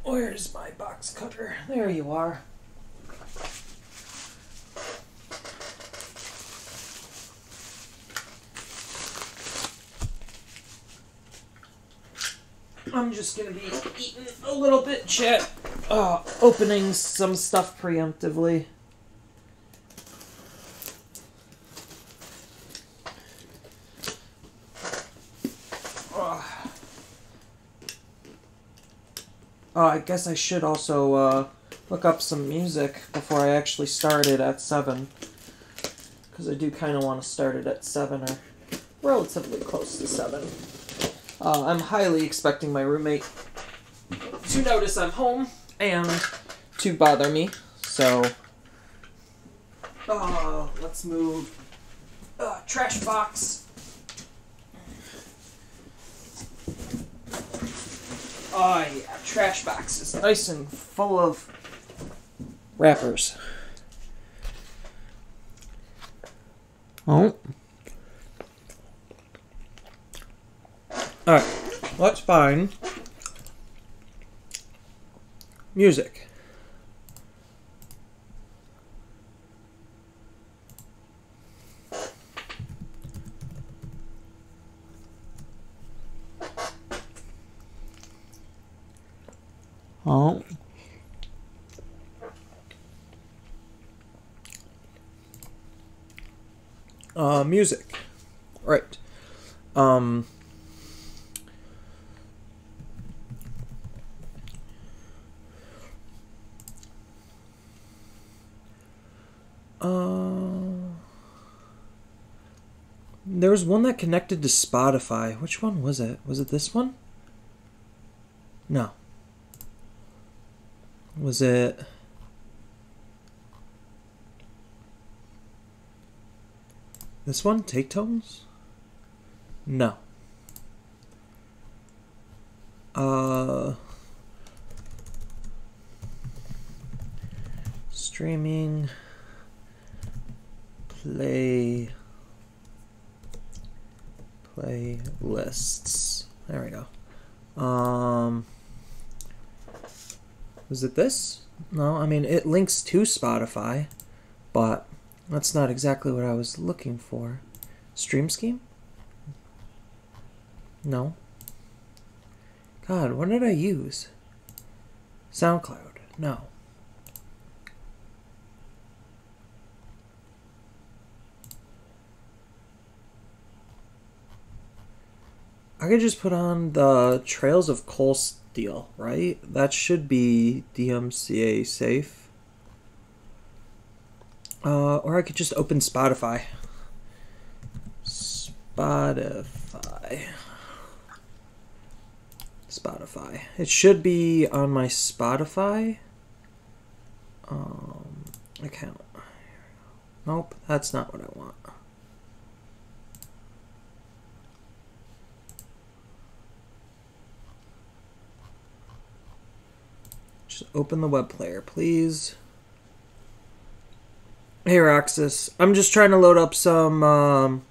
Where's my box cutter? There you are. I'm just gonna be eating a little bit, chat. Opening some stuff preemptively. I guess I should also look up some music before I actually start it at 7. Because I do kind of want to start it at 7 or relatively close to 7. I'm highly expecting my roommate to notice I'm home and to bother me. So, let's move trash box. Oh yeah, trash box is nice and full of wrappers. Oh. Alright, let's find music. Oh. Music. Right. There was one that connected to Spotify. Which one was it? Was it this one? No. Was it... this one? Take Tones? No. Streaming... playlists. There we go. Was it this? No, I mean, it links to Spotify, but that's not exactly what I was looking for. Stream Scheme? No. God, what did I use? SoundCloud? No. I could just put on the Trails of Coal Steel, right? That should be DMCA safe. Or I could just open Spotify. Spotify. It should be on my Spotify account. Nope, that's not what I want. Just open the web player, please. Hey, Roxas. I'm just trying to load up some,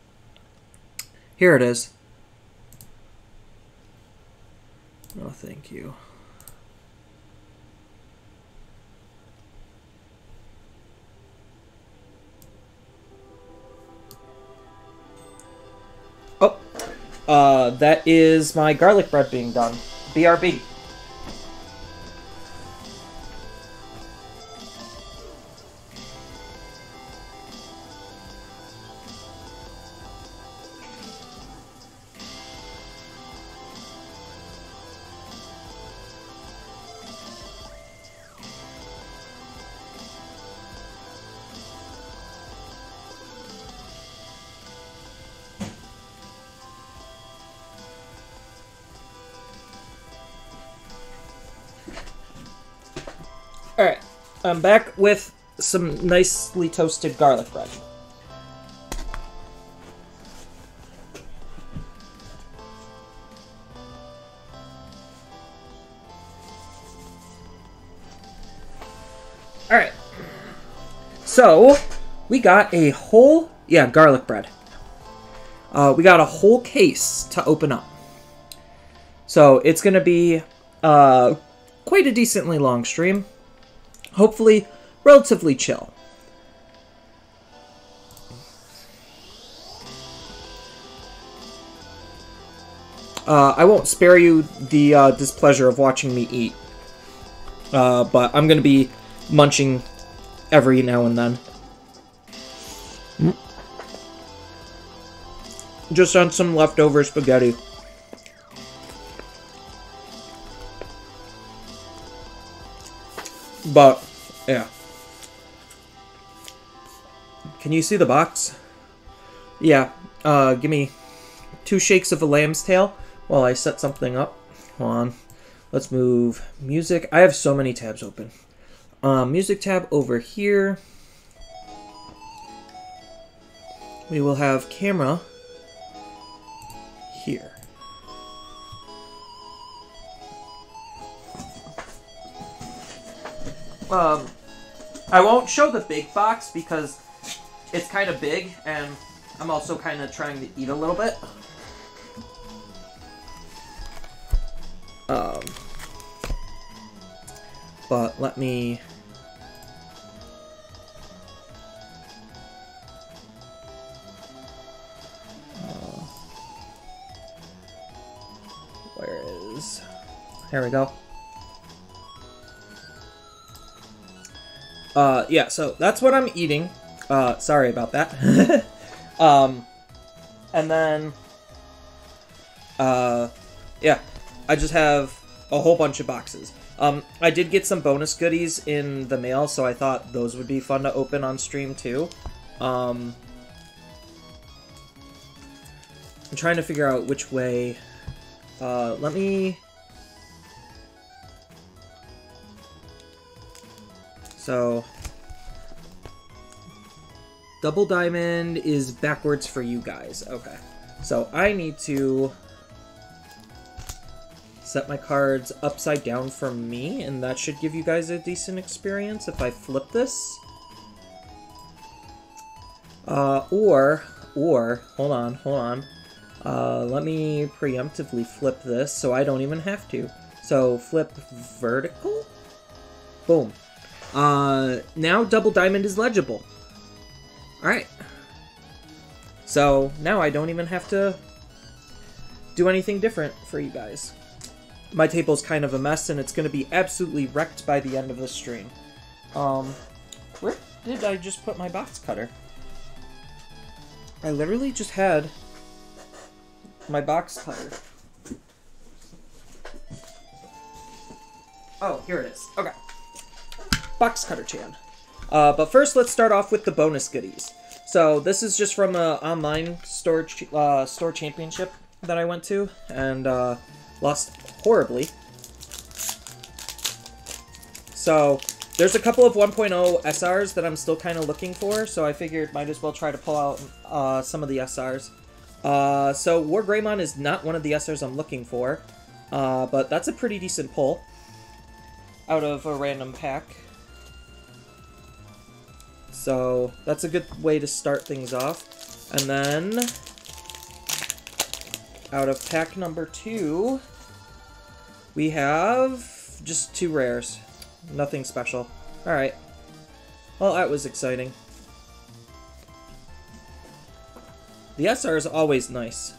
here it is. Oh, thank you. Oh, that is my garlic bread being done. BRB. Alright, I'm back with some nicely toasted garlic bread. Alright, so we got a whole, garlic bread. we got a whole case to open up. So it's going to be quite a decently long stream. Hopefully, relatively chill. I won't spare you the displeasure of watching me eat. But I'm going to be munching every now and then. Just on some leftover spaghetti. But, yeah. Can you see the box? Yeah, give me 2 shakes of a lamb's tail while I set something up. Hold on. Let's move music. I have so many tabs open. Music tab over here. We will have camera here. I won't show the big box because it's kind of big and I'm also kind of trying to eat a little bit. But let me... where is... Here we go. Yeah, so that's what I'm eating. Sorry about that. And then... yeah, I just have a whole bunch of boxes. I did get some bonus goodies in the mail, so I thought those would be fun to open on stream too. I'm trying to figure out which way. Let me... So... Double Diamond is backwards for you guys. Okay. So I need to set my cards upside down for me, and that should give you guys a decent experience if I flip this. Or, hold on. Let me preemptively flip this so I don't even have to. So, flip vertical? Boom. Now Double Diamond is legible. Alright. So, now I don't even have to do anything different for you guys. My table's kind of a mess, and it's going to be absolutely wrecked by the end of the stream. Where did I just put my box cutter? I literally just had my box cutter. Oh, here it is. Okay. Box cutter chan. But first, let's start off with the bonus goodies. So, this is just from an online store championship that I went to, and lost horribly. So, there's a couple of 1.0 SRs that I'm still kind of looking for, so I figured might as well try to pull out some of the SRs. So, War Greymon is not one of the SRs I'm looking for, but that's a pretty decent pull out of a random pack. So, that's a good way to start things off. And then, out of pack number 2, we have just 2 rares. Nothing special. Alright. Well, that was exciting. The SR is always nice.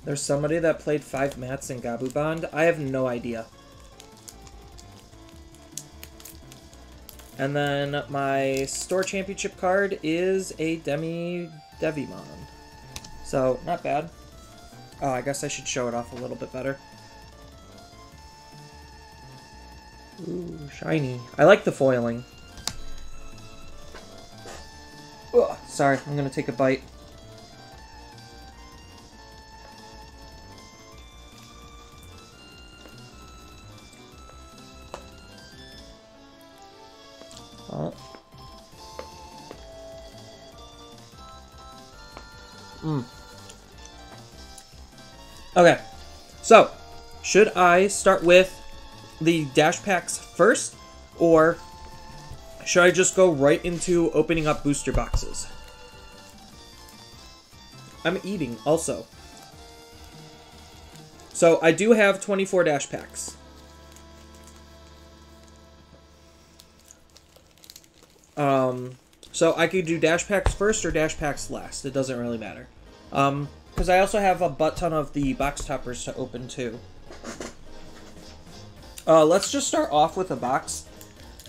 There's somebody that played 5 mats in Gabu Bond? I have no idea. And then my store championship card is a Digimon. So, not bad. Oh, I guess I should show it off a little bit better. Ooh, shiny. I like the foiling. Ugh, sorry, I'm gonna take a bite. Okay, so, should I start with the dash packs first, or should I just go right into opening up booster boxes? I'm eating also. So I do have 24 dash packs. So I could do dash packs first or dash packs last. It doesn't really matter. Because I also have a butt ton of the box toppers to open too. Let's just start off with a box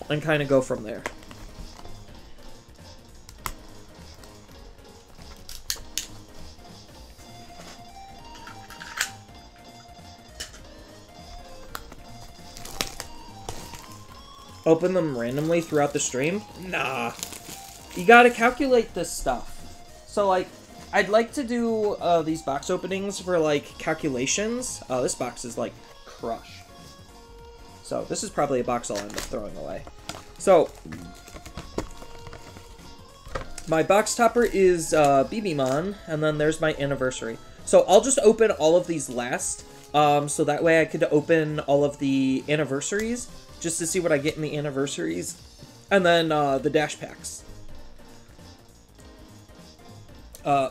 and kind of go from there. Open them randomly throughout the stream? Nah. You gotta calculate this stuff. So, like, I'd like to do these box openings for, like, calculations. Oh, this box is, like, crush. So, this is probably a box I'll end up throwing away. So, my box topper is Digimon, and then there's my anniversary. So, I'll just open all of these last, so that way I could open all of the anniversaries, just to see what I get in the anniversaries, and then the dash packs.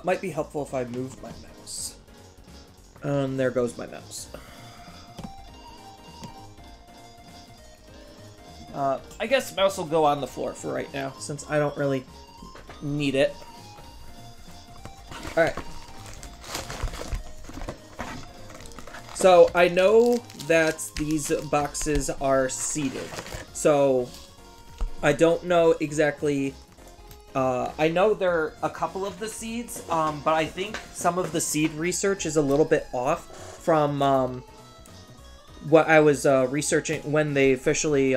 Might be helpful if I move my mouse. And there goes my mouse. I guess mouse will go on the floor for right now, since I don't really need it. Alright. So, I know that these boxes are seeded. So, I don't know exactly... I know there are a couple of the seeds, but I think some of the seed research is a little bit off from what I was researching when they officially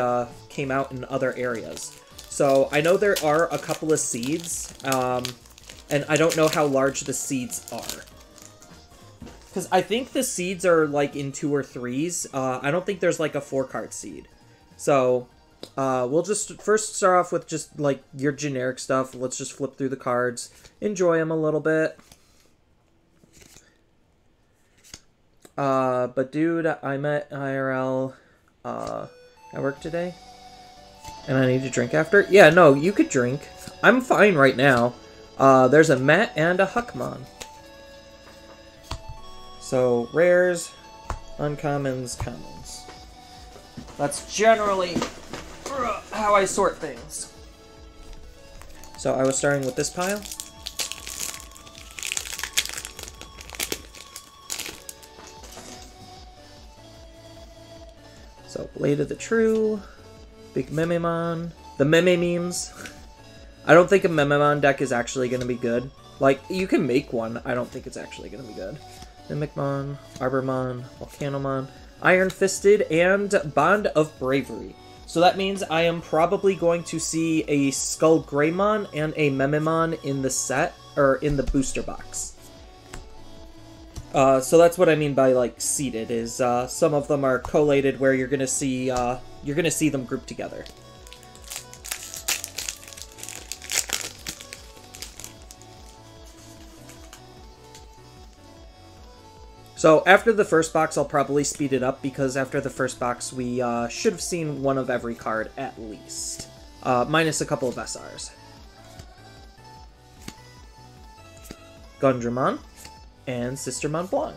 came out in other areas. So I know there are a couple of seeds, and I don't know how large the seeds are. Because I think the seeds are like in 2 or 3s. I don't think there's like a 4-card seed. So... we'll just first start off with just, like, your generic stuff. Let's just flip through the cards. Enjoy them a little bit. But dude, I'm at IRL, at work today. And I need to drink after? Yeah, no, you could drink. I'm fine right now. There's a Matt and a Huckmon. So, rares, uncommons, commons. That's generally... how I sort things. So I was starting with this pile. So Blade of the True, Big Mememon, the Meme memes. I don't think a Mememon deck is actually going to be good. Like, you can make one, I don't think it's actually going to be good. Mimicmon, Arbormon, Volcanomon, Iron Fisted, and Bond of Bravery. So that means I am probably going to see a Skull Greymon and a Mememon in the set, or in the booster box. So that's what I mean by, like, seeded, is some of them are collated where you're gonna see them grouped together. So, after the first box, I'll probably speed it up, because after the first box, we should have seen one of every card, at least. Minus a couple of SRs. Gundramon, and Sister Mont Blanc.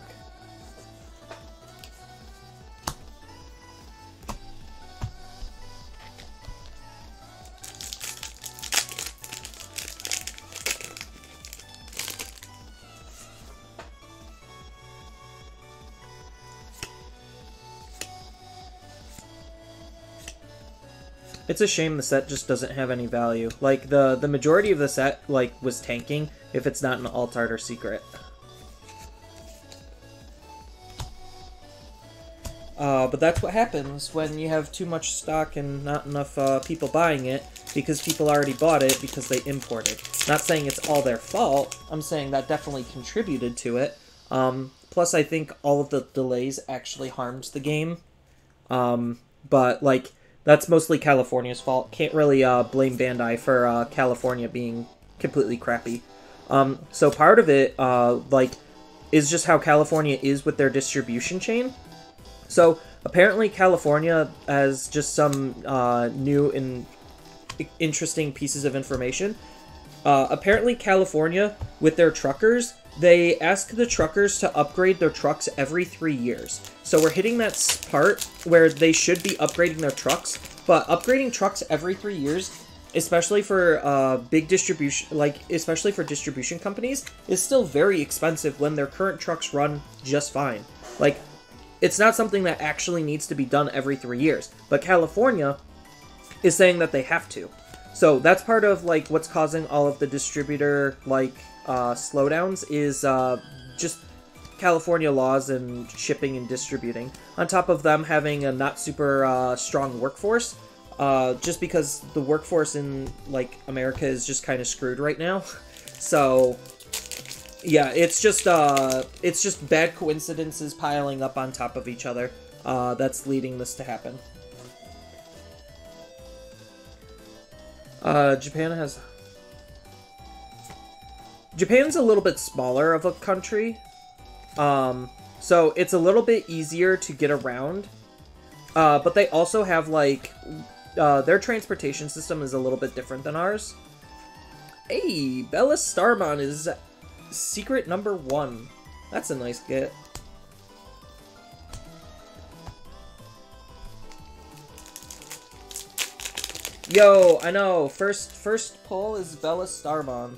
It's a shame the set just doesn't have any value. Like, the majority of the set, like, was tanking if it's not an alt-art or secret. But that's what happens when you have too much stock and not enough people buying it, because people already bought it because they imported. Not saying it's all their fault, I'm saying that definitely contributed to it. Plus, I think all of the delays actually harms the game. But, like... that's mostly California's fault. Can't really blame Bandai for California being completely crappy. So part of it, like, is just how California is with their distribution chain. So Apparently, California has just some new and interesting pieces of information. Apparently, California, with their truckers, they ask the truckers to upgrade their trucks every 3 years. So we're hitting that part where they should be upgrading their trucks, but upgrading trucks every 3 years, especially for big distribution, especially for distribution companies, is still very expensive when their current trucks run just fine. Like, it's not something that actually needs to be done every 3 years, but California is saying that they have to. So that's part of like what's causing all of the distributor slowdowns is just California laws and shipping and distributing. On top of them having a not super strong workforce, just because the workforce in like America is just kind of screwed right now. So yeah, it's just bad coincidences piling up on top of each other that's leading this to happen. Japan's a little bit smaller of a country, so it's a little bit easier to get around, but they also have, like, their transportation system is a little bit different than ours. Hey, Bella Starmon is secret number 1. That's a nice get. Yo, I know. First pull is Bella Starmon.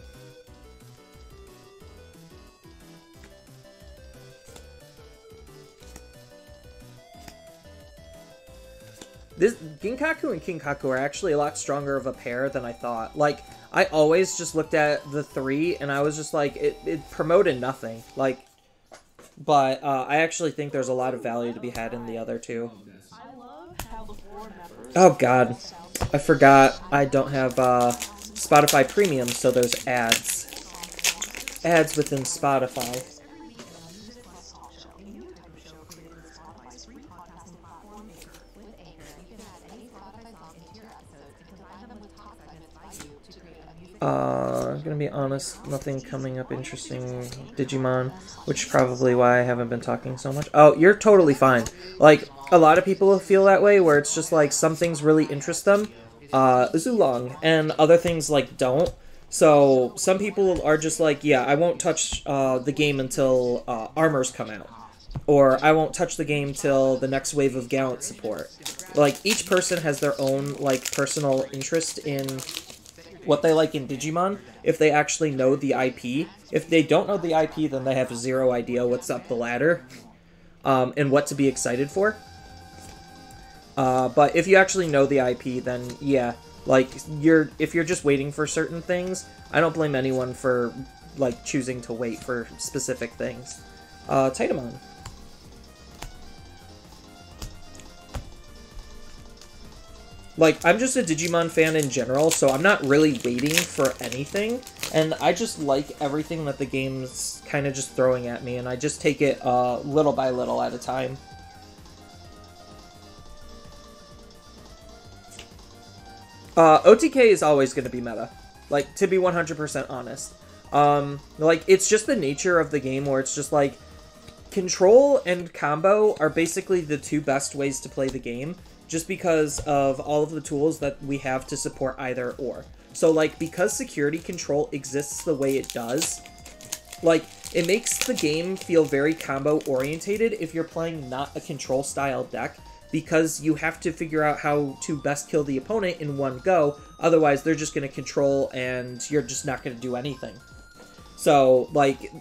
This Ginkaku and Kinkaku are actually a lot stronger of a pair than I thought. Like, I always just looked at the 3 and I was just like, it promoted nothing. Like, but I actually think there's a lot of value to be had in the other 2. Oh god. I forgot I don't have Spotify Premium, so there's ads. Ads within Spotify. I'm gonna be honest, nothing coming up interesting. Digimon, which is probably why I haven't been talking so much. Oh, you're totally fine. Like, a lot of people feel that way, where it's just like, some things really interest them, Zulong, and other things, like, don't. So, some people are just like, yeah, I won't touch the game until armors come out. Or, I won't touch the game till the next wave of Gallant support. Like, each person has their own, like, personal interest in what they like in Digimon, if they actually know the IP. If they don't know the IP, then they have zero idea what's up the ladder, and what to be excited for. But if you actually know the IP, then yeah, like, if you're just waiting for certain things, I don't blame anyone for, like, choosing to wait for specific things. Titamon. Like, I'm just a Digimon fan in general, so I'm not really waiting for anything, and I just like everything that the game's kind of just throwing at me, and I just take it little by little at a time. OTK is always going to be meta, like, to be 100% honest. Like, it's just the nature of the game where it's just like, control and combo are basically the 2 best ways to play the game, just because of all of the tools that we have to support either or. So, like, because security control exists the way it does, like, it makes the game feel very combo-orientated if you're playing not a control-style deck, because you have to figure out how to best kill the opponent in one go, otherwise they're just going to control and you're just not going to do anything. So, like,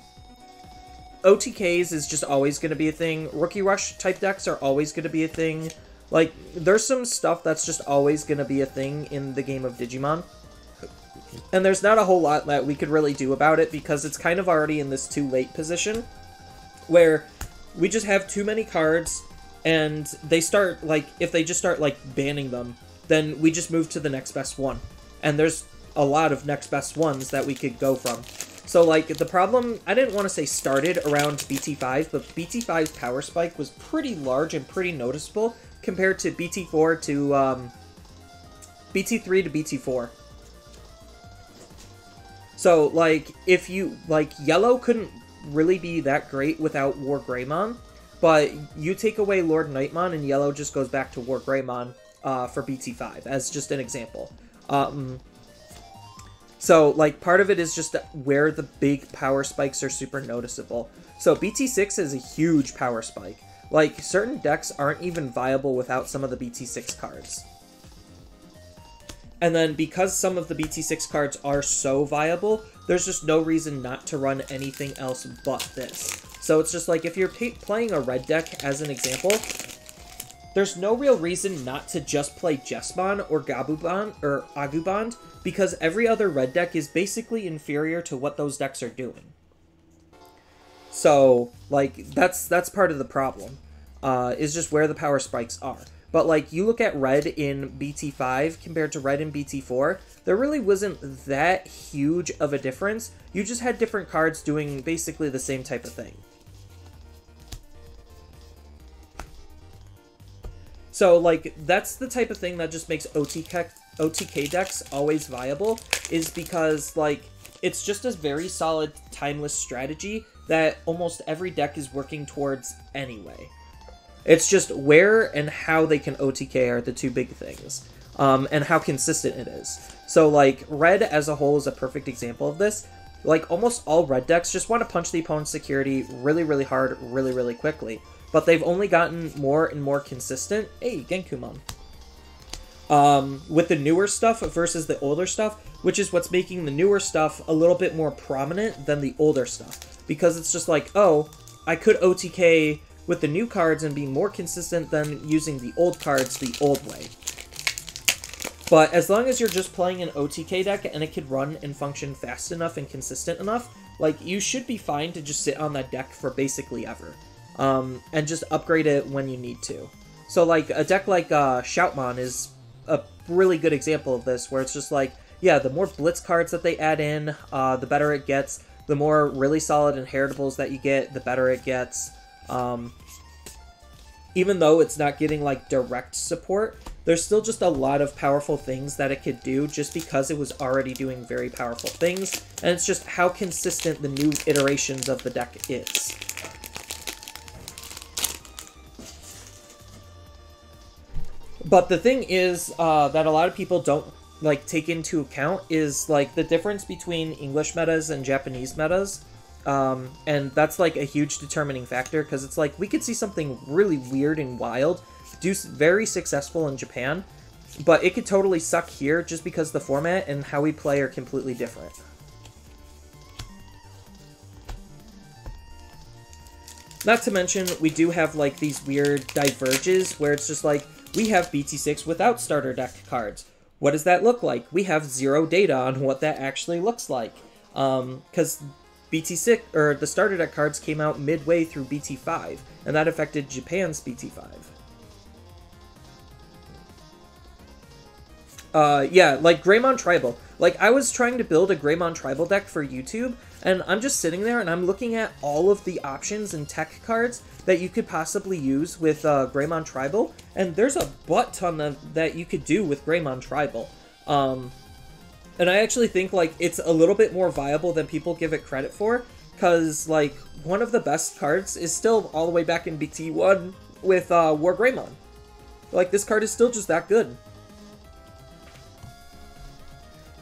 OTKs is just always going to be a thing. Rookie Rush type decks are always going to be a thing. Like, there's some stuff that's just always going to be a thing in the game of Digimon. And there's not a whole lot that we could really do about it, because it's kind of already in this too late position, where we just have too many cards, and they start, like, if they just start, like, banning them, then we just move to the next best one. And there's a lot of next best ones that we could go from. So, like, the problem, I didn't want to say started around BT5, but BT5's power spike was pretty large and pretty noticeable, compared to BT4 to, BT3 to BT4. So, like, if you, like, Yellow couldn't really be that great without War Greymon, but you take away Lord Nightmon and yellow just goes back to War Greymon for BT5, as just an example. So, like, part of it is just where the big power spikes are super noticeable. So, BT6 is a huge power spike. Like, certain decks aren't even viable without some of the BT6 cards. And then, because some of the BT6 cards are so viable, there's just no reason not to run anything else but this. So, it's just like, if you're playing a red deck, as an example, there's no real reason not to just play Jesmon or Agumon, because every other red deck is basically inferior to what those decks are doing. So, like, that's part of the problem, is just where the power spikes are. But, like, you look at red in BT5 compared to red in BT4, there really wasn't that huge of a difference. You just had different cards doing basically the same type of thing. So, like, that's the type of thing that just makes OTK decks always viable, is because, like, it's just a very solid, timeless strategy that almost every deck is working towards anyway. It's just where and how they can OTK are the two big things, and how consistent it is. So, like, red as a whole is a perfect example of this. Like, almost all red decks just want to punch the opponent's security really, really hard, really, really quickly. But they've only gotten more and more consistent. Hey, Genkumon. With the newer stuff versus the older stuff, which is what's making the newer stuff a little bit more prominent than the older stuff. Because it's just like, oh, I could OTK with the new cards and be more consistent than using the old cards the old way. But as long as you're just playing an OTK deck and it could run and function fast enough and consistent enough, like, you should be fine to just sit on that deck for basically ever. And just upgrade it when you need to. So, like, a deck like Shoutmon is a really good example of this, where it's just like, yeah, the more Blitz cards that they add in, the better it gets. The more really solid inheritables that you get, the better it gets. Even though it's not getting, like, direct support, there's still just a lot of powerful things that it could do just because it was already doing very powerful things, and it's just how consistent the new iterations of the deck is. But the thing is that a lot of people don't, like, take into account is, like, the difference between English metas and Japanese metas. And that's, like, a huge determining factor, because it's like, we could see something really weird and wild do very successful in Japan, but it could totally suck here just because the format and how we play are completely different. Not to mention, we do have, like, these weird diverges where it's just like, we have BT6 without starter deck cards. What does that look like? We have zero data on what that actually looks like. Because BT6, or the starter deck cards came out midway through BT5, and that affected Japan's BT5. Yeah, like Greymon Tribal. Like, I was trying to build a Greymon Tribal deck for YouTube, and I'm just sitting there and I'm looking at all of the options and tech cards that you could possibly use with Greymon Tribal, and there's a butt ton that you could do with Greymon Tribal. And I actually think, like, it's a little bit more viable than people give it credit for, because, like, one of the best cards is still all the way back in BT1 with War Greymon. Like, this card is still just that good.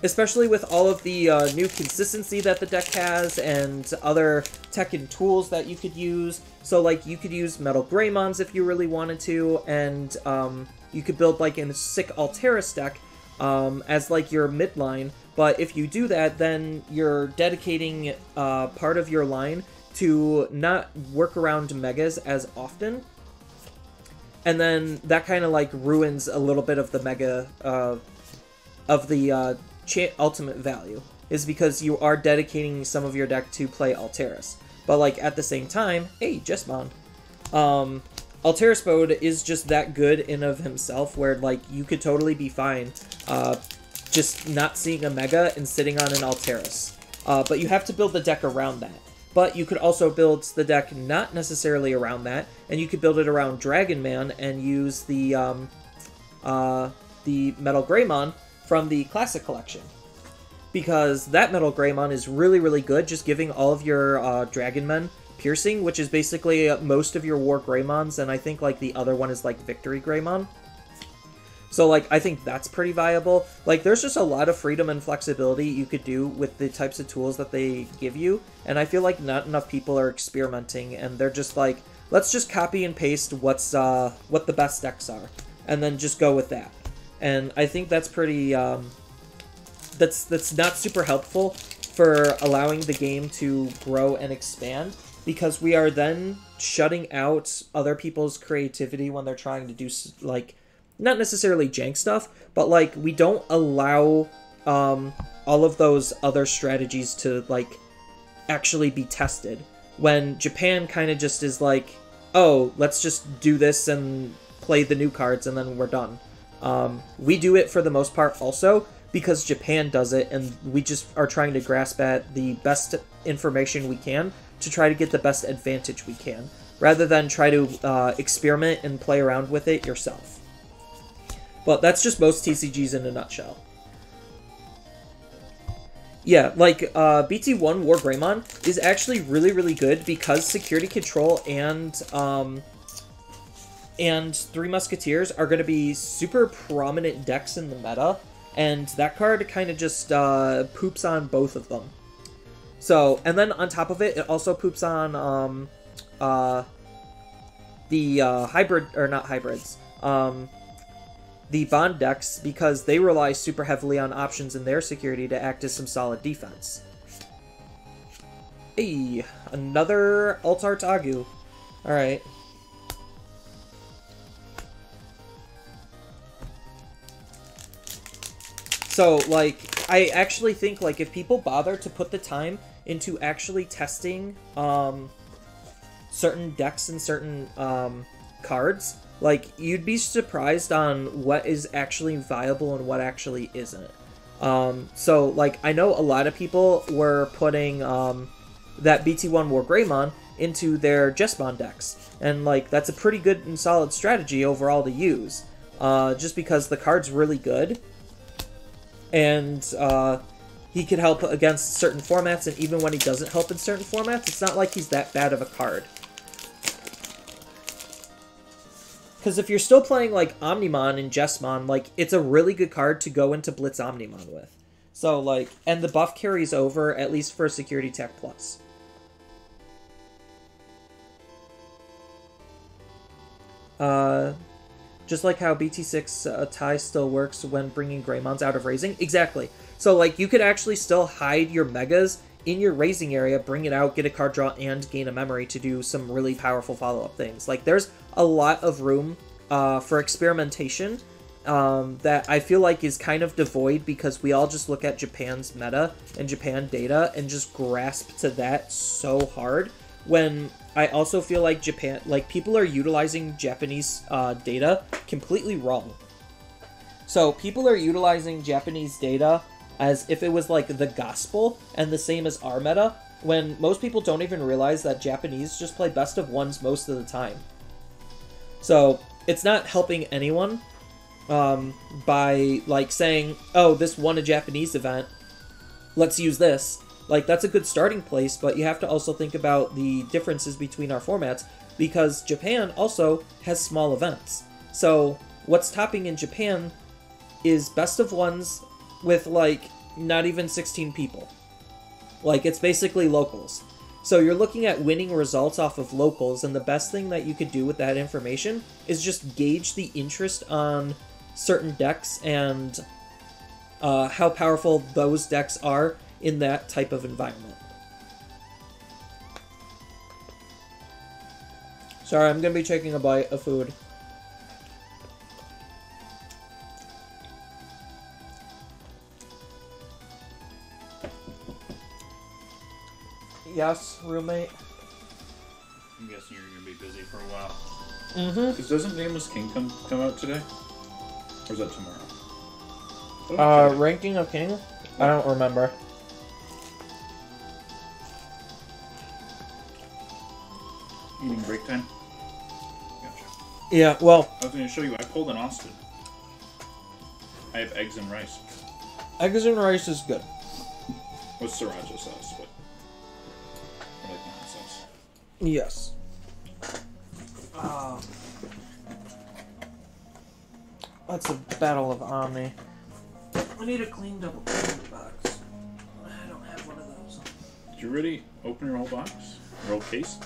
Especially with all of the new consistency that the deck has and other tech and tools that you could use. So, like, you could use Metal Greymons if you really wanted to, and you could build, like, a sick Alteris deck as, like, your midline. But if you do that, then you're dedicating part of your line to not work around Megas as often. And then that kind of, like, ruins a little bit of the Mega, of the ultimate value, is because you are dedicating some of your deck to play Alteris. But, like, at the same time, hey, Jesmon. Alteris mode is just that good in of himself, where, like, you could totally be fine just not seeing a Mega and sitting on an Alteris. But you have to build the deck around that. But you could also build the deck not necessarily around that, and you could build it around Dragon Man and use the Metal Greymon from the Classic Collection. Because that Metal Greymon is really, really good, just giving all of your Dragon Men Piercing, which is basically most of your War Greymons, and I think, like, the other one is, like, Victory Greymon. So, like, I think that's pretty viable. Like, there's just a lot of freedom and flexibility you could do with the types of tools that they give you, and I feel like not enough people are experimenting, and they're just like, let's just copy and paste what the best decks are, and then just go with that. And I think that's pretty, that's not super helpful for allowing the game to grow and expand, because we are then shutting out other people's creativity when they're trying to do, like, not necessarily jank stuff, but, like, we don't allow all of those other strategies to, like, actually be tested. When Japan kind of just is like, oh, let's just do this and play the new cards and then we're done. We do it for the most part also because Japan does it, and we just are trying to grasp at the best information we can to try to get the best advantage we can, rather than try to experiment and play around with it yourself. But that's just most TCGs in a nutshell. Yeah, like, BT1 War Greymon is actually really, really good because Security Control and Three Musketeers are going to be super prominent decks in the meta, and that card kind of just poops on both of them. So, and then on top of it, it also poops on the hybrid, or not hybrids, the Bond decks, because they rely super heavily on options in their security to act as some solid defense. Hey, another Altar Tagu. Alright. So, like, I actually think, like, if people bother to put the time into actually testing certain decks and certain cards, like, you'd be surprised on what is actually viable and what actually isn't. So, like, I know a lot of people were putting that BT1 War Greymon into their Jesmon decks, and, like, that's a pretty good and solid strategy overall to use, just because the card's really good, and he could help against certain formats, and even when he doesn't help in certain formats, it's not like he's that bad of a card. Because if you're still playing, like, Omnimon and Jesmon, like, it's a really good card to go into Blitz Omnimon with. So, like, and the buff carries over, at least for Security Tech Plus. Just like how BT6 tie still works when bringing Greymons out of raising. Exactly. So, like, you could actually still hide your Megas in your raising area, bring it out, get a card draw, and gain a memory to do some really powerful follow-up things. Like, there's a lot of room for experimentation that I feel like is kind of devoid because we all just look at Japan's meta and Japan data and just grasp to that so hard, when I also feel like Japan, like, people are utilizing Japanese data completely wrong. So people are utilizing Japanese data as if it was, like, the gospel and the same as our meta, when most people don't even realize that Japanese just play best of ones most of the time. So it's not helping anyone by, like, saying, oh, this won a Japanese event, let's use this. Like, that's a good starting place, but you have to also think about the differences between our formats, because Japan also has small events. So what's topping in Japan is best of ones with, like, not even 16 people. Like, it's basically locals. So you're looking at winning results off of locals, and the best thing that you could do with that information is just gauge the interest on certain decks and how powerful those decks are in that type of environment. Sorry, I'm gonna be taking a bite of food. Yes, roommate. I'm guessing you're gonna be busy for a while. Mm-hmm. Because doesn't Nameless King come out today? Or is that tomorrow? Ranking of King? I don't remember. Eating break time? Gotcha. Yeah, well, I was gonna show you, I pulled an Austin. I have eggs and rice. eggs and rice is good. With sriracha sauce, but I like my hot sauce. Yes. That's a battle of Omni. I need a clean double box. I don't have one of those. Did you really open your whole box? Your whole case?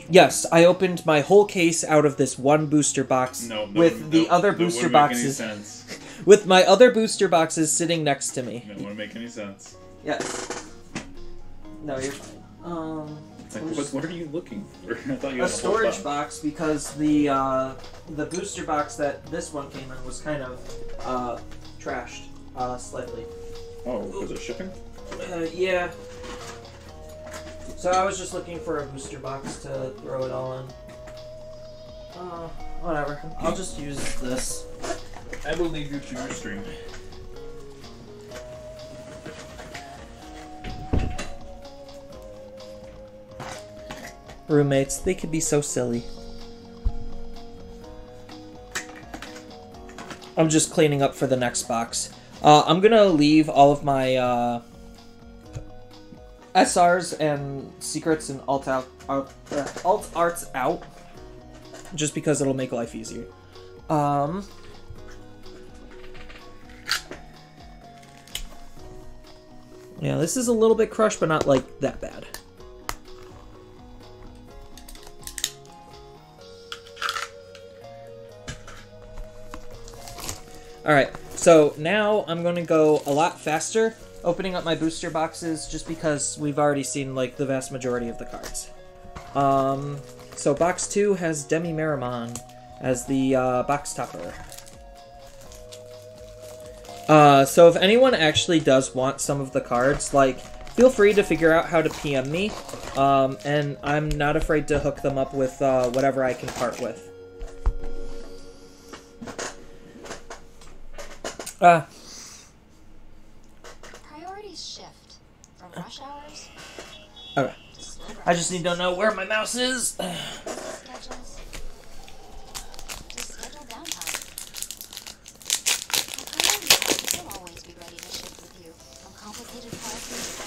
Yes, I opened my whole case out of this one booster box with the other booster boxes. With my other booster boxes sitting next to me. That wouldn't make any sense. Yes. No, you're fine. What are you looking for? I thought you a had storage box because the booster box that this one came in was kind of trashed slightly. Oh, was it shipping? Yeah. So I was just looking for a booster box to throw it all in. Whatever. I'll just use this. I will leave you to your stream. Roommates, they could be so silly. I'm just cleaning up for the next box. I'm gonna leave all of my SRs and secrets and alt arts out, just because it'll make life easier. Yeah, this is a little bit crushed, but not like that bad. Alright, so now I'm going to go a lot faster opening up my booster boxes just because we've already seen like the vast majority of the cards. So box 2 has Demi Marimon as the box topper. So if anyone actually does want some of the cards, like, feel free to figure out how to PM me, and I'm not afraid to hook them up with whatever I can part with. Priorities shift from rush hours. Okay. I just need to know where my mouse is. Schedules. Just schedule downtime. My priorities will always be ready to shift with you. From complicated policies.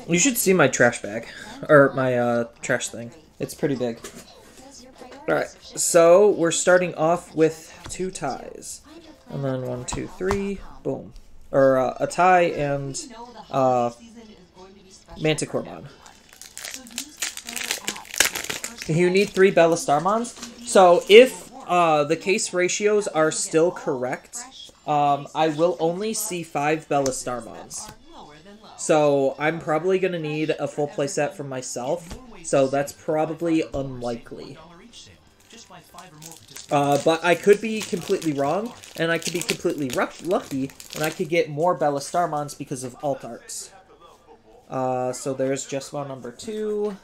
You should see my trash bag, or my trash thing. It's pretty big. Alright, so we're starting off with 2 ties. And then 1, 2, 3, boom. Or a tie and Manticoremon. You need 3 Bellastarmons. So if the case ratios are still correct, I will only see 5 Bellastarmons. So I'm probably going to need a full playset for myself. So that's probably unlikely. But I could be completely wrong, and I could be completely lucky, and I could get more Bellastarmons because of alt arts. So there's Jessamon number 2.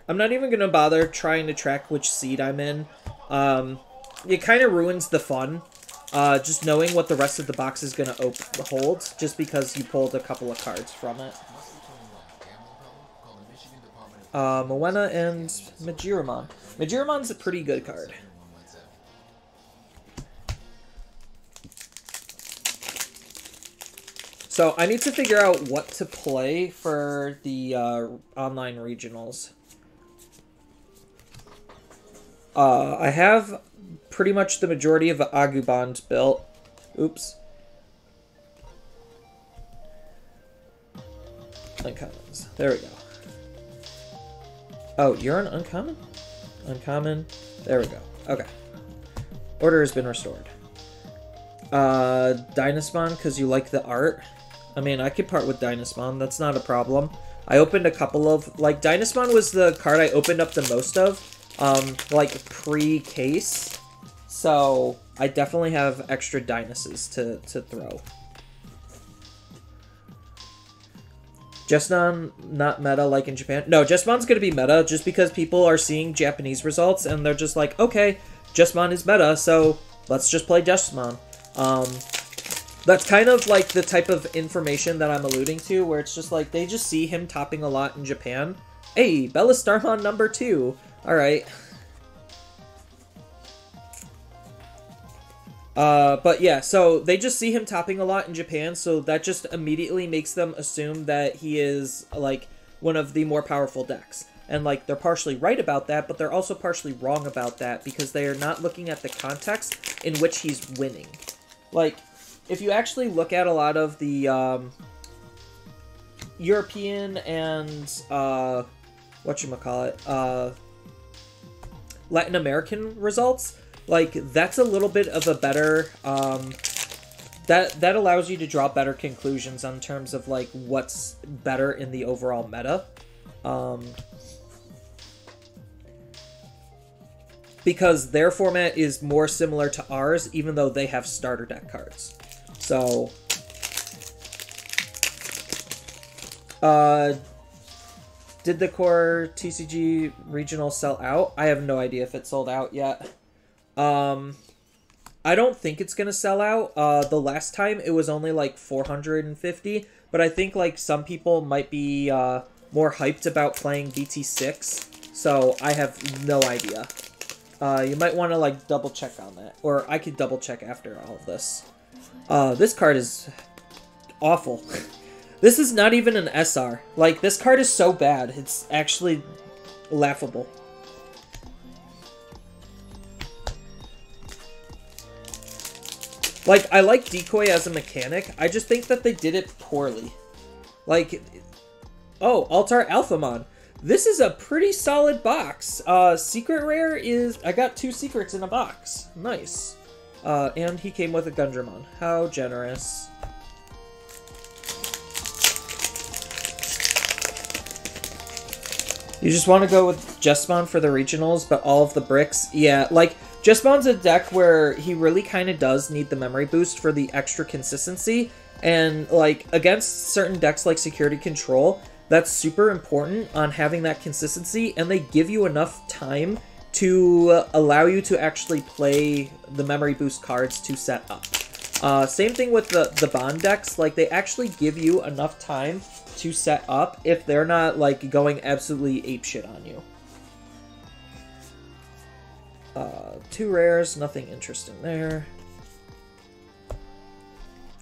I'm not even going to bother trying to track which seed I'm in. It kind of ruins the fun, just knowing what the rest of the box is going to hold, just because you pulled a couple of cards from it. Moena and Majiramon. Majiramon's a pretty good card. So I need to figure out what to play for the online regionals. I have pretty much the majority of the Agumon built. Oops. Uncommons. There we go. Oh, you're an uncommon? Uncommon. There we go. Okay. Order has been restored. Dynasmon, because you like the art. I mean, I could part with Dynasmon. That's not a problem. I opened a couple of... Like, Dynasmon was the card I opened up the most of. Like, pre-case. So, I definitely have extra Dynases to throw. Jessamon, not meta like in Japan. No, Jessamon's going to be meta just because people are seeing Japanese results and they're just like, okay, Jessamon is meta, so let's just play Jessamon. That's kind of like the type of information that I'm alluding to, where it's just like, they just see him topping a lot in Japan. Hey, Bellastarmon number 2. Alright. But yeah, so they just see him topping a lot in Japan, so that just immediately makes them assume that he is, like, one of the more powerful decks. And, like, they're partially right about that, but they're also partially wrong about that, because they are not looking at the context in which he's winning. Like, if you actually look at a lot of the, European and, whatchamacallit, Latin American results, like, that's a little bit of a better, that allows you to draw better conclusions on terms of, like, what's better in the overall meta. Because their format is more similar to ours, even though they have starter deck cards. So, did the core TCG regional sell out? I have no idea if it sold out yet. I don't think it's gonna sell out. The last time it was only like 450, but I think like some people might be more hyped about playing BT06, so I have no idea. You might want to like double check on that, or I could double check after all of this. This card is awful. This is not even an SR. Like, this card is so bad, it's actually laughable. Like, I like Decoy as a mechanic, I just think that they did it poorly. Like, oh, Altar Alphamon. This is a pretty solid box. Secret Rare is... I got 2 secrets in a box. Nice. And he came with a Gundramon. How generous. You just want to go with Jesmon for the regionals, but all of the bricks? Yeah, like, Jesmon's a deck where he really kind of does need the memory boost for the extra consistency. And, like, against certain decks like Security Control, that's super important on having that consistency, and they give you enough time to allow you to actually play the memory boost cards to set up. Same thing with the Bond decks, like, they actually give you enough time to set up if they're not, like, going absolutely apeshit on you. 2 rares, nothing interesting there.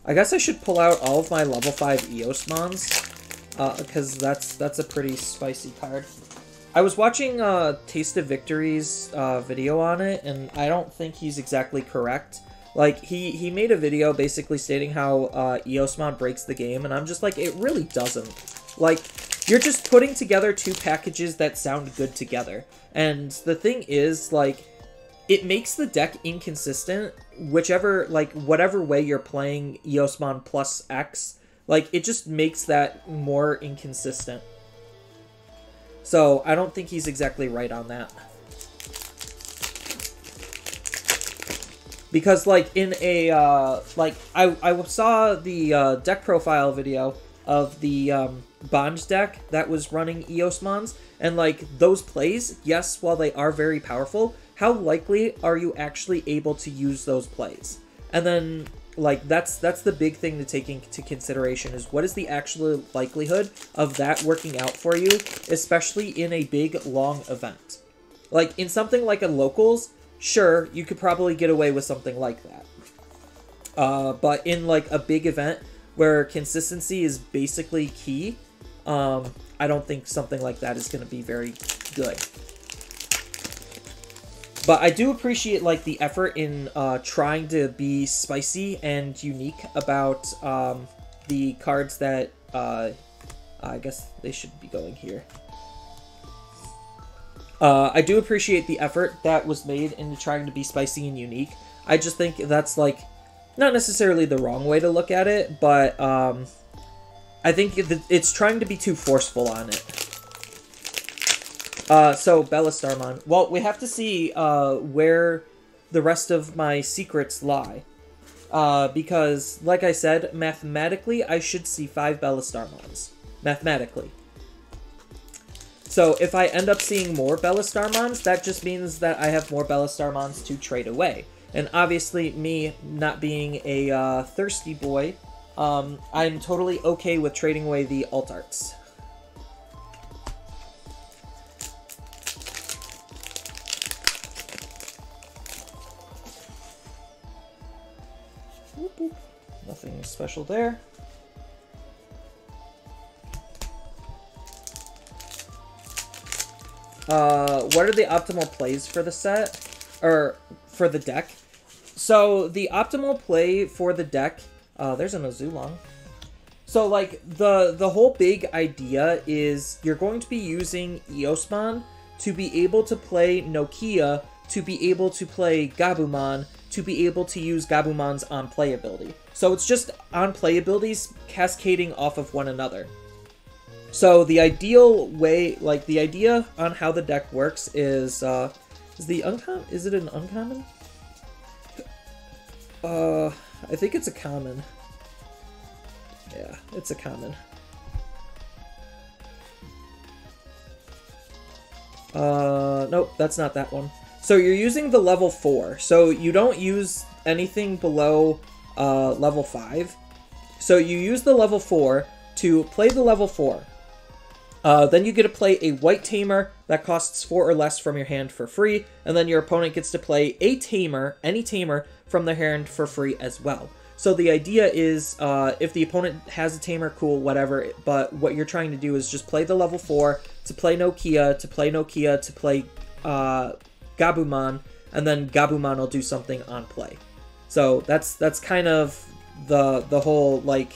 I guess I should pull out all of my level 5 Eosmons. Because that's a pretty spicy card. I was watching Taste of Victory's video on it, and I don't think he's exactly correct. Like, he made a video basically stating how Eosmon breaks the game, and I'm just like, it really doesn't. Like, you're just putting together 2 packages that sound good together. And the thing is, like, it makes the deck inconsistent, whatever way you're playing Eosmon plus X. Like, it just makes that more inconsistent. So, I don't think he's exactly right on that. Because, like, in a, I saw the deck profile video of the Bond deck that was running Eosmons, and, like, those plays, yes, while they are very powerful, how likely are you actually able to use those plays? And then... like, that's the big thing to take into consideration, is what is the actual likelihood of that working out for you, especially in a big, long event. Like, in something like a Locals, sure, you could probably get away with something like that. But in, like, a big event where consistency is basically key, I don't think something like that is going to be very good. But I do appreciate, like, the effort in trying to be spicy and unique about the cards that, I guess they should be going here. I do appreciate the effort that was made into trying to be spicy and unique. I just think that's, like, not necessarily the wrong way to look at it, but I think it's trying to be too forceful on it. So, Bellastarmon. Well, we have to see, where the rest of my secrets lie. Because, like I said, mathematically, I should see 5 Bellastarmons. Mathematically. So, if I end up seeing more Bellastarmons, that just means that I have more Bellastarmons to trade away. And obviously, me not being a, thirsty boy, I'm totally okay with trading away the alt arts. special there. What are the optimal plays for the set? Or for the deck? So the optimal play for the deck, there's an Azulong. So like the whole big idea is you're going to be using Eosmon to be able to play Nokia, to be able to play Gabumon, to be able to use Gabumon's on-play ability. So it's just on-play abilities cascading off of one another. So the ideal way, like the idea on how the deck works is it an uncommon? I think it's a common. Yeah, it's a common. Nope, that's not that one. So you're using the level 4. So you don't use anything below level 5. So you use the level 4 to play the level 4. Then you get to play a white tamer that costs 4 or less from your hand for free, and then your opponent gets to play a tamer, any tamer, from their hand for free as well. So the idea is, if the opponent has a tamer, cool, whatever, but what you're trying to do is just play the level 4, to play Nokia, to play Gabumon, and then Gabumon will do something on play. So that's kind of the whole, like,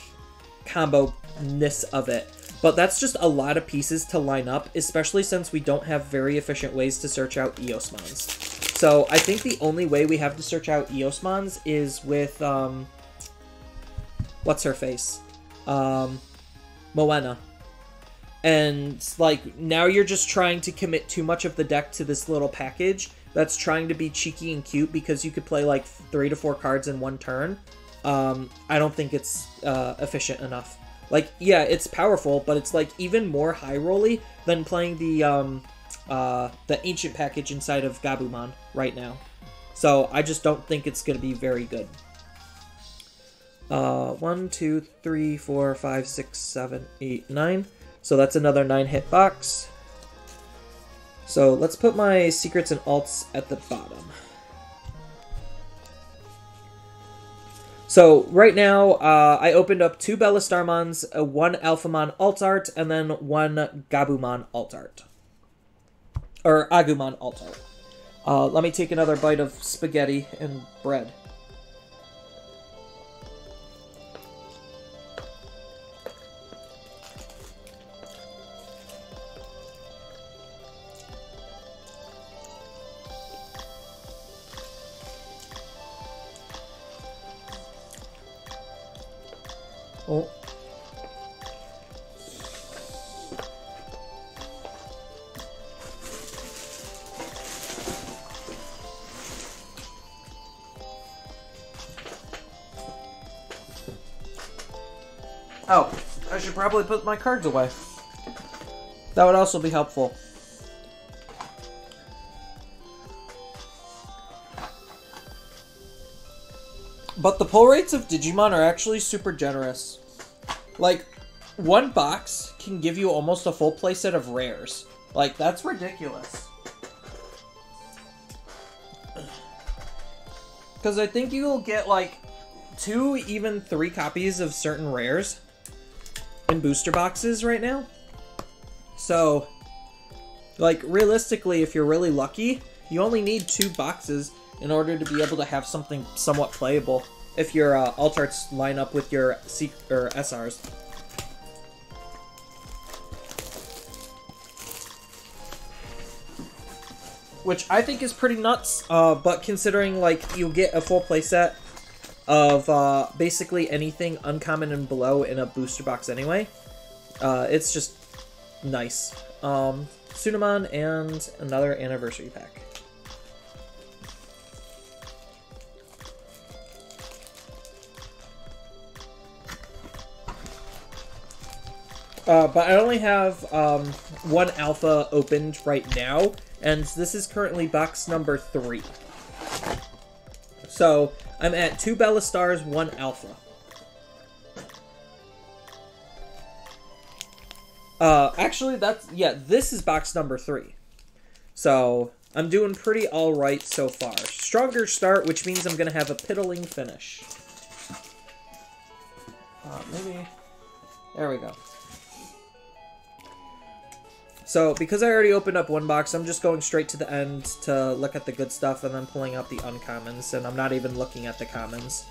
combo-ness of it. But that's just a lot of pieces to line up, especially since we don't have very efficient ways to search out Eosmons. So I think the only way we have to search out Eosmons is with, what's-her-face? Moena. And, like, now you're just trying to commit too much of the deck to this little package that's trying to be cheeky and cute because you could play, like, 3 to 4 cards in one turn. I don't think it's efficient enough. Like, yeah, it's powerful, but it's, like, even more high-rolly than playing the Ancient package inside of Gabumon right now. So, I just don't think it's going to be very good. 1, 2, 3, 4, 5, 6, 7, 8, 9. So that's another 9-hit box. So, let's put my secrets and alts at the bottom. So, right now, I opened up 2 Bellistarmons, 1 Alphamon alt art, and then 1 Gabumon alt art. Or Agumon alt art. Let me take another bite of spaghetti and bread. Oh. Oh, I should probably put my cards away. That would also be helpful. But the pull rates of Digimon are actually super generous. Like, 1 box can give you almost a full playset of rares. Like, that's ridiculous. Because I think you'll get, like, 2, even 3 copies of certain rares in booster boxes right now. So, like, realistically, if you're really lucky, you only need 2 boxes in order to be able to have something somewhat playable if your alt arts line up with your SRs. Which I think is pretty nuts, but considering, like, you'll get a full playset of basically anything uncommon and below in a booster box anyway, it's just nice. Tsunamon and another anniversary pack. But I only have 1 alpha opened right now, and this is currently box number 3. So I'm at 2 Bellistars, 1 alpha. Actually, this is box number 3. So I'm doing pretty alright so far. Stronger start, which means I'm going to have a piddling finish. Maybe... There we go. So, because I already opened up one box, I'm just going straight to the end to look at the good stuff and then pulling out the uncommons, and I'm not even looking at the commons.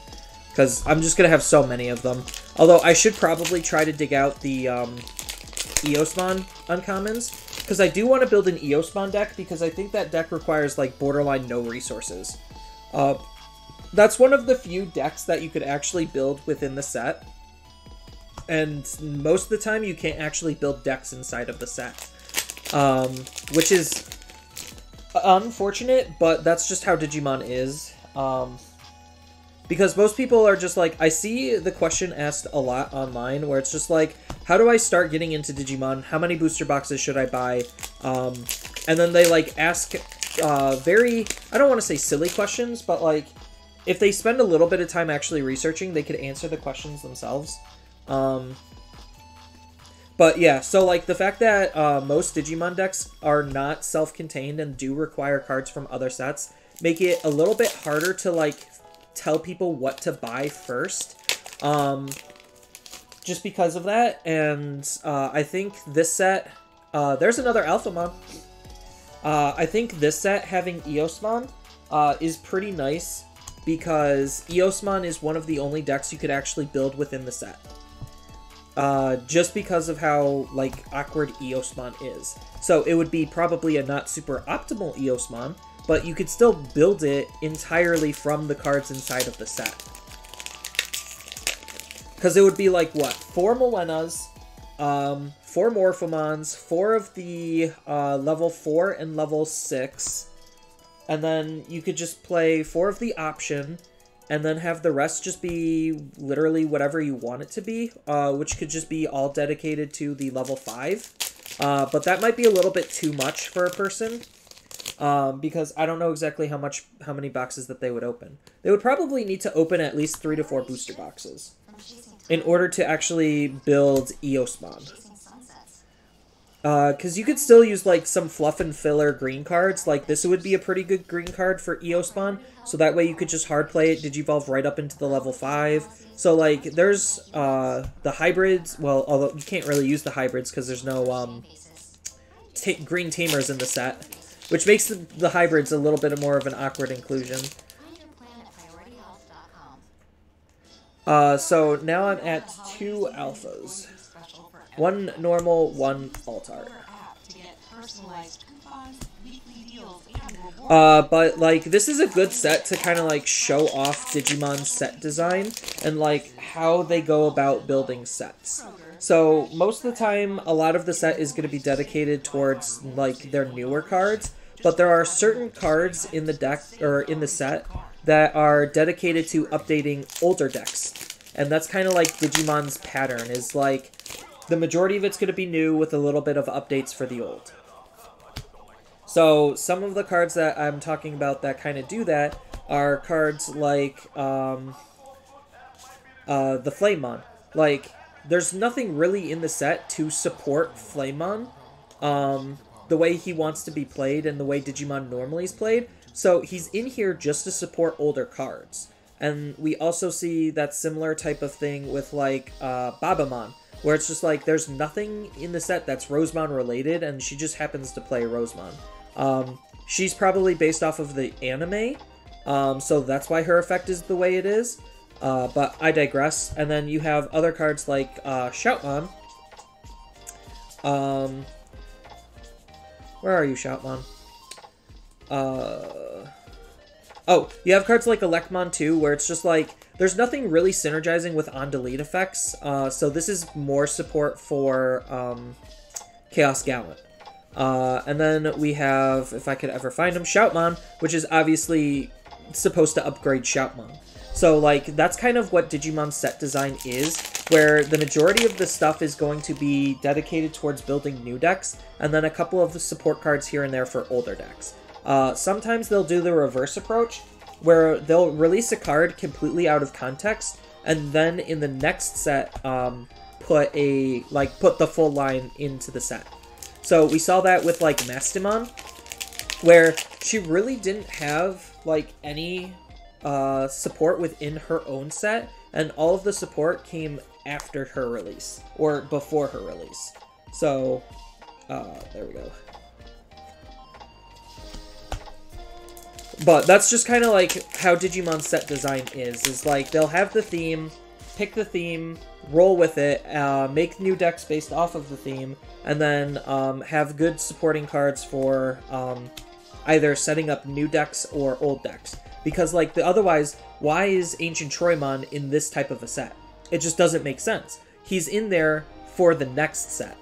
Because I'm just going to have so many of them. Although, I should probably try to dig out the Eosmon uncommons. Because I do want to build an Eosmon deck, because I think that deck requires, like, borderline no resources. That's one of the few decks that you could actually build within the set. And most of the time, you can't actually build decks inside of the set. Which is unfortunate, but that's just how Digimon is. Because most people are just like, I see the question asked a lot online, where it's just like, how do I start getting into Digimon? How many booster boxes should I buy? And then they, like, ask very, I don't want to say silly questions, but, like, if they spend a little bit of time actually researching, they could answer the questions themselves. But yeah, so, like, the fact that most Digimon decks are not self-contained and do require cards from other sets make it a little bit harder to, like, tell people what to buy first. Just because of that, and I think this set... there's another Alphamon. I think this set, having Eosmon, is pretty nice, because Eosmon is one of the only decks you could actually build within the set. Just because of how, like, awkward Eosmon is. So it would be probably a not super optimal Eosmon, but you could still build it entirely from the cards inside of the set. Because it would be like, what, 4 Molenas, 4 Morphomons, 4 of the level 4 and level 6, and then you could just play 4 of the option, and then have the rest just be literally whatever you want it to be, which could just be all dedicated to the level 5. But that might be a little bit too much for a person, because I don't know exactly how many boxes that they would open. They would probably need to open at least 3 to 4 booster boxes in order to actually build Eosmon. Because you could still use, like, some fluff and filler green cards. Like, this would be a pretty good green card for Eosmon. So that way you could just hard play it, Digivolve right up into the level 5. So, like, there's the hybrids. Well, although you can't really use the hybrids because there's no green tamers in the set. Which makes the hybrids a little bit more of an awkward inclusion. So now I'm at 2 alphas. 1 normal, 1 alt-art. But, like, this is a good set to kind of, like, show off Digimon's set design and, like, how they go about building sets. So, most of the time, a lot of the set is going to be dedicated towards, like, their newer cards, but there are certain cards in the deck, or in the set, that are dedicated to updating older decks. And that's kind of like Digimon's pattern, is, like, the majority of it's going to be new with a little bit of updates for the old. So, some of the cards that I'm talking about that kind of do that are cards like the Flamemon. Like, there's nothing really in the set to support Flamemon the way he wants to be played and the way Digimon normally is played. So, he's in here just to support older cards. And we also see that similar type of thing with, like, Babamon, where it's just like, there's nothing in the set that's Rosemon related, and she just happens to play Rosemon. She's probably based off of the anime, so that's why her effect is the way it is. But I digress. And then you have other cards like Shoutmon. Where are you, Shoutmon? Oh, you have cards like Electmon too, where it's just like, there's nothing really synergizing with on-delete effects, so this is more support for Chaos Gallant. And then we have, if I could ever find him, Shoutmon, which is obviously supposed to upgrade Shoutmon. So, like, that's kind of what Digimon's set design is, where the majority of the stuff is going to be dedicated towards building new decks, and then a couple of the support cards here and there for older decks. Sometimes they'll do the reverse approach, where they'll release a card completely out of context, and then in the next set, put the full line into the set. So we saw that with, like, Mastimon, where she really didn't have, like, any support within her own set, and all of the support came after her release, or before her release. So, there we go. But that's just kind of like how Digimon set design is like they'll have the theme, pick the theme, roll with it, make new decks based off of the theme, and then have good supporting cards for either setting up new decks or old decks. Because like otherwise, why is Ancient Troymon in this type of a set? It just doesn't make sense. He's in there for the next set,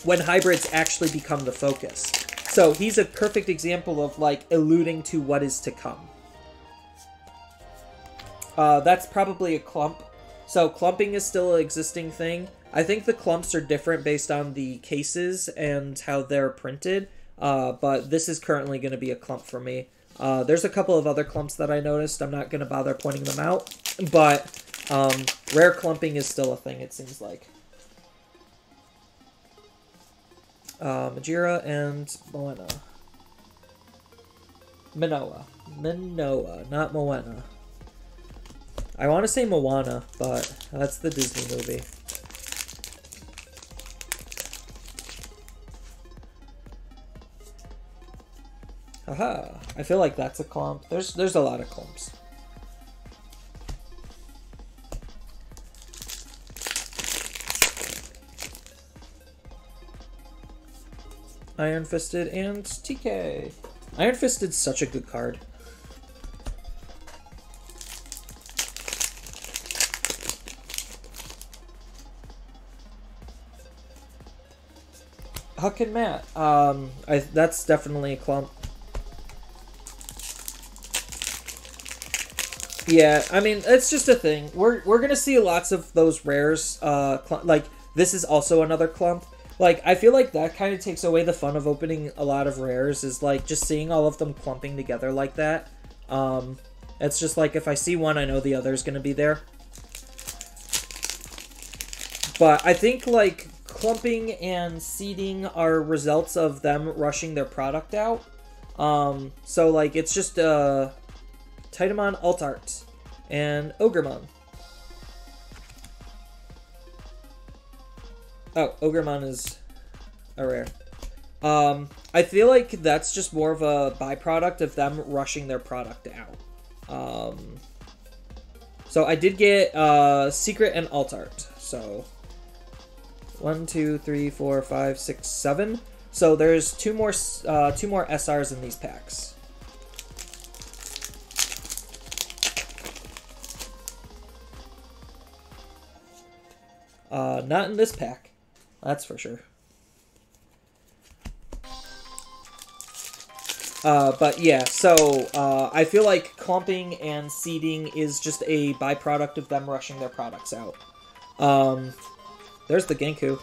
when hybrids actually become the focus. So he's a perfect example of like alluding to what is to come. That's probably a clump. So clumping is still an existing thing. I think the clumps are different based on the cases and how they're printed. But this is currently going to be a clump for me. There's a couple of other clumps that I noticed. I'm not going to bother pointing them out. But rare clumping is still a thing, it seems like. Majira and Moana. Minoa, not Moana. I want to say Moana, but that's the Disney movie. Haha, I feel like that's a clump. There's a lot of clumps. Iron Fisted and TK. Iron Fisted's such a good card. Huck and Matt. That's definitely a clump. Yeah, I mean, it's just a thing. We're gonna see lots of those rares. Like, this is also another clump. Like, I feel like that kind of takes away the fun of opening a lot of rares, is like just seeing all of them clumping together like that. It's just like if I see one, I know the other is going to be there. But I think like clumping and seeding are results of them rushing their product out. So like it's just Titamon Alt Art and Ogremon. Oh, Ogremon is a rare. I feel like that's just more of a byproduct of them rushing their product out. So I did get Secret and Alt Art. So 1, 2, 3, 4, 5, 6, 7. So there's two more SRs in these packs. Not in this pack. That's for sure. But yeah, so I feel like clumping and seeding is just a byproduct of them rushing their products out. There's the Genku.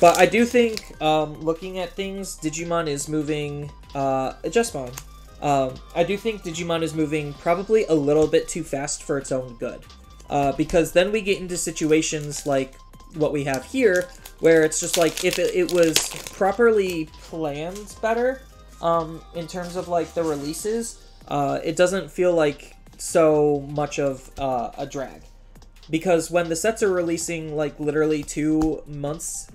But I do think, looking at things, Digimon is moving, Adjustmon. I do think Digimon is moving probably a little bit too fast for its own good. Because then we get into situations like what we have here, where it's just like, if it was properly planned better, in terms of like the releases, it doesn't feel like so much of a drag. Because when the sets are releasing like literally 2 months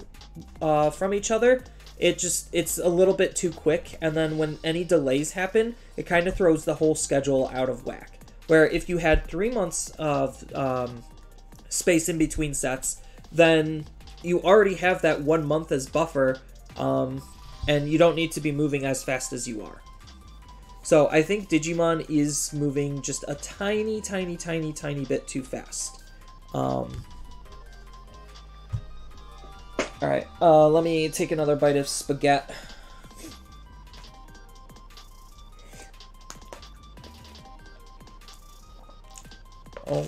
from each other, it's a little bit too quick, and then when any delays happen, it kind of throws the whole schedule out of whack. Where if you had 3 months of space in between sets, then you already have that 1 month as buffer, and you don't need to be moving as fast as you are. So I think Digimon is moving just a tiny, tiny, tiny, tiny bit too fast. Alright, let me take another bite of spaghetti. Oh.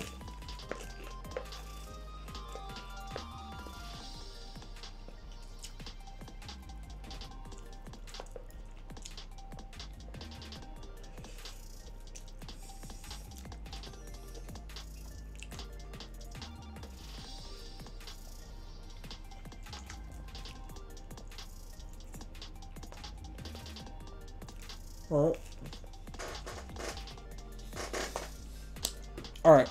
Well, Alright.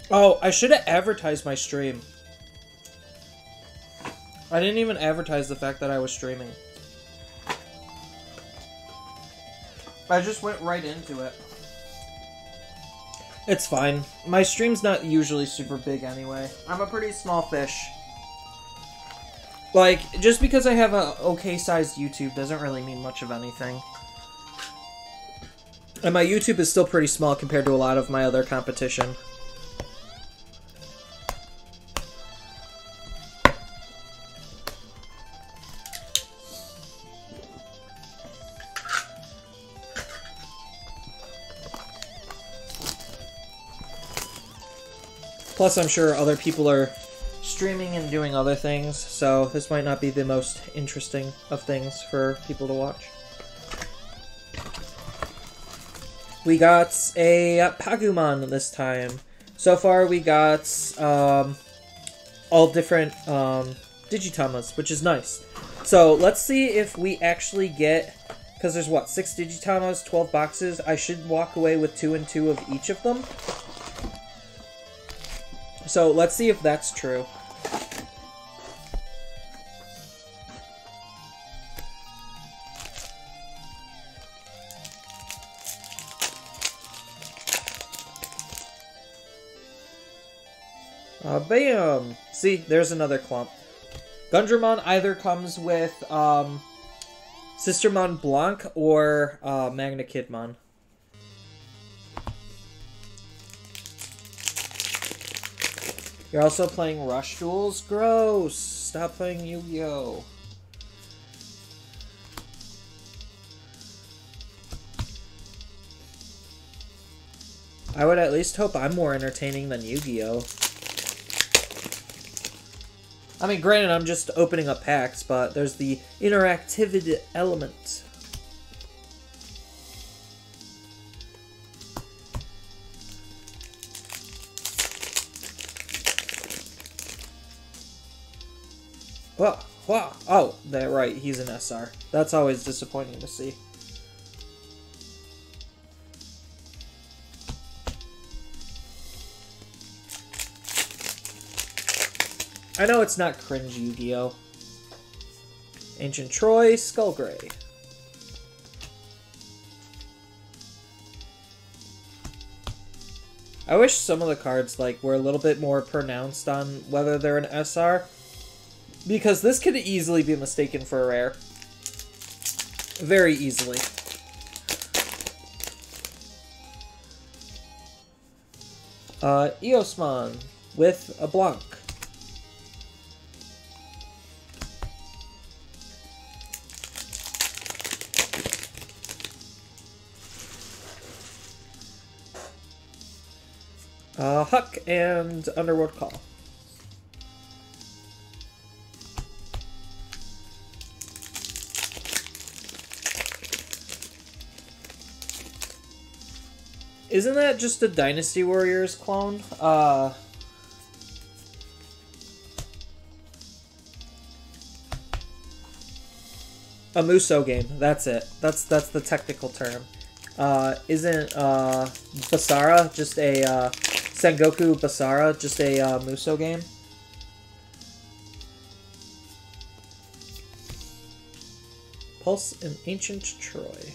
Oh, I should have advertised my stream. I didn't even advertise the fact that I was streaming. I just went right into it. It's fine. My stream's not usually super big anyway. I'm a pretty small fish. Like, just because I have a okay-sized YouTube doesn't really mean much of anything. And my YouTube is still pretty small compared to a lot of my other competition. Plus, I'm sure other people are streaming and doing other things, so this might not be the most interesting of things for people to watch. We got a Pagumon this time. So far, we got all different Digitamas, which is nice. So, let's see if we actually get... Because there's, what, 6 Digitamas, 12 boxes? I should walk away with 2 and 2 of each of them. So, let's see if that's true. Bam! See, there's another clump. Gundramon either comes with, Sistermon Blanc or, Magna Kidmon. You're also playing Rush Duels? Gross! Stop playing Yu-Gi-Oh! I would at least hope I'm more entertaining than Yu-Gi-Oh! I mean, granted, I'm just opening up packs, but there's the interactivity element. Wow. Oh, they're right, he's an SR. That's always disappointing to see. I know it's not cringe Yu-Gi-Oh! Ancient Troy, Skullgray. I wish some of the cards were a little bit more pronounced on whether they're an SR. Because this could easily be mistaken for a rare. Very easily. Eosmon with a Blanc. Huck and Underworld Call. Isn't that just a Dynasty Warriors clone? A Muso game. That's it. That's the technical term. Isn't Basara just a Sengoku Basara just a Muso game? Pulse and Ancient Troy.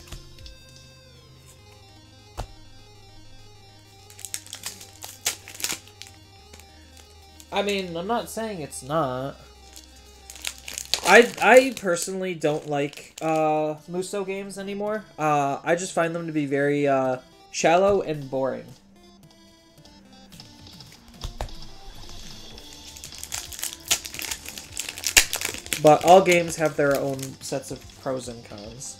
I mean, I'm not saying it's not. I personally don't like Muso games anymore. I just find them to be very shallow and boring. But all games have their own sets of pros and cons.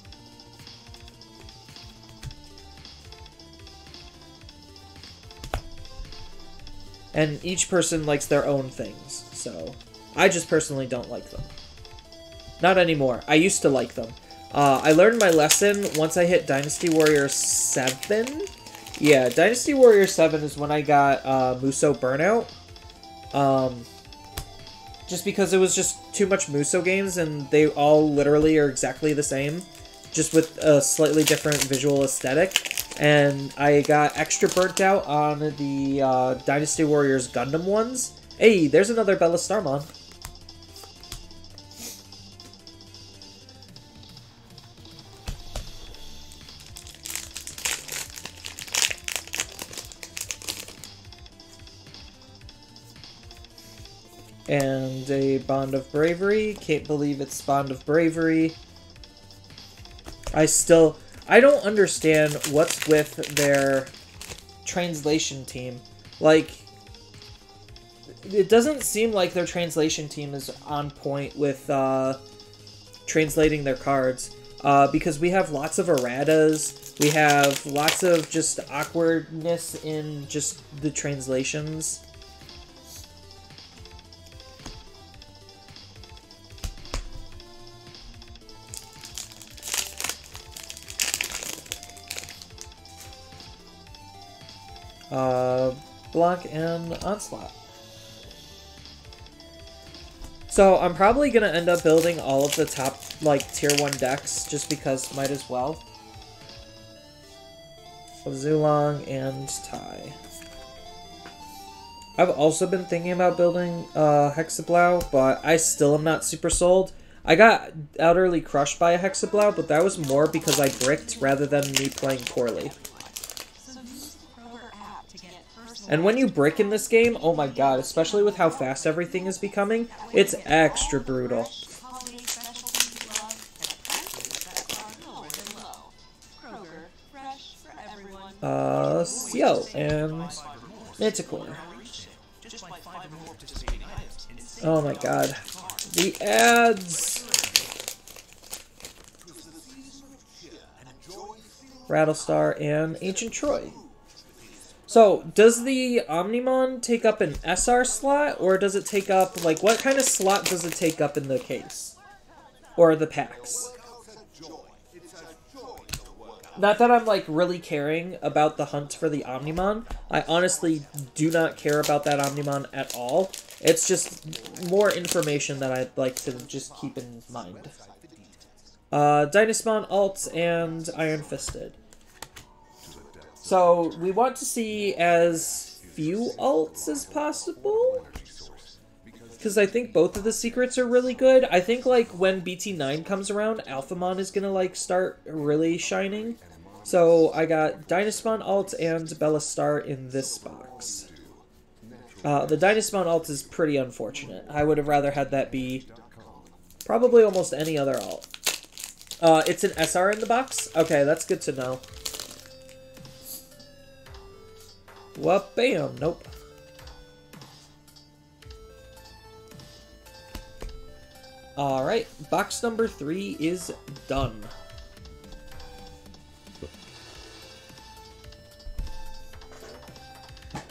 And each person likes their own things, so I just personally don't like them. Not anymore. I used to like them. I learned my lesson once I hit Dynasty Warrior 7. Yeah, Dynasty Warrior 7 is when I got Muso Burnout. Just because it was just too much Muso games, and they all literally are exactly the same, just with a slightly different visual aesthetic. And I got extra burnt out on the Dynasty Warriors Gundam ones. Hey, there's another Bella Starmon. And a Bond of Bravery. Can't believe it's Bond of Bravery. I don't understand what's with their translation team. Like, it doesn't seem like their translation team is on point with translating their cards. Because we have lots of erratas. We have lots of just awkwardness in just the translations. Blanc and Onslaught. So I'm probably going to end up building all of the top, like, tier 1 decks, just because might as well. So Zulong and Tai. I've also been thinking about building Hexablau, but I still am not super sold. I got utterly crushed by a Hexablau, but that was more because I bricked rather than me playing poorly. And when you brick in this game, oh my god, especially with how fast everything is becoming, it's extra brutal. Ciel and Manticore. Oh my god. The ads! Rattlestar and Ancient Troy. So, does the Omnimon take up an SR slot, or does it take up, like, what kind of slot does it take up in the case? Or the packs? Not that I'm, like, really caring about the hunt for the Omnimon. I honestly do not care about that Omnimon at all. It's just more information that I'd like to just keep in mind. Dynasmon, Alts, and Iron Fisted. So, we want to see as few alts as possible, because I think both of the secrets are really good. I think, like, when BT9 comes around, Alphamon is going to, like, start really shining. So, I got Dynasmon alt and Bellastar in this box. The Dynasmon alt is pretty unfortunate. I would have rather had that be probably almost any other alt. It's an SR in the box? Okay, that's good to know. Well, bam, nope. Alright, box number 3 is done.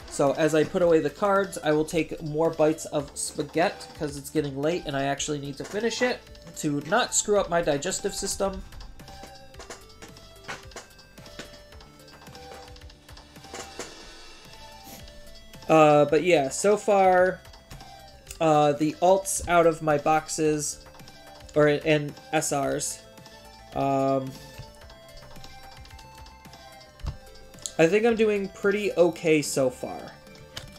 So, as I put away the cards, I will take more bites of spaghetti, because it's getting late and I actually need to finish it to not screw up my digestive system. But yeah, so far, the alts out of my boxes, and SRs, I think I'm doing pretty okay so far.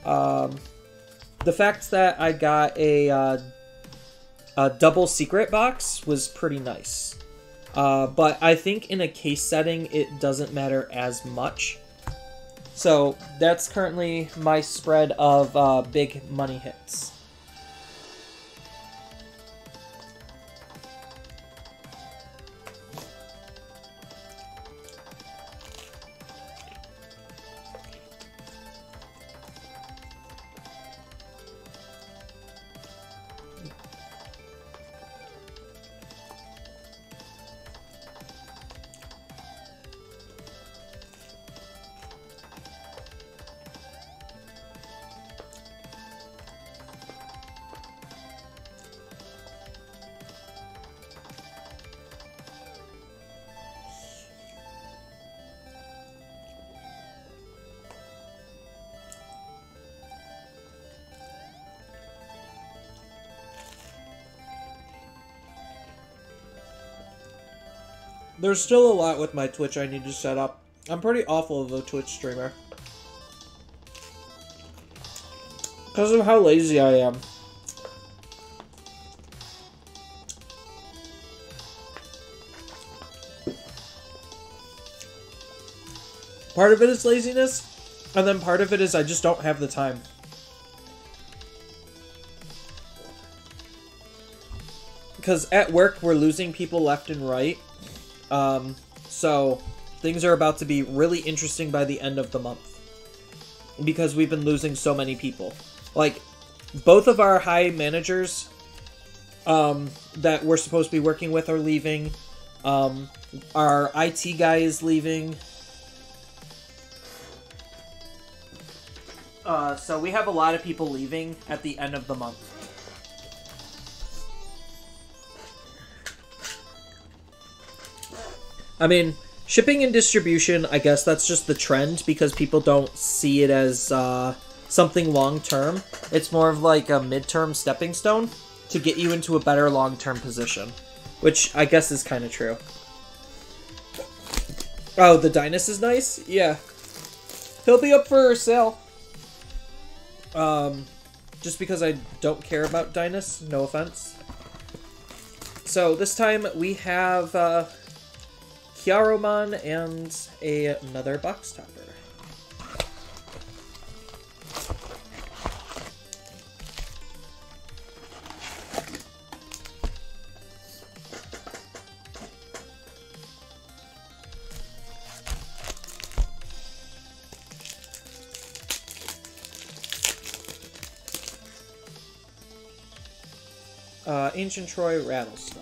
The fact that I got a double secret box was pretty nice. But I think in a case setting, it doesn't matter as much. So, that's currently my spread of big money hits. there's still a lot with my Twitch I need to set up. I'm pretty awful of a Twitch streamer. Because of how lazy I am. Part of it is laziness, and then part of it is I just don't have the time. Because at work, we're losing people left and right. So things are about to be really interesting by the end of the month. Because we've been losing so many people. Like, both of our high managers that we're supposed to be working with are leaving. Our IT guy is leaving. So we have a lot of people leaving at the end of the month. I mean, shipping and distribution, I guess that's just the trend because people don't see it as something long-term. It's more of like a mid-term stepping stone to get you into a better long-term position, which I guess is kind of true. Oh, the Dynus is nice? Yeah. He'll be up for sale. Just because I don't care about Dynus, no offense. So this time we have Kiaromon and another box topper. Ancient Troy Rattlestar.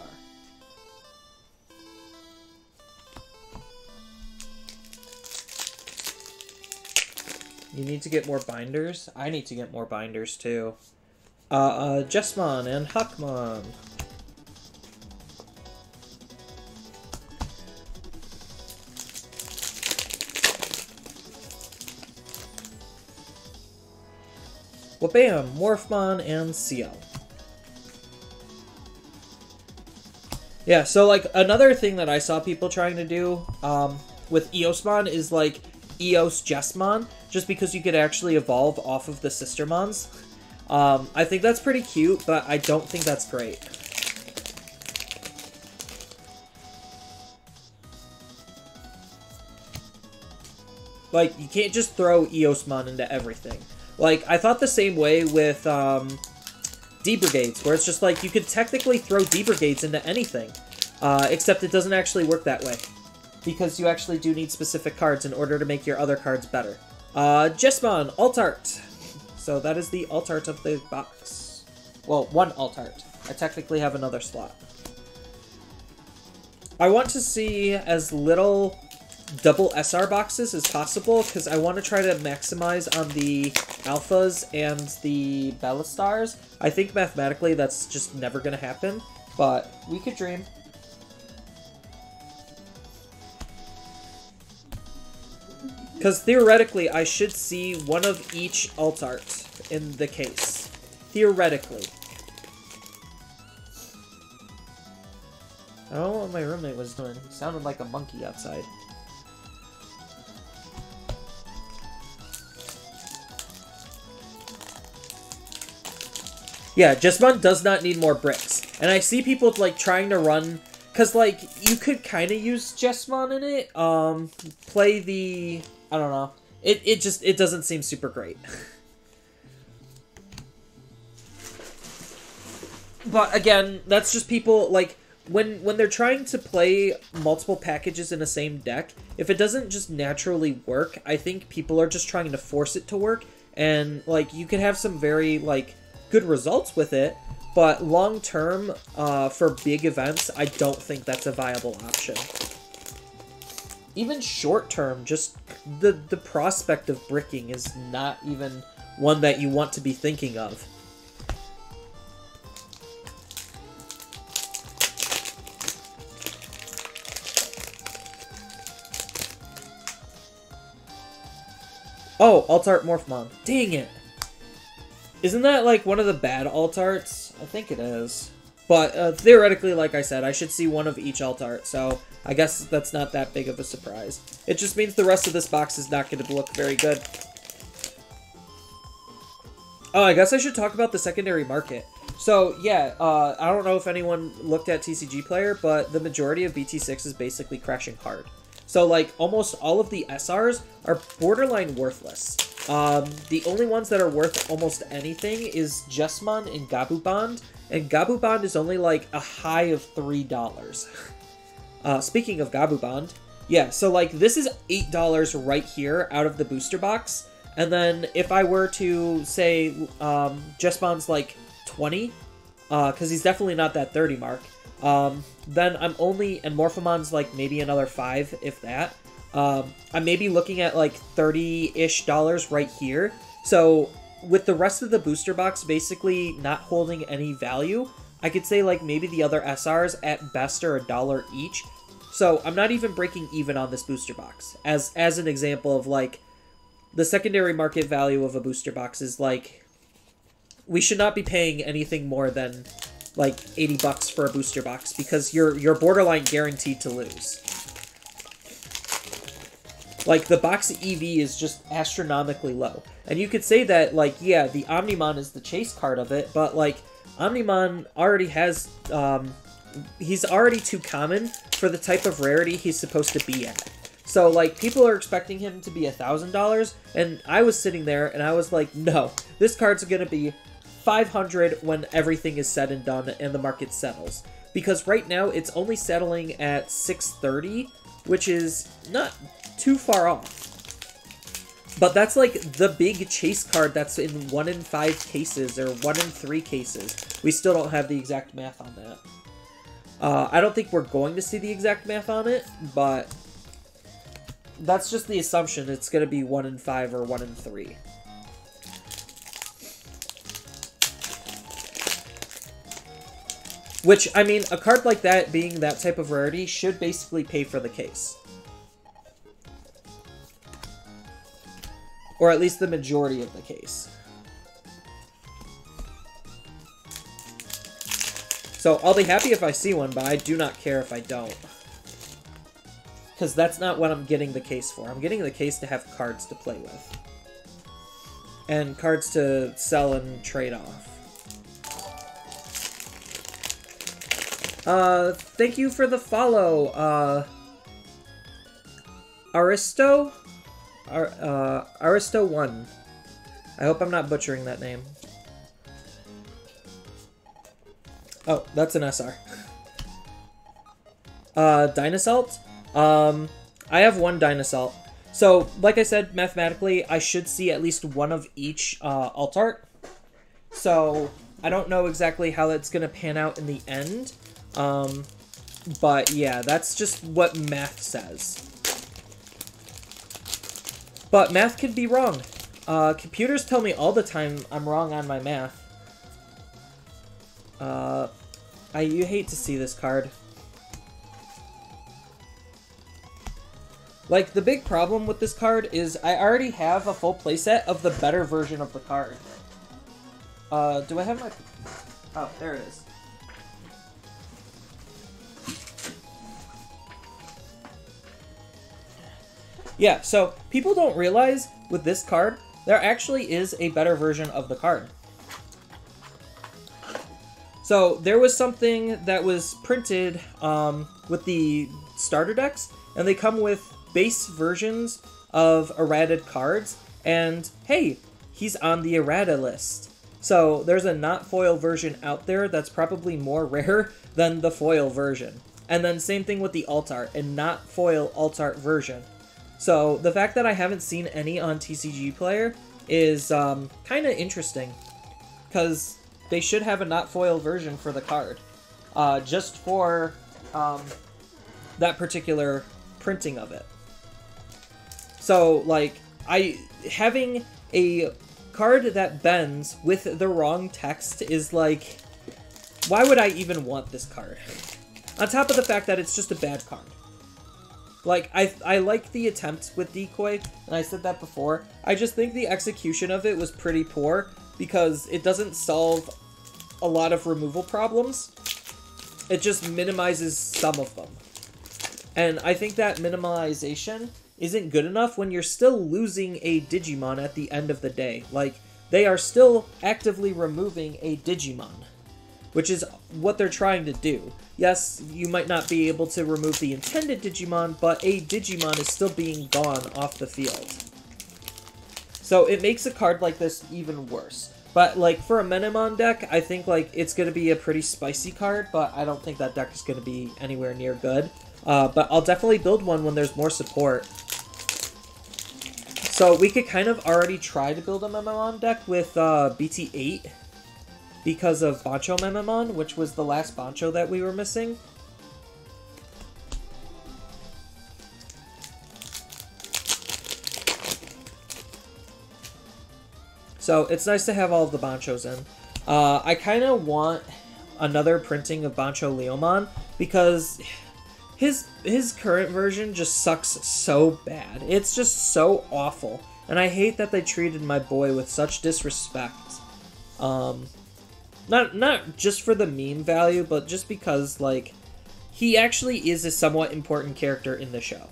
You need to get more binders? I need to get more binders too. Jessmon and Huckmon. Well, bam! Morphmon and CL. Yeah, so, like, another thing that I saw people trying to do with Eosmon is, like, Eos Jessmon, just because you could actually evolve off of the Sistermons. I think that's pretty cute, but I don't think that's great. Like, you can't just throw Eosmon into everything. Like, I thought the same way with D-Brigades, where it's just like, you could technically throw D-Brigades into anything, except it doesn't actually work that way, because you actually do need specific cards in order to make your other cards better. Jessmon, Alt Art. So that is the Alt Art of the box. Well, one Alt Art. I technically have another slot. I want to see as little double SR boxes as possible, because I want to try to maximize on the Alphas and the Ballistars. I think mathematically that's just never going to happen, but we could dream. Because theoretically, I should see one of each alt art in the case. Theoretically. I don't know what my roommate was doing. He sounded like a monkey outside. Yeah, Jessmon does not need more bricks. And I see people, like, trying to run... Because, like, you could kind of use Jessmon in it. Play the... I don't know. It doesn't seem super great. But, again, that's just people, like... When they're trying to play multiple packages in the same deck, if it doesn't just naturally work, I think people are just trying to force it to work. And, like, you could have some very, like... good results with it, but long term, for big events, I don't think that's a viable option. Even short term, just the prospect of bricking is not even one that you want to be thinking of. Oh, Alt Art Morphmon. Dang it! Isn't that, like, one of the bad alt arts? I think it is. But theoretically, like I said, I should see one of each alt art, so I guess that's not that big of a surprise. It just means the rest of this box is not going to look very good. Oh, I guess I should talk about the secondary market. So, yeah, I don't know if anyone looked at TCG Player, but the majority of BT6 is basically crashing hard. So, like, almost all of the SRs are borderline worthless. The only ones that are worth almost anything is Jesmon and Gabu Bond, and Gabu Bond is only, like, a high of $3. Speaking of Gabu Bond, yeah, so, like, this is $8 right here out of the booster box, and then if I were to say Jesmon's, like, 20, because he's definitely not that 30 mark, then I'm only, and Morphomon's like maybe another 5, if that. I'm maybe looking at like $30-ish right here. So with the rest of the booster box basically not holding any value, I could say like maybe the other SRs at best are $1 each. So I'm not even breaking even on this booster box. As an example of like, the secondary market value of a booster box is like, we should not be paying anything more than like $80 for a booster box because you're borderline guaranteed to lose. Like the box EV is just astronomically low. And you could say that like, yeah, the Omnimon is the chase card of it, but like Omnimon already has he's already too common for the type of rarity he's supposed to be at. So like people are expecting him to be $1,000 and I was sitting there and I was like, no, this card's going to be $500 when everything is said and done and the market settles. Because right now it's only settling at $630, which is not too far off. But that's like the big chase card that's in 1 in 5 cases or 1 in 3 cases. We still don't have the exact math on that. I don't think we're going to see the exact math on it, but that's just the assumption. It's going to be 1 in 5 or 1 in 3. Which, I mean, a card like that being that type of rarity should basically pay for the case. Or at least the majority of the case. So I'll be happy if I see one, but I do not care if I don't. Because that's not what I'm getting the case for. I'm getting the case to have cards to play with. And cards to sell and trade off. Thank you for the follow, Aristo? Aristo1. I hope I'm not butchering that name. Oh, that's an SR. Dinosault? I have one Dinosault. So, like I said, mathematically, I should see at least one of each, alt art. So, I don't know exactly how that's gonna pan out in the end. But yeah, that's just what math says. But math could be wrong. Computers tell me all the time I'm wrong on my math. You hate to see this card. Like, the big problem with this card is I already have a full playset of the better version of the card. Do I have my... Oh, there it is. Yeah, so people don't realize with this card, there actually is a better version of the card. So there was something that was printed with the starter decks, and they come with base versions of errated cards, and hey, he's on the errata list. So there's a not foil version out there that's probably more rare than the foil version. And then same thing with the alt art, a not foil alt art version. So the fact that I haven't seen any on TCG Player is kind of interesting, because they should have a not foil version for the card, just for that particular printing of it. So like, having a card that bends with the wrong text is like, why would I even want this card? On top of the fact that it's just a bad card. Like, I like the attempt with Decoy, and I said that before. I just think the execution of it was pretty poor, because it doesn't solve a lot of removal problems. It just minimizes some of them. And I think that minimalization isn't good enough when you're still losing a Digimon at the end of the day. Like, they are still actively removing a Digimon, which is what they're trying to do. Yes, you might not be able to remove the intended Digimon, but a Digimon is still being gone off the field. So it makes a card like this even worse. But, like, for a Menemon deck, I think, like, it's going to be a pretty spicy card, but I don't think that deck is going to be anywhere near good. But I'll definitely build one when there's more support. So we could kind of already try to build a Mememon deck with BT8 because of Bancho Mememon, which was the last Bancho that we were missing. So it's nice to have all of the Banchos in. I kind of want another printing of Bancho Leomon because his current version just sucks so bad. It's just so awful. And I hate that they treated my boy with such disrespect. Not just for the meme value, but just because, like, he actually is a somewhat important character in the show.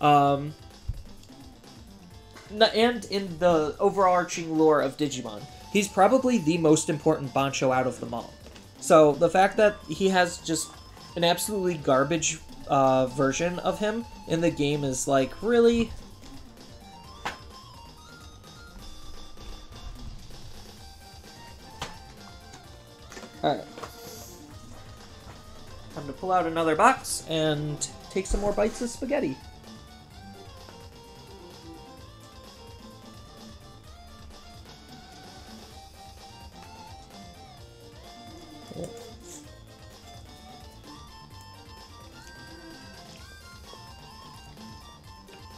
And in the overarching lore of Digimon, he's probably the most important Bancho out of them all. So the fact that he has just an absolutely garbage version of him in the game is like, really? Alright. Time to pull out another box and take some more bites of spaghetti.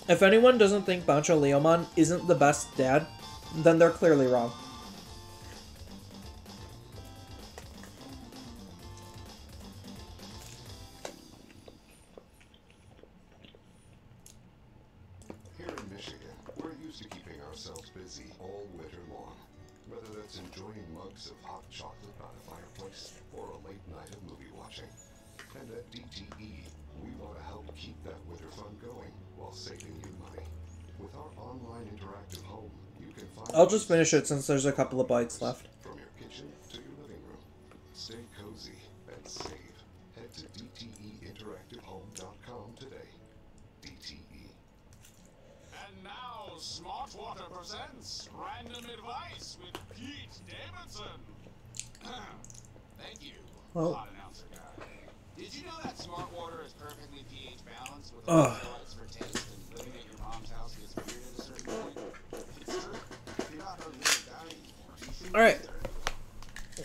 If anyone doesn't think Bancho Leomon isn't the best dad, then they're clearly wrong. Here in Michigan, we're used to keeping ourselves busy all winter long. Whether that's enjoying mugs of hot chocolate by the fireplace or a late night of movie watching. And at DTE, we want to help keep that winter fun going while saving you money. With our online interactive home, you can find... I'll just finish it since there's a couple of bites left. From your kitchen to your living room. Stay cozy and save. Head to DTEinteractivehome.com today. DTE. And now, Smart Water presents Random Advice with Pete Davidson. Thank you, Well. hot announcer guy. Did you know that Smart Water is perfectly pH balanced with electrolytes for taste and living at your mom's house gets weird at a certain point? It's true. If you're not hungry or dying anymore, you shouldn't All right. either.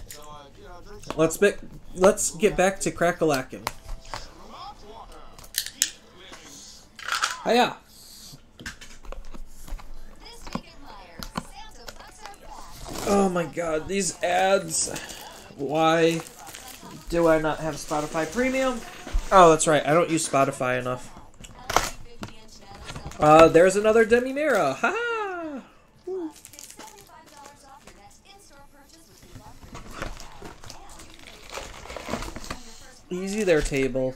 So, drink some Let's get back to Crackalakin. Smart Water. Keep living. Hiya! This week at Myers, Santa bucks are back. Oh my god, these ads. Why do I not have Spotify Premium? Oh, that's right, I don't use Spotify enough. There's another Demi-Mira! Ha-ha! Woo. Get $75 off your next in-store purchase with the love for Easy there, table.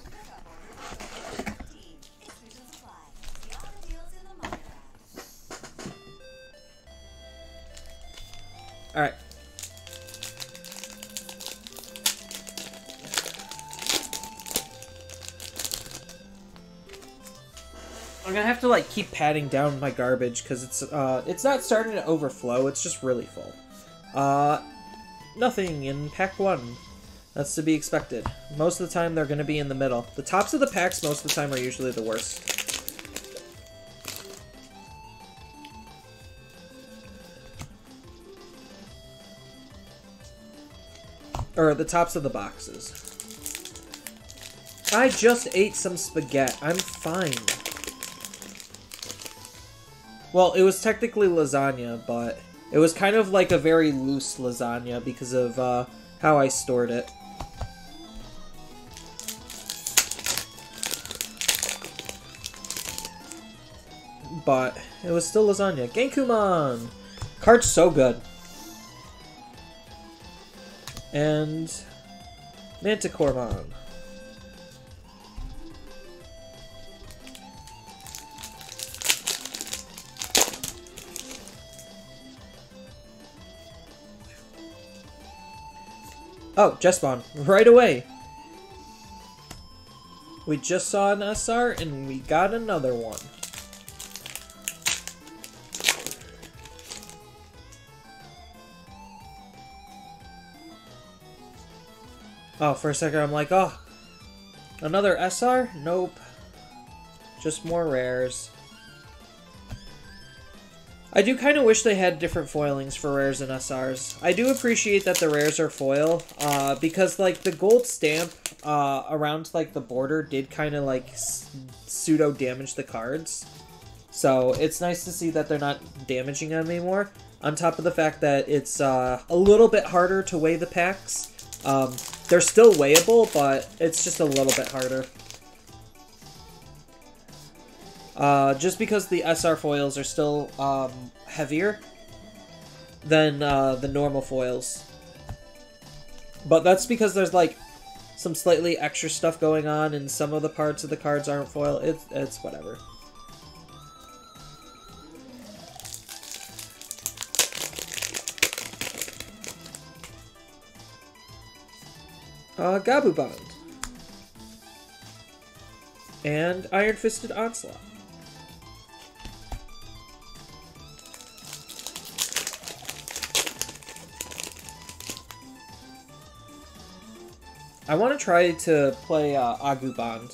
Alright. I'm gonna have to, like, keep patting down my garbage because it's not starting to overflow, it's just really full. Nothing in pack 1. That's to be expected. Most of the time they're gonna be in the middle. The tops of the packs most of the time are usually the worst. Or the tops of the boxes. I just ate some spaghetti. I'm fine. Well, it was technically lasagna, but it was kind of like a very loose lasagna because of how I stored it. But it was still lasagna. Genkumon! Card's so good. And Manticoremon. Oh, Jespawn, right away. We just saw an SR and we got another one. Oh, for a second I'm like, oh, another SR? Nope. Just more rares. I do kind of wish they had different foilings for rares and SRs. I do appreciate that the rares are foil, because, like, the gold stamp around, like, the border did kind of, like, pseudo-damage the cards. So, it's nice to see that they're not damaging them anymore, on top of the fact that it's a little bit harder to weigh the packs. They're still weighable, but it's just a little bit harder. Just because the SR foils are still heavier than the normal foils. But that's because there's like some slightly extra stuff going on and some of the parts of the cards aren't foil. It's whatever. Gabubond. And Iron Fisted Onslaught. I want to try to play Agubond.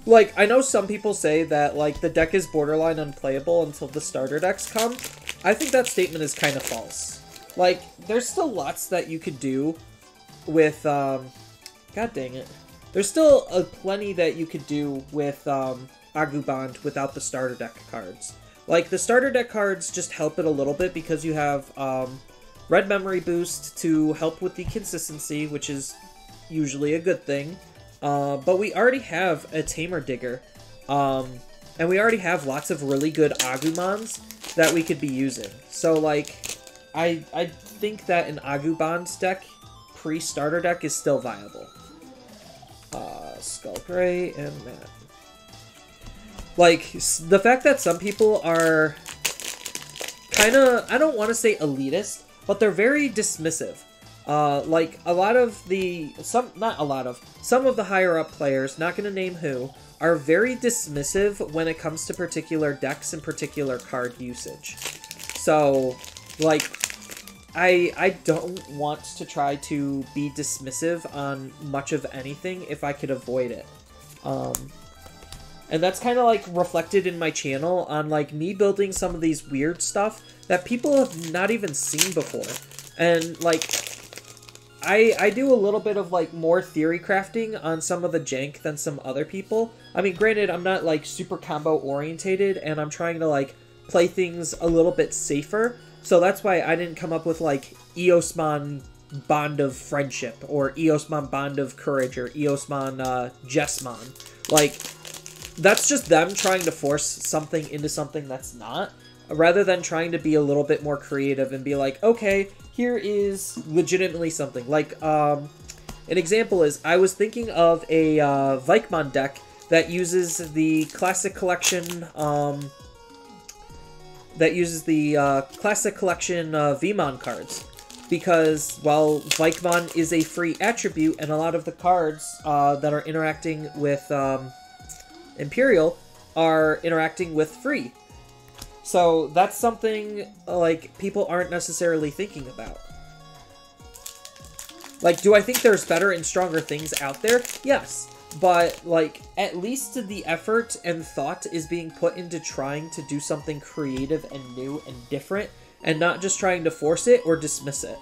Like, I know some people say that, like, the deck is borderline unplayable until the starter decks come. I think that statement is kind of false. Like, there's still lots that you could do with, God dang it. There's still plenty that you could do with Agubond without the starter deck cards. Like, the starter deck cards just help it a little bit because you have Red Memory Boost to help with the consistency, which is usually a good thing. But we already have a Tamer Digger. And we already have lots of really good Agumons that we could be using. So, like, I think that an Agubond deck, pre-starter deck, is still viable. Skull Gray and Matt. Like, the fact that some people are kind of, I don't want to say elitist, but they're very dismissive. Like, a lot of the, some of the higher up players, not going to name who, are very dismissive when it comes to particular decks and particular card usage. So, like, I don't want to try to be dismissive on much of anything if I could avoid it. And that's kind of, like, reflected in my channel on, like, me building some of these weird stuff that people have not even seen before. And, like, I do a little bit of, like, more theory crafting on some of the jank than some other people. I mean, granted, I'm not, like, super combo orientated, and I'm trying to, like, play things a little bit safer. So that's why I didn't come up with, like, Eosmon Bond of Friendship, or Eosmon Bond of Courage, or Eosmon Jessmon. Like, that's just them trying to force something into something that's not, rather than trying to be a little bit more creative and be like, okay, here is legitimately something. Like, an example is, I was thinking of a Vikemon deck that uses the Classic Collection, Vmon cards. Because, well, Vikemon is a free attribute, and a lot of the cards that are interacting with Imperial are interacting with free. So that's something, like, people aren't necessarily thinking about. Like, do I think there's better and stronger things out there? Yes. But, like, at least the effort and thought is being put into trying to do something creative and new and different, and not just trying to force it or dismiss it.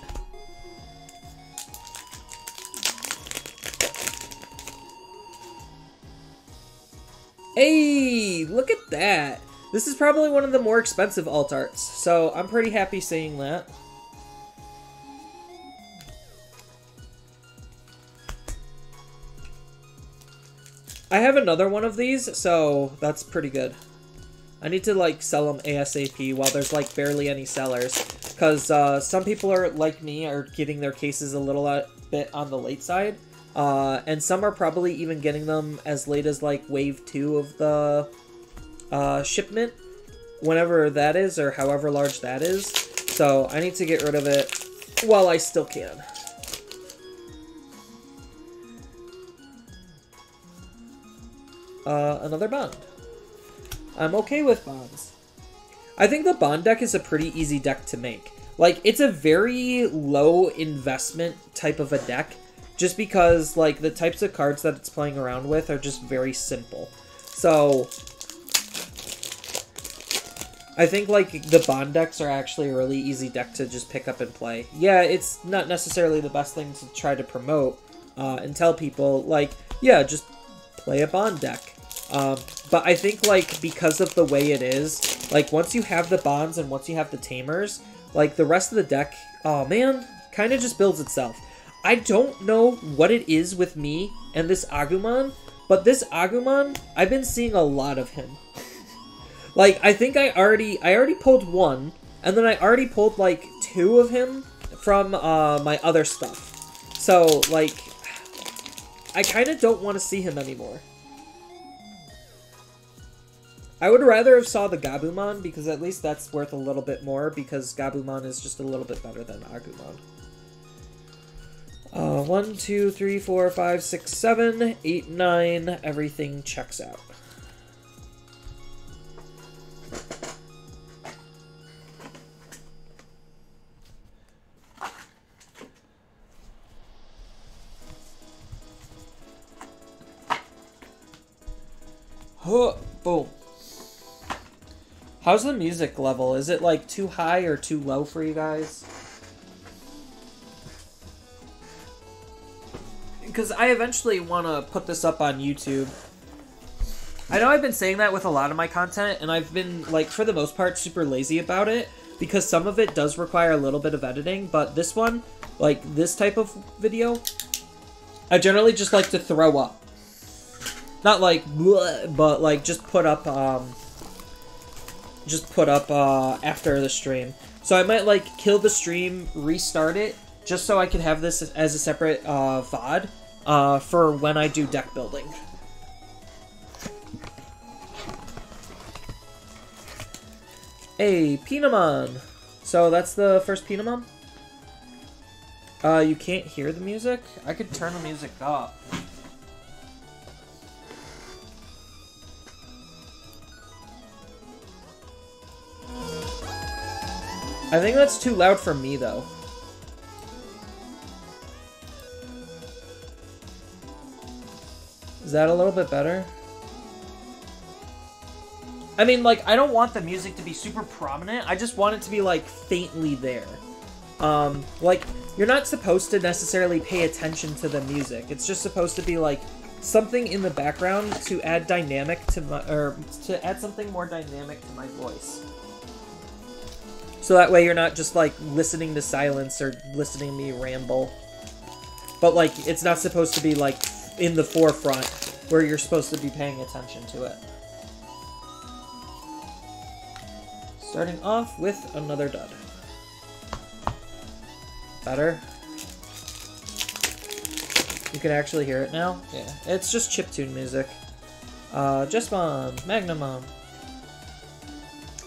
Hey, look at that! This is probably one of the more expensive alt arts, so I'm pretty happy seeing that. I have another one of these, so that's pretty good. I need to, like, sell them ASAP while there's, like, barely any sellers. Because some people are, like me, are getting their cases a little bit on the late side. and some are probably even getting them as late as like wave 2 of the shipment, whenever that is, or however large that is. So I need to get rid of it while I still can. Another bond. I'm okay with bonds. I think the bond deck is a pretty easy deck to make. Like, it's a very low investment type of a deck, just because, like, the types of cards that it's playing around with are just very simple. So, I think, like, the bond decks are actually a really easy deck to just pick up and play. Yeah, it's not necessarily the best thing to try to promote and tell people, like, yeah, just play a bond deck. But I think, like, because of the way it is, like, once you have the bonds and once you have the tamers, like, the rest of the deck, oh man, kind of just builds itself. I don't know what it is with me and this Agumon, but this Agumon, I've been seeing a lot of him. Like, I think I already pulled one, and then I already pulled, like, 2 of him from, my other stuff. So, like, I kind of don't want to see him anymore. I would rather have saw the Gabumon, because at least that's worth a little bit more, because Gabumon is just a little bit better than Agumon. 1, 2, 3, 4, 5, 6, 7, 8, 9, everything checks out. Boom. How's the music level? Is it like too high or too low for you guys? Because I eventually want to put this up on YouTube. I know I've been saying that with a lot of my content, and I've been, like, for the most part, super lazy about it, because some of it does require a little bit of editing, but this one, like, this type of video, I generally just like to throw up. Not like, bleh, but, like, just put up after the stream. So I might, like, kill the stream, restart it, just so I can have this as a separate VOD for when I do deck building. Hey, Pinamon! So that's the first Pinamon? You can't hear the music? I could turn the music up. I think that's too loud for me, though. Is that a little bit better? I mean, like, I don't want the music to be super prominent. I just want it to be, like, faintly there. Like, you're not supposed to necessarily pay attention to the music. It's just supposed to be, like, something in the background to add dynamic to my, or to add something more dynamic to my voice. So that way you're not just, like, listening to silence or listening to me ramble. But, like, it's not supposed to be, like, in the forefront where you're supposed to be paying attention to it. Starting off with another dud. Better? You can actually hear it now? Yeah. It's just chiptune music. Jesmon, Magnamon.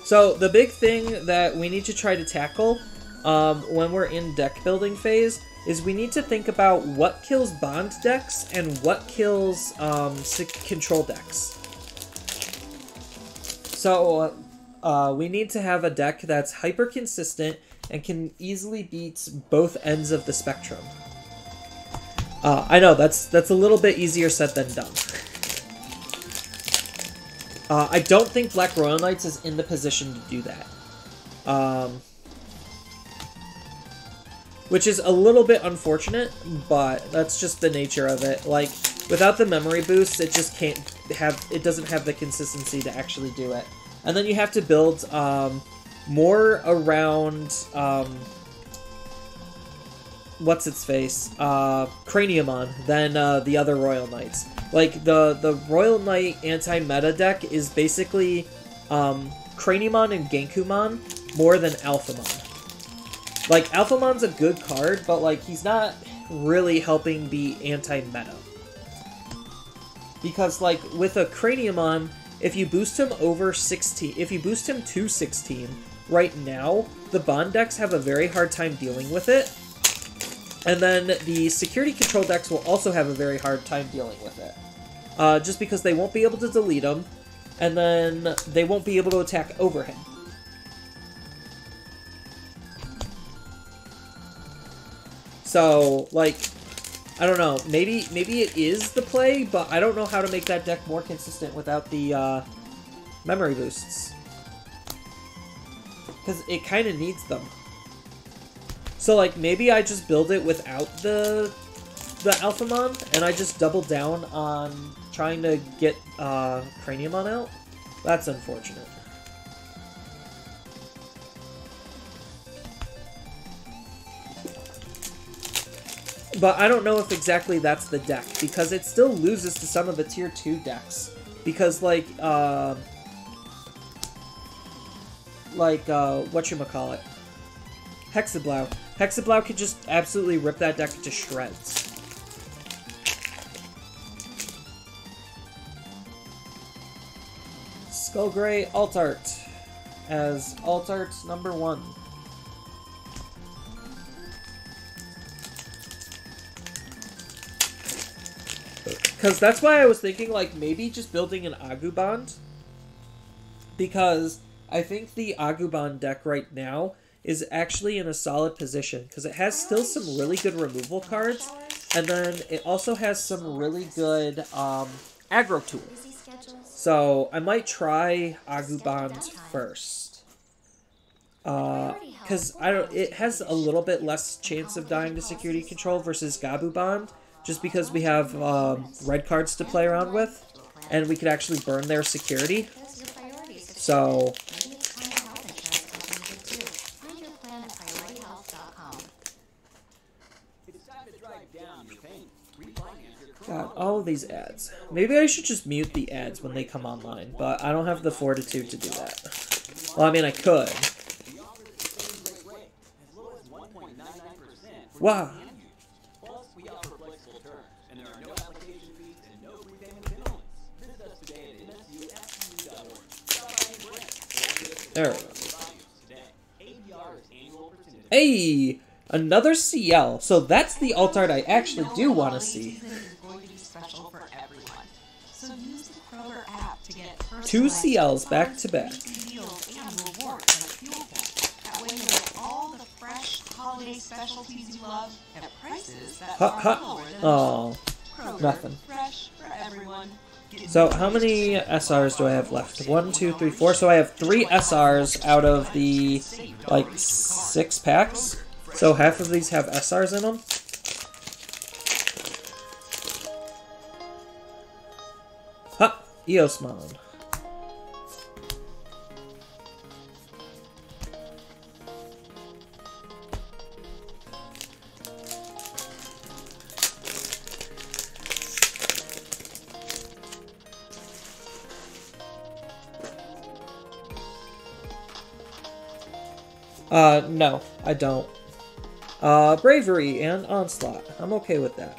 So, the big thing that we need to try to tackle when we're in deck building phase is we need to think about what kills bond decks and what kills control decks. So, we need to have a deck that's hyper consistent and can easily beat both ends of the spectrum. I know, that's a little bit easier said than done. I don't think Black Royal Knights is in the position to do that. Which is a little bit unfortunate, but that's just the nature of it. Like, without the memory boost, it just can't have, it doesn't have the consistency to actually do it. And then you have to build more around, what's its face? Craniumon than the other Royal Knights. Like, the Royal Knight anti-meta deck is basically Craniumon and Genkumon more than Alphamon. Like, Alphamon's a good card, but, like, he's not really helping be anti-meta. Because, like, with a Craniumon, if you boost him over 16, if you boost him to 16, right now, the Bond decks have a very hard time dealing with it. And then the Security Control decks will also have a very hard time dealing with it. Just because they won't be able to delete him, and then they won't be able to attack over him. So, like, I don't know, maybe it is the play, but I don't know how to make that deck more consistent without the memory boosts. Because it kind of needs them. So, like, maybe I just build it without the Alphamon, and I just double down on trying to get Craniumon out. That's unfortunate. But I don't know if exactly that's the deck, because it still loses to some of the Tier 2 decks. Because, whatchamacallit? Hexablow. Hexablow could just absolutely rip that deck to shreds. Skullgray Alt Art as Alt Art number 1. Because that's why I was thinking, like, maybe just building an Agumon. Because I think the Agumon deck right now is actually in a solid position. Because it has still some really good removal cards. And then it also has some really good aggro tools. So I might try Agumon first. Because it has a little bit less chance of dying to Security Control versus Gabumon. Just because we have red cards to play around with, and we could actually burn their security. So, God, all of these ads. Maybe I should just mute the ads when they come online, but I don't have the fortitude to do that. Well, I mean, I could. Wow. There we go. Hey! Another CL. So that's the alt art I actually do want to see. Two CLs back to back. Oh, nothing. So, how many SRs do I have left? 1, 2, 3, 4. So I have 3 SRs out of the, like, 6 packs. So half of these have SRs in them. Ha! Eosmon. No, I don't. Bravery and Onslaught. I'm okay with that.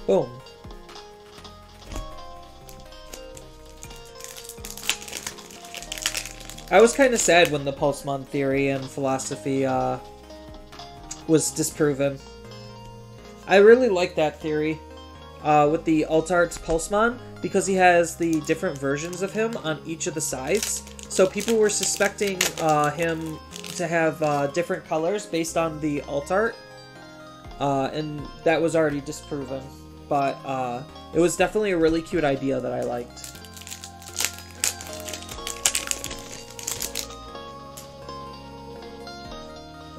Boom. I was kind of sad when the Pulsemon theory and philosophy was disproven. I really like that theory with the Alt Arts Pulsemon because he has the different versions of him on each of the sides. So people were suspecting him to have different colors based on the Alt Art, and that was already disproven. But it was definitely a really cute idea that I liked.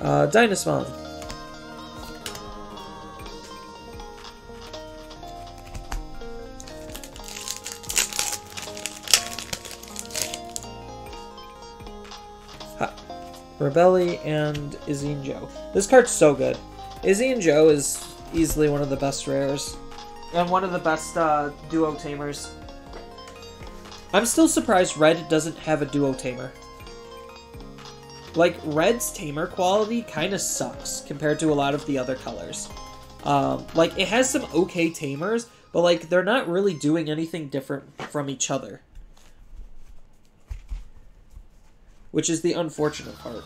Dynasmon. Rebelli and Izzy and Joe. This card's so good. Izzy and Joe is easily one of the best rares. And one of the best duo tamers. I'm still surprised Red doesn't have a duo tamer. Like, Red's tamer quality kind of sucks compared to a lot of the other colors. Like, it has some okay tamers, but, like, they're not really doing anything different from each other. Which is the unfortunate part.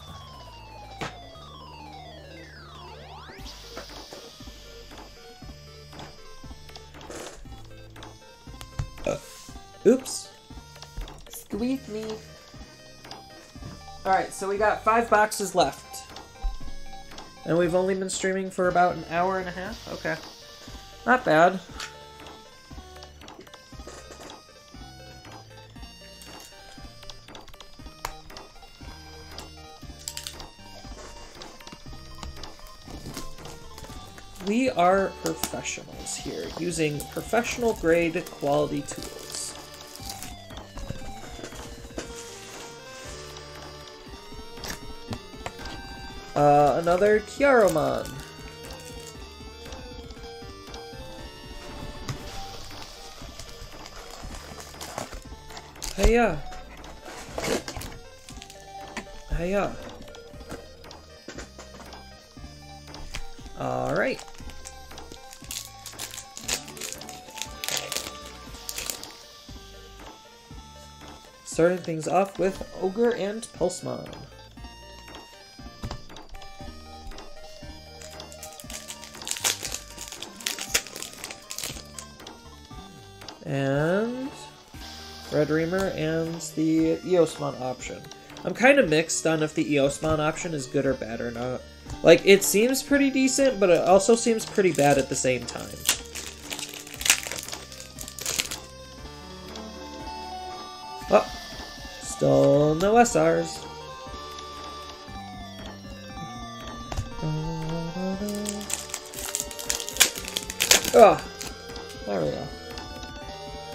Oops. Squeak me. Alright, so we got 5 boxes left. And we've only been streaming for about an hour and a half? Okay. Not bad. We are professionals here, using professional grade quality tools. Another Kiaromon. Hiya. Hiya. Alright. Starting things off with Ogre and Pulsemon. And Red Reamer and the Eosmon option. I'm kind of mixed on if the Eosmon option is good or bad or not. Like, it seems pretty decent, but it also seems pretty bad at the same time. Oh, still no SRs. Oh, there we go.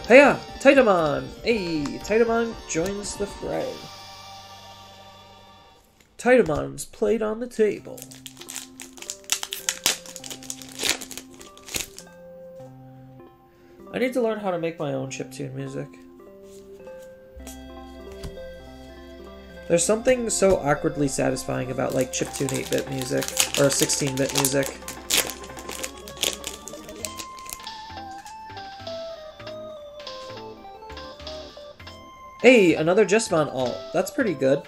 Hiya! Titamon! Hey! Titamon joins the fray. Titamon's played on the table. I need to learn how to make my own chiptune music. There's something so awkwardly satisfying about, like, chiptune 8-bit music, or 16-bit music. Hey, another Jesmon alt. That's pretty good.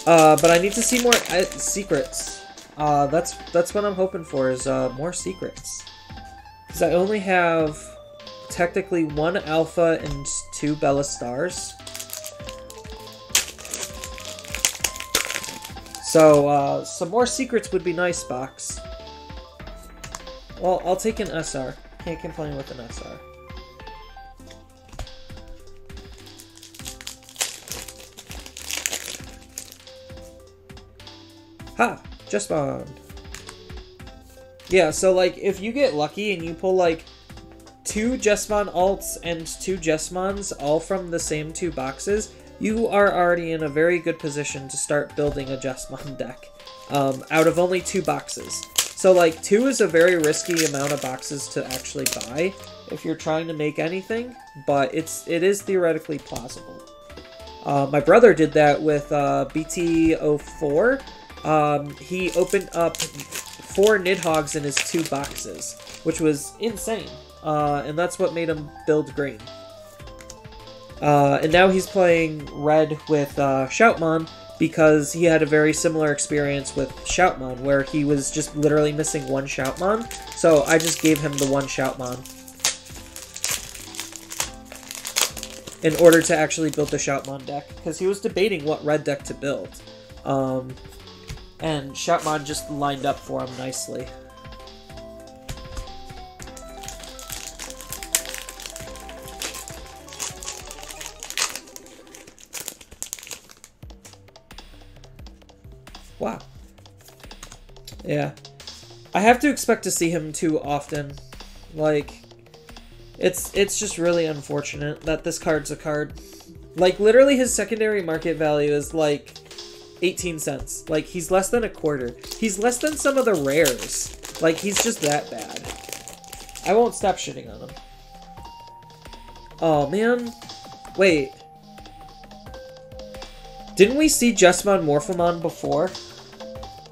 But I need to see more secrets. That's what I'm hoping for, is more secrets. Because I only have technically 1 alpha and 2 Bella stars. So, some more secrets would be nice, box. Well, I'll take an SR. Can't complain with an SR. Ha! Just spawned. Yeah, so, like, if you get lucky and you pull, like, 2 Jesmon alts and 2 Jesmons all from the same 2 boxes, you are already in a very good position to start building a Jesmon deck out of only 2 boxes. So, like, 2 is a very risky amount of boxes to actually buy if you're trying to make anything, but it is theoretically plausible. My brother did that with BT04. He opened up 4 Nidhogg's in his 2 boxes, which was insane. And that's what made him build green. And now he's playing red with Shoutmon, because he had a very similar experience with Shoutmon, where he was just literally missing 1 Shoutmon, so I just gave him the 1 Shoutmon in order to actually build the Shoutmon deck, because he was debating what red deck to build. And Shoutmon just lined up for him nicely. Wow. Yeah. I have to expect to see him too often. Like, it's just really unfortunate that this card's a card. Like, literally his secondary market value is, like, 18 cents. Like, he's less than a quarter. He's less than some of the rares. Like, he's just that bad. I won't stop shitting on him. Oh, man. Wait. Didn't we see Jessamon Morphemon before?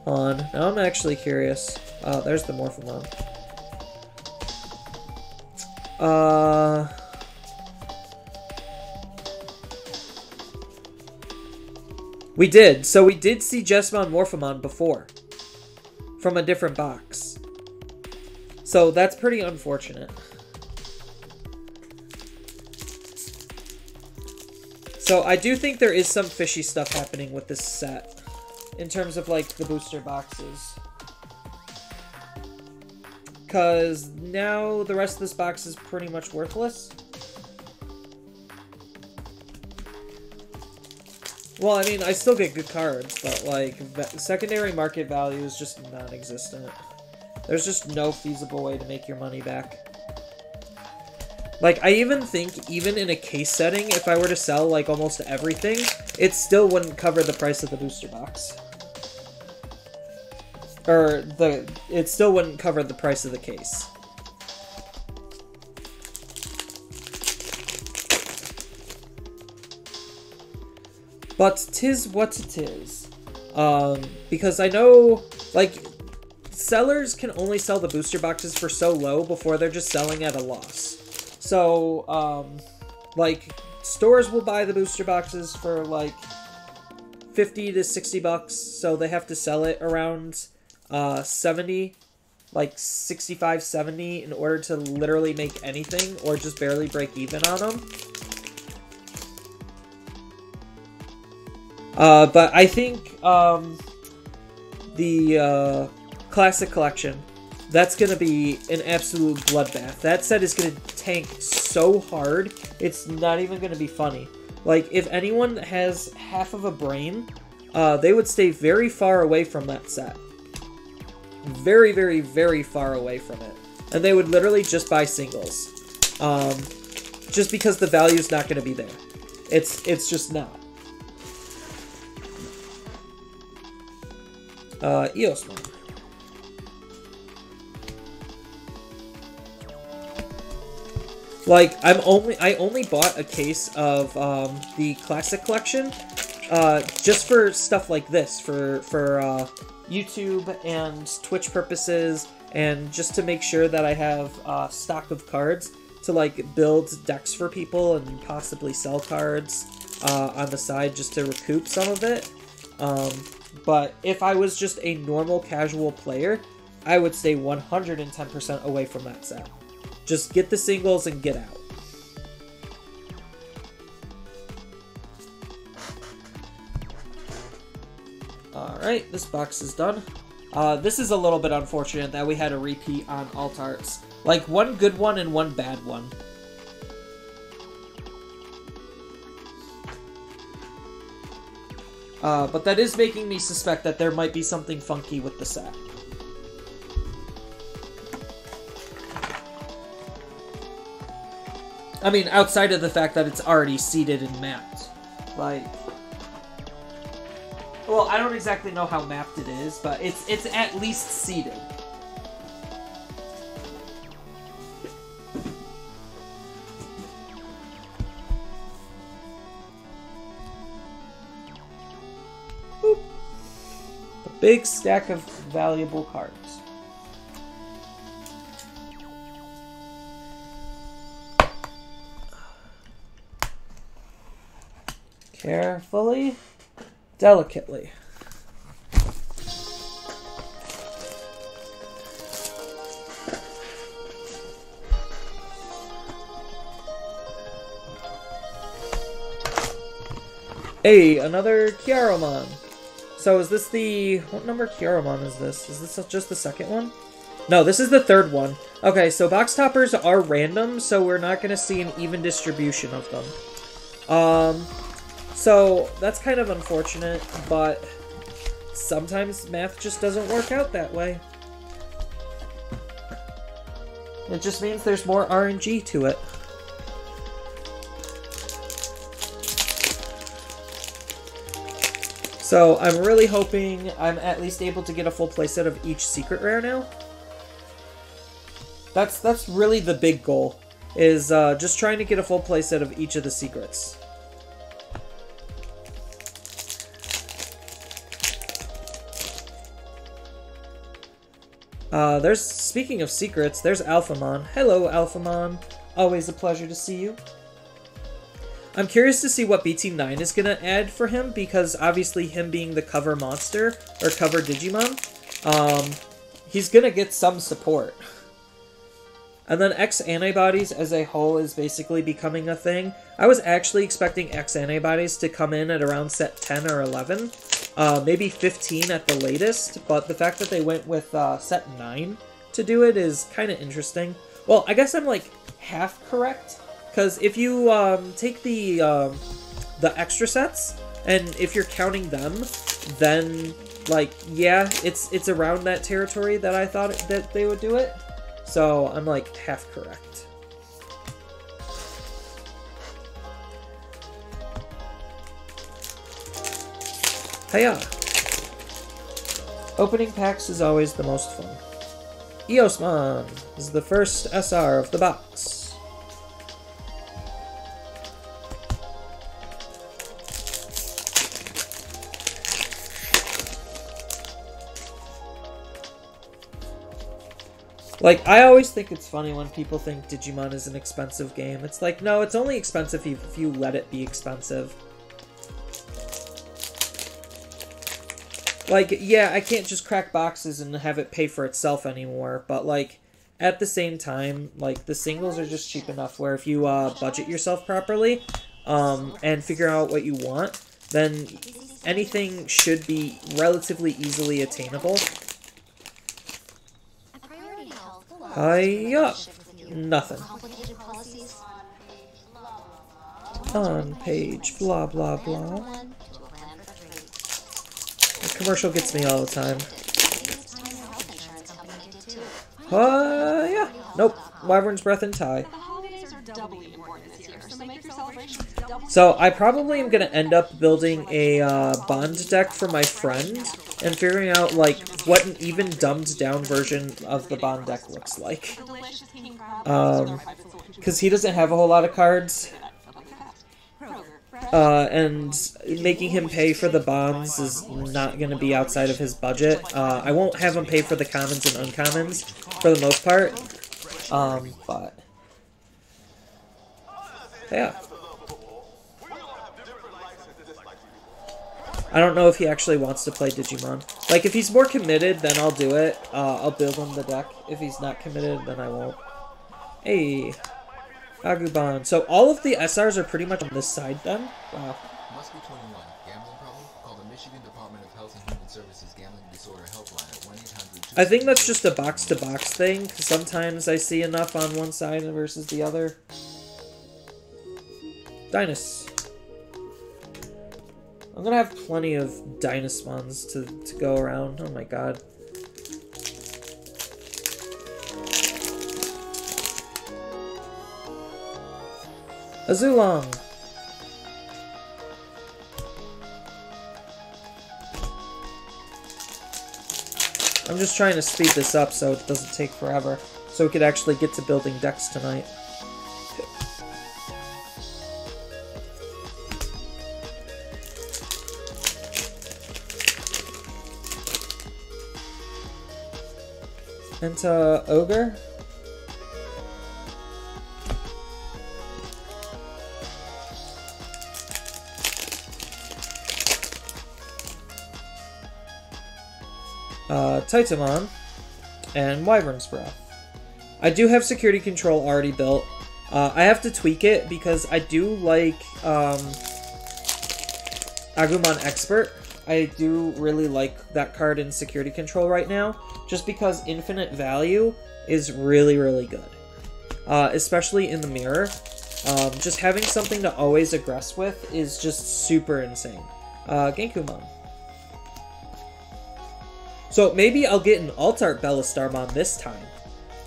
Hold on. Now I'm actually curious. Oh, there's the Morphemon. We did. So we did see Jessamon Morphemon before. From a different box. So that's pretty unfortunate. So I do think there is some fishy stuff happening with this set. In terms of, like, the booster boxes. Because now the rest of this box is pretty much worthless. Well, I mean, I still get good cards, but, like, secondary market value is just non-existent. There's just no feasible way to make your money back. Like, I even think, even in a case setting, if I were to sell, like, almost everything, it still wouldn't cover the price of the booster box. Or, it still wouldn't cover the price of the case. But 'tis what it is. Because I know, like, sellers can only sell the booster boxes for so low before they're just selling at a loss. So, like, stores will buy the booster boxes for, like, 50 to 60 bucks, so they have to sell it around 70, like 65, 70 in order to literally make anything or just barely break even on them. But I think the Classic Collection, that's going to be an absolute bloodbath. That set is going to tank so hard, it's not even going to be funny. Like, if anyone has half of a brain, they would stay very far away from that set. Very, very, very far away from it. And they would literally just buy singles. Just because the value's not going to be there. It's just not. Eosmon. Like, I only bought a case of the Classic Collection just for stuff like this, for YouTube and Twitch purposes, and just to make sure that I have stock of cards to, like, build decks for people and possibly sell cards on the side just to recoup some of it. But if I was just a normal casual player, I would stay 110% away from that set. Just get the singles and get out. Alright, this box is done. This is a little bit unfortunate that we had a repeat on alt arts. Like, one good one and one bad one. But that is making me suspect that there might be something funky with the set. I mean, outside of the fact that it's already seeded and mapped. Like, well, I don't exactly know how mapped it is, but it's at least seeded. Boop. A big stack of valuable cards. Carefully, delicately. Hey, another Kiaromon. So is this the... what number Kiaromon is this? Is this just the second one? No, this is the third one. Okay, so box toppers are random, so we're not going to see an even distribution of them. So that's kind of unfortunate, but sometimes math just doesn't work out that way. It just means there's more RNG to it. So I'm really hoping I'm at least able to get a full playset of each secret rare now. That's really the big goal, is just trying to get a full playset of each of the secrets. Speaking of secrets, there's Alphamon. Hello, Alphamon. Always a pleasure to see you. I'm curious to see what BT9 is going to add for him, because obviously him being the cover monster, or cover Digimon, he's going to get some support. And then X antibodies as a whole is basically becoming a thing. I was actually expecting X antibodies to come in at around set 10 or 11, maybe 15 at the latest, but the fact that they went with set 9 to do it is kind of interesting. Well, I guess I'm like half correct. Because if you take the extra sets, and if you're counting them, then, like, yeah, it's around that territory that I thought that they would do it. So I'm, like, half correct. Hiya! Opening packs is always the most fun. Eosmon is the first SR of the box. Like, I always think it's funny when people think Digimon is an expensive game. It's like, no, it's only expensive if you let it be expensive. Like, yeah, I can't just crack boxes and have it pay for itself anymore, but, like, at the same time, like, the singles are just cheap enough where if you budget yourself properly and figure out what you want, then anything should be relatively easily attainable. Hiya! Nothing. On page blah blah blah. The commercial gets me all the time. Yeah. Nope. Wyvern's Breath and tie. So I probably am going to end up building a bond deck for my friend and figuring out like what an even dumbed down version of the bond deck looks like. Because he doesn't have a whole lot of cards. And making him pay for the bonds is not going to be outside of his budget. I won't have him pay for the commons and uncommons for the most part. But yeah. I don't know if he actually wants to play Digimon. Like, if he's more committed, then I'll do it. I'll build him the deck. If he's not committed, then I won't. Hey, Agumon. So all of the SRs are pretty much on this side then? Wow. Must be 21. Gambling problem? Call the Michigan Department of Health and Human Services Gambling Disorder Helpline at 1-800. I think that's just a box-to-box thing, because sometimes I see enough on one side versus the other. Dynus. I'm gonna have plenty of Dynasmons to go around. Oh my god. Azulong. I'm just trying to speed this up so it doesn't take forever, so we could actually get to building decks tonight. Into Ogre. Titamon, and Wyvern's Breath. I do have security control already built. I have to tweak it because I do like Agumon Expert. I do really like that card in security control right now, just because infinite value is really, really good. Especially in the mirror. Just having something to always aggress with is just super insane. Genkumon. So maybe I'll get an Alt-Art Bellastarmon this time.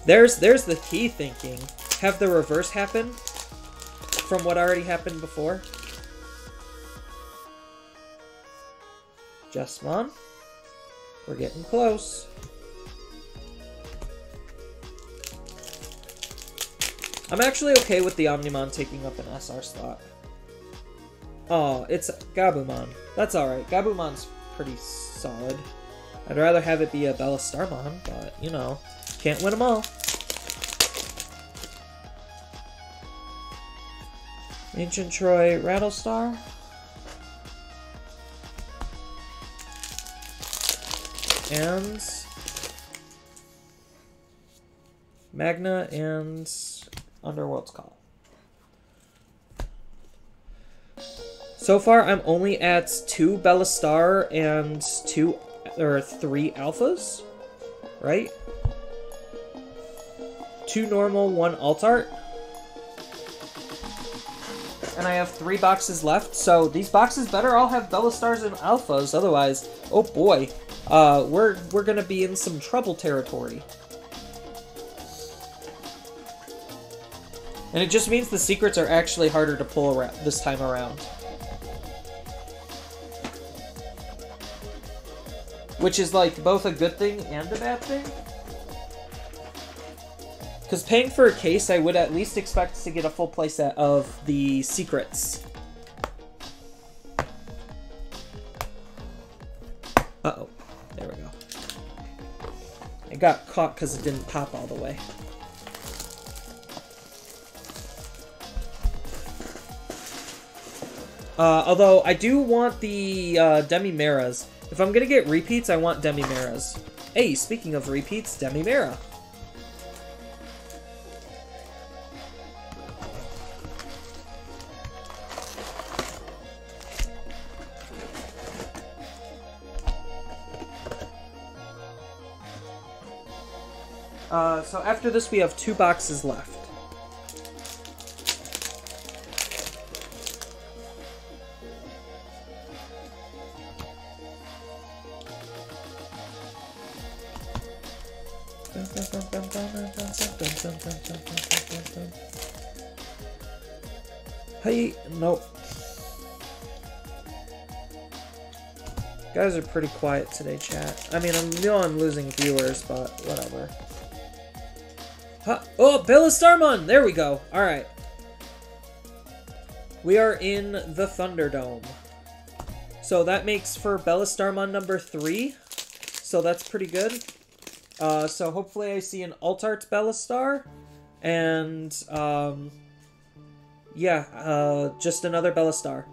There's the key thinking. Have the reverse happen from what already happened before. Jessmon. We're getting close. I'm actually okay with the Omnimon taking up an SR slot. Oh, it's Gabumon. That's alright. Gabumon's pretty solid. I'd rather have it be a Bellastarmon, but, you know, can't win them all. Ancient Troy Rattlestar. And Magna and Underworld's Call. So far, I'm only at 2 Bellastar and 3 alphas, right? 2 normal, 1 alt-art. And I have 3 boxes left, so these boxes better all have Bellastars and alphas, otherwise, oh boy, we're gonna be in some trouble territory. And it just means the secrets are actually harder to pull around this time around. Which is like both a good thing and a bad thing. Because paying for a case, I would at least expect to get a full playset of the secrets. Uh-oh. There we go. It got caught because it didn't pop all the way. Although, I do want the Demi-Meras. If I'm gonna get repeats, I want Demi-Meras. Hey, speaking of repeats, Demi-Mera. So after this, we have 2 boxes left. Hey, nope. Guys are pretty quiet today, chat. I mean, I know I'm losing viewers, but whatever. Huh. Oh, Bellastarmon! There we go. Alright. We are in the Thunderdome. So that makes for Bellastarmon number 3. So that's pretty good. So hopefully I see an Alt-Art Bellastar. And, yeah, just another Bellastar.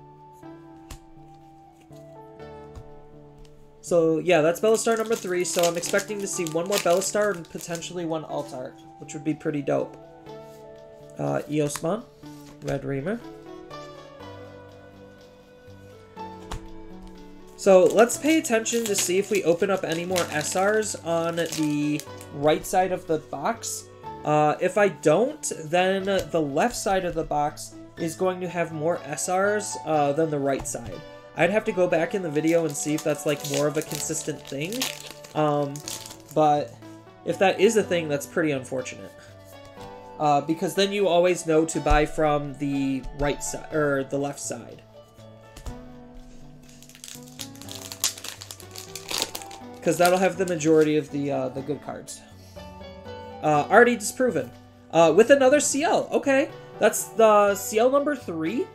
So, yeah, that's Bellastar number 3, so I'm expecting to see 1 more Bellastar and potentially 1 Alt-Art, which would be pretty dope. Eosmon, Red Reamer. So, let's pay attention to see if we open up any more SRs on the right side of the box. If I don't, then the left side of the box is going to have more SRs than the right side. I'd have to go back in the video and see if that's like more of a consistent thing. But if that is a thing, that's pretty unfortunate. Because then you always know to buy from the right side or the left side. Because that'll have the majority of the good cards. Already disproven. With another CL. Okay, that's the CL number 3.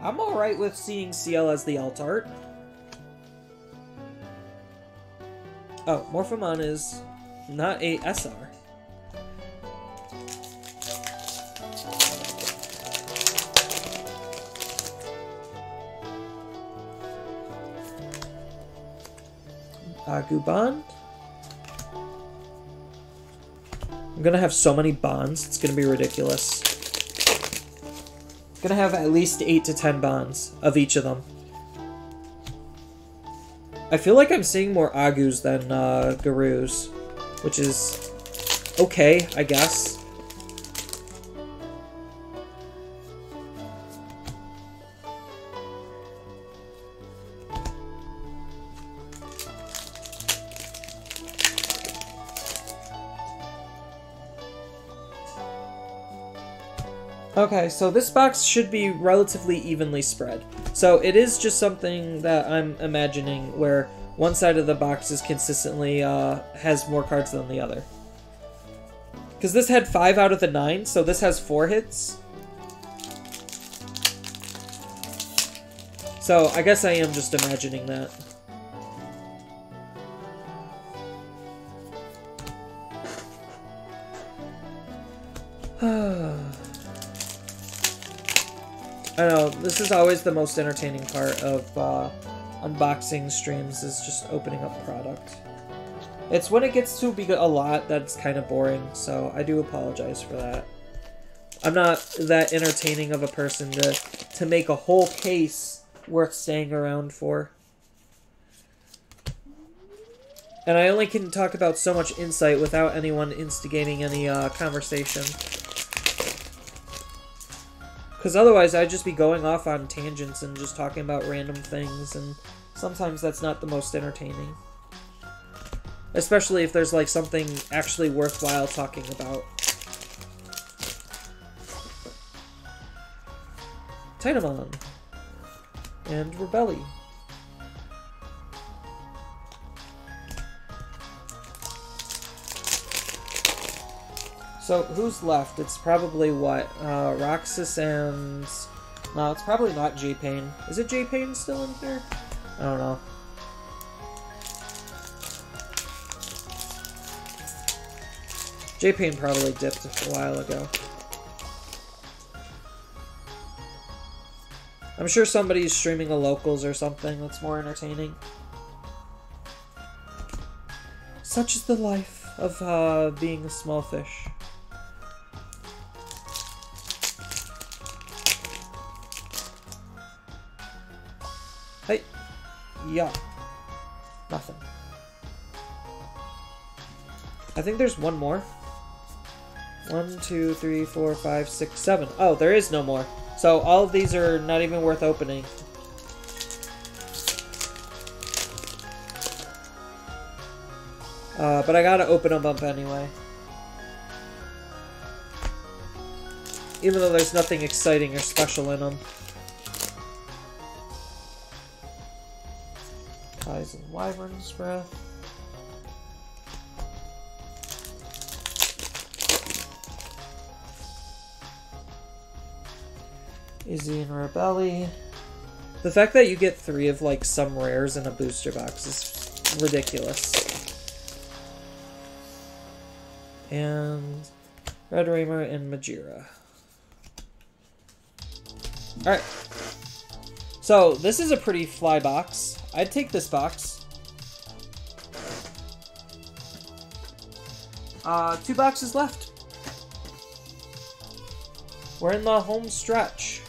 I'm alright with seeing CL as the alt-art. Oh, Morphemon is not a SR. Agubon. I'm gonna have so many bonds, it's gonna be ridiculous. Gonna have at least 8 to 10 bonds of each of them. I feel like I'm seeing more Agus than Garus, which is okay, I guess. Okay, so this box should be relatively evenly spread. So it is just something that I'm imagining where one side of the box is consistently has more cards than the other. Because this had 5 out of the 9, so this has 4 hits. So I guess I am just imagining that. I know, this is always the most entertaining part of unboxing streams, is just opening up product. It's when it gets to be a lot that's kind of boring, so I do apologize for that. I'm not that entertaining of a person to make a whole case worth staying around for. And I only can talk about so much insight without anyone instigating any conversation. Because otherwise I'd just be going off on tangents and just talking about random things, and sometimes that's not the most entertaining. Especially if there's like something actually worthwhile talking about. Digimon. And Rebelli. So, who's left? It's probably what? Roxas and... No, it's probably not J-Pain. Is it J-Pain still in here? I don't know. J-Pain probably dipped a while ago. I'm sure somebody's streaming a locals or something that's more entertaining. Such is the life of being a small fish. Hey. Yeah. Nothing. I think there's one more. 1, 2, 3, 4, 5, 6, 7. Oh, there is no more. So all of these are not even worth opening. But I gotta open them up anyway. Even though there's nothing exciting or special in them. Ties and Wyvern's Breath. Izzy and Rebelli. The fact that you get 3 of like some rares in a booster box is ridiculous. And Red Raymer and Majira. Alright. So, this is a pretty fly box. I'd take this box. 2 boxes left. We're in the home stretch.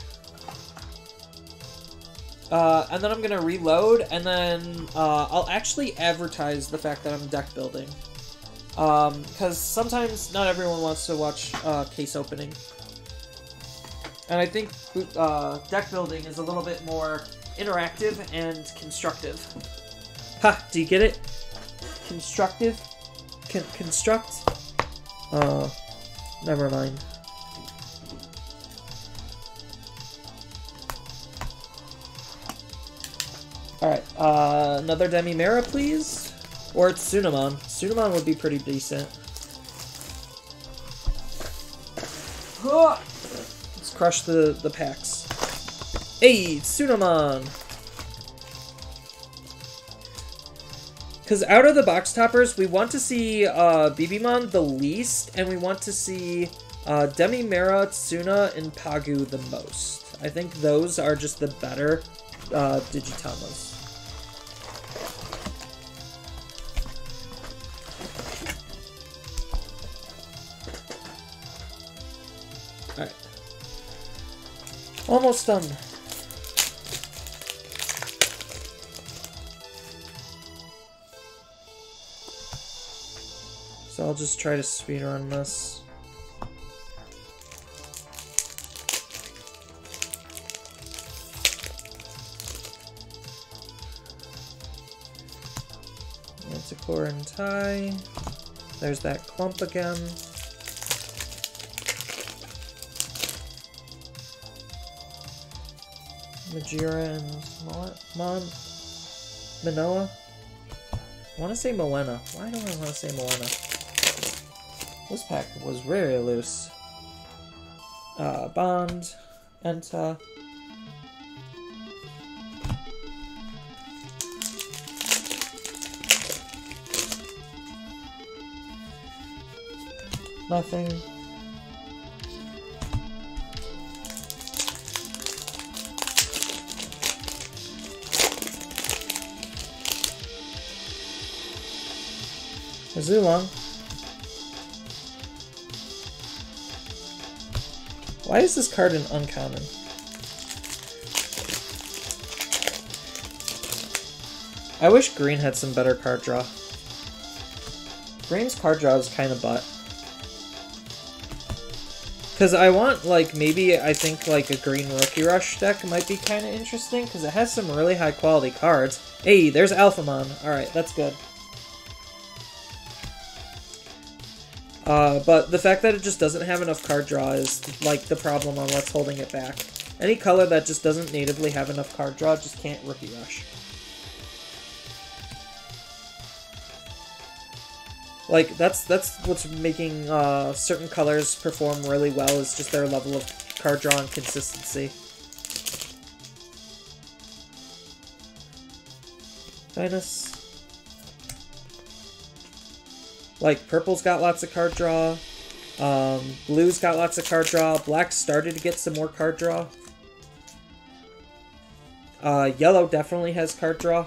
And then I'm gonna reload, and then I'll actually advertise the fact that I'm deck building. Because sometimes not everyone wants to watch case opening. And I think deck building is a little bit more interactive and constructive. Ha! Do you get it? Constructive? Construct? Never mind. Alright, another Demi-Mera, please? Or it's Tsunamon. Tsunamon would be pretty decent. Let's crush the packs. Hey, Tsunamon! Because out of the box toppers, we want to see BBmon the least, and we want to see Demi-Mera, Tsuna, and Pagu the most. I think those are just the better Digitamas. Alright. Almost done. So I'll just try to speedrun this. Manticore and Tai. There's that clump again. Majira and Manoa. I want to say Moena. Why do I want to say Moena? This pack was very loose. Bond, Enta. Nothing. Azulong. Why is this card an uncommon? I wish green had some better card draw. Green's card draw is kind of butt. Because I want, like, maybe I think, like, a green Rookie Rush deck might be kind of interesting, because it has some really high-quality cards. Hey, there's Alphamon. Alright, that's good. But the fact that it just doesn't have enough card draw is, like, the problem on what's holding it back. Any color that just doesn't natively have enough card draw just can't Rookie Rush. Like, that's what's making certain colors perform really well, is just their level of card draw and consistency. Dinus. Like, purple's got lots of card draw. Blue's got lots of card draw. Black started to get some more card draw. Yellow definitely has card draw.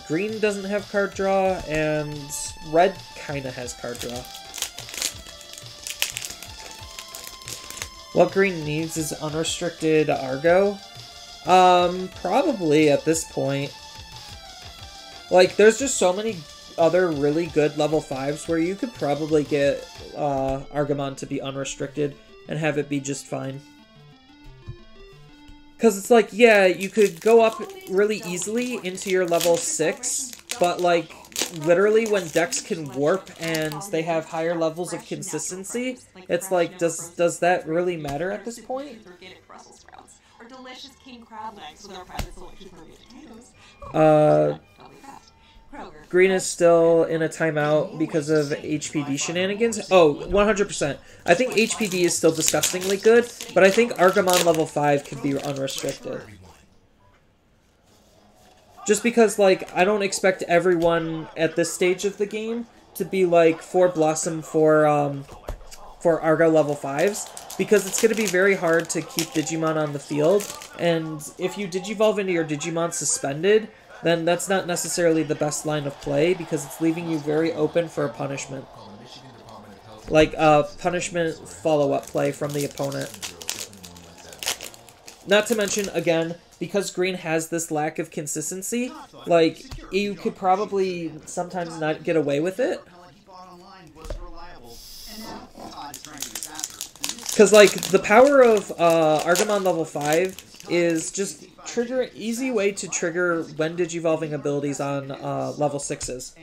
Green doesn't have card draw, and red kinda has card draw. What green needs is unrestricted Argo. Probably at this point. Like, there's just so many other really good level 5s where you could probably get Argamon to be unrestricted and have it be just fine. Because it's like, yeah, you could go up really easily into your level 6, but, like, literally when decks can warp and they have higher levels of consistency, it's like, does that really matter at this point? Green is still in a timeout because of HPD shenanigans. Oh, 100%. I think HPD is still disgustingly good, but I think Argamon level 5 can be unrestricted. Just because, like, I don't expect everyone at this stage of the game to be, like, 4 Blossom for Argo level 5s, because it's going to be very hard to keep Digimon on the field, and if you Digivolve into your Digimon suspended, then that's not necessarily the best line of play, because it's leaving you very open for a punishment. Like a punishment follow-up play from the opponent. Not to mention, again, because green has this lack of consistency, like, you could probably sometimes not get away with it. Because, like, the power of Argamon level 5 is just trigger easy way to trigger when Digivolving abilities on level 6s.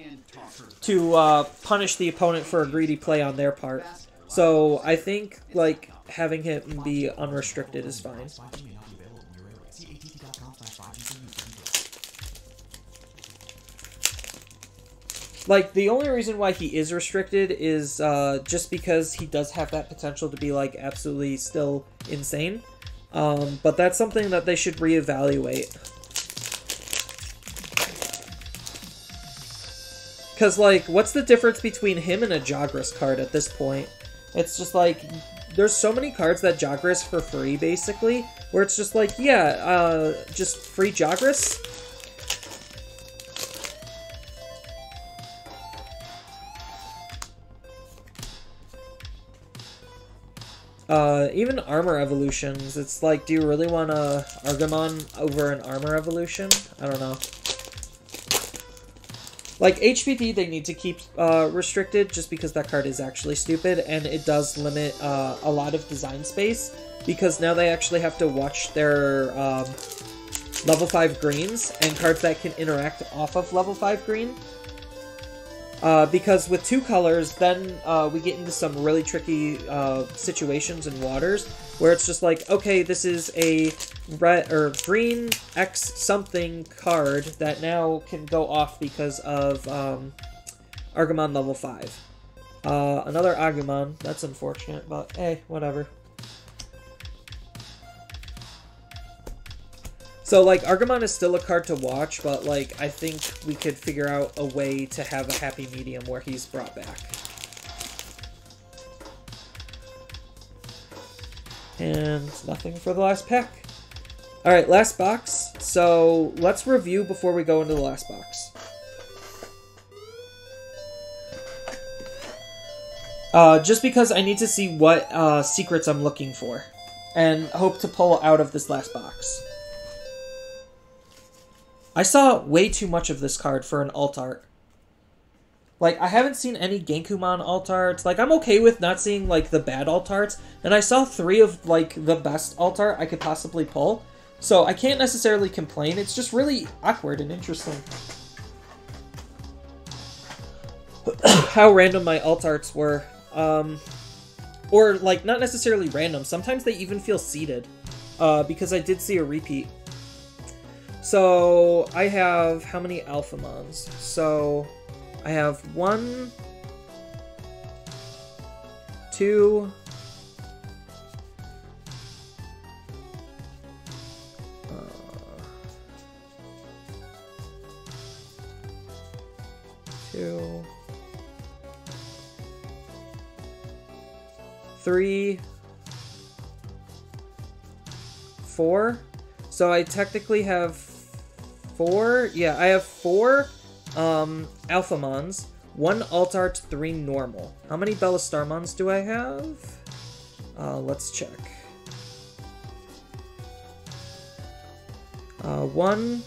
To punish the opponent for a greedy play on their part. So I think, like, having him be unrestricted is fine. Like, the only reason why he is restricted is just because he does have that potential to be, like, absolutely still insane. But that's something that they should reevaluate. Because, like, what's the difference between him and a Jagras card at this point? It's just like, there's so many cards that Jagras for free, basically, where it's just like, yeah, just free Jagras. Even Armor Evolutions, it's like, do you really want a Argamon over an Armor Evolution? I don't know. Like, HPD they need to keep restricted, just because that card is actually stupid, and it does limit a lot of design space, because now they actually have to watch their level 5 greens, and cards that can interact off of level 5 green. Because with 2 colors, then we get into some really tricky situations and waters where it's just like, okay, this is a red or green X something card that now can go off because of Agumon level 5. Another Agumon. That's unfortunate, but hey, whatever. So, like, Agumon is still a card to watch, but, like, I think we could figure out a way to have a happy medium where he's brought back. And nothing for the last pack. Alright, last box. So, let's review before we go into the last box. Just because I need to see what secrets I'm looking for. And hope to pull out of this last box. I saw way too much of this card for an alt art. Like, I haven't seen any Genkumon alt arts. Like, I'm okay with not seeing, like, the bad alt arts. And I saw 3 of, like, the best alt art I could possibly pull. So, I can't necessarily complain. It's just really awkward and interesting. How random my alt arts were. Or, like, not necessarily random. Sometimes they even feel seeded. Because I did see a repeat. So, I have how many Alphamons? So, I have 1, 2, 2, 3, 4. So I technically have 4. Yeah, I have 4 Alphamons, 1 alt art, 3 normal. How many Bellastarmons do I have? Let's check. 1.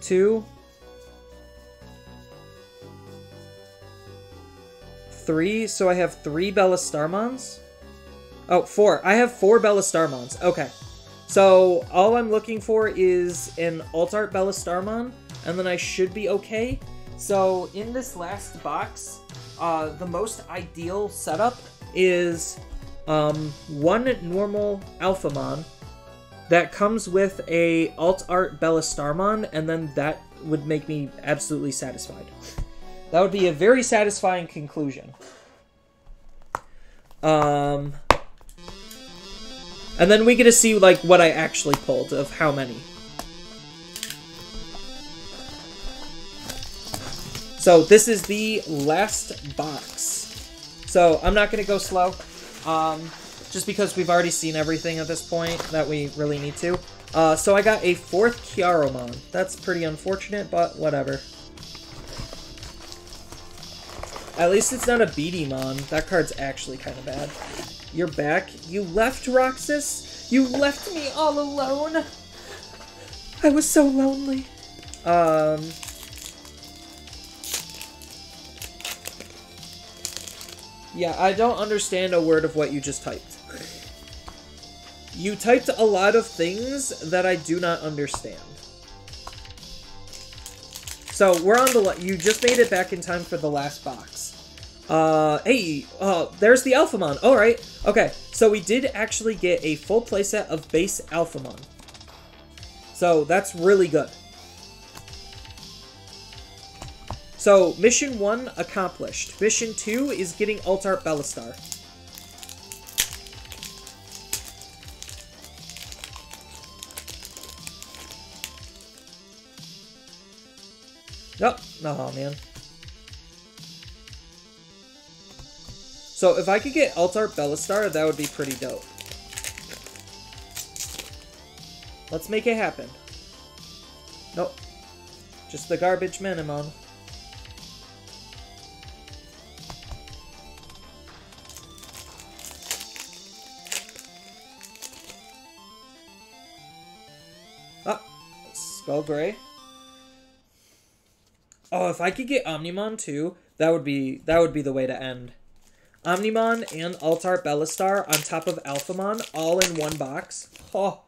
2, 3, so I have 3 Bellastarmons. Oh, 4. I have 4 Bellastarmons. Okay. So, all I'm looking for is an alt-art Bellastarmon, and then I should be okay. So, in this last box, the most ideal setup is 1 normal Alphamon that comes with a alt-art Bellastarmon, and then that would make me absolutely satisfied. That would be a very satisfying conclusion. And then we get to see, like, what I actually pulled of how many. So, this is the last box. So, I'm not going to go slow. Just because we've already seen everything at this point that we really need to. So I got a 4th Kyaromon. That's pretty unfortunate, but whatever. At least it's not a BTmon. That card's actually kind of bad. You're back? You left, Roxas? You left me all alone? I was so lonely. Yeah, I don't understand a word of what you just typed. You typed a lot of things that I do not understand. So, we're on the... You just made it back in time for the last box. Hey, there's the Alphamon. Alright, okay. So, we did actually get a full playset of base Alphamon. So, that's really good. So, Mission 1 accomplished. Mission 2 is getting Alt-Art Bellastar. Oh, man. So, if I could get Alt-Art Bellastar, that would be pretty dope. Let's make it happen. Nope. Just the garbage minimum. Ah, Skull Gray. Oh, if I could get Omnimon too, that would be the way to end. Omnimon and Altart Bellistar on top of Alphamon, all in one box. Oh.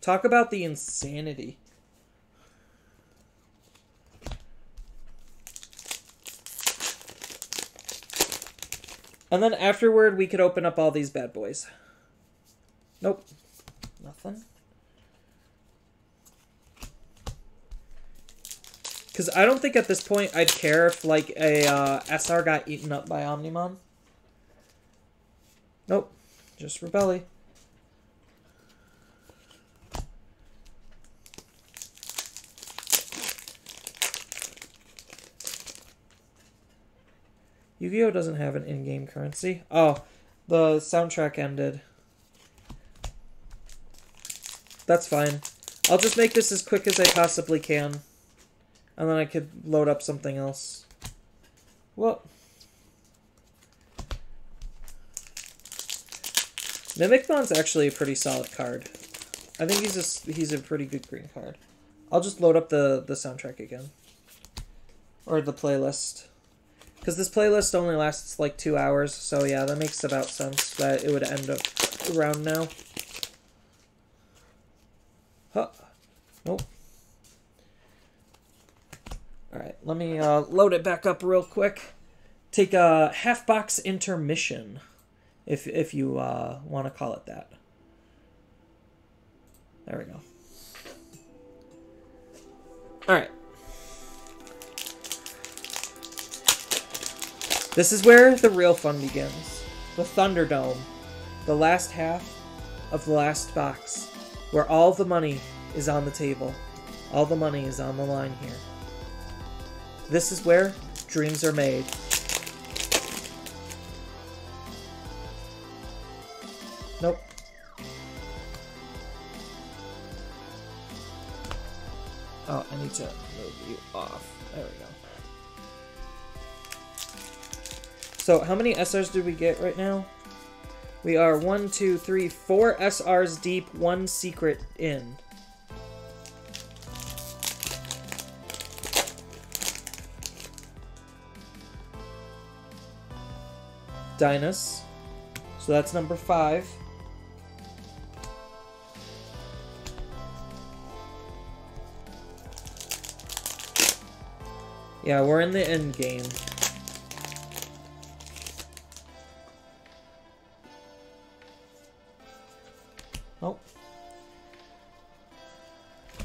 Talk about the insanity. And then afterward, we could open up all these bad boys. Nope. Nothing. Because I don't think at this point I'd care if, like, a SR got eaten up by Omnimon. Nope. Just Rebelli. Yu-Gi-Oh! Doesn't have an in-game currency. Oh, the soundtrack ended. That's fine. I'll just make this as quick as I possibly can. And then I could load up something else. Well. Mimikmon's actually a pretty solid card. I think he's a pretty good green card. I'll just load up the soundtrack again. Or the playlist. Because this playlist only lasts like 2 hours, so yeah, that makes about sense that it would end up around now. Huh. Nope. Alright, let me load it back up real quick. Take a half-box intermission, if you want to call it that. There we go. Alright. This is where the real fun begins. The Thunderdome. The last half of the last box. Where all the money is on the table. All the money is on the line here. This is where dreams are made. Nope. Oh, I need to move you off. There we go. So, how many SRs did we get right now? We are 1, 2, 3, 4 SRs deep, 1 secret in. Dynas. So that's number 5. Yeah, we're in the end game. Oh.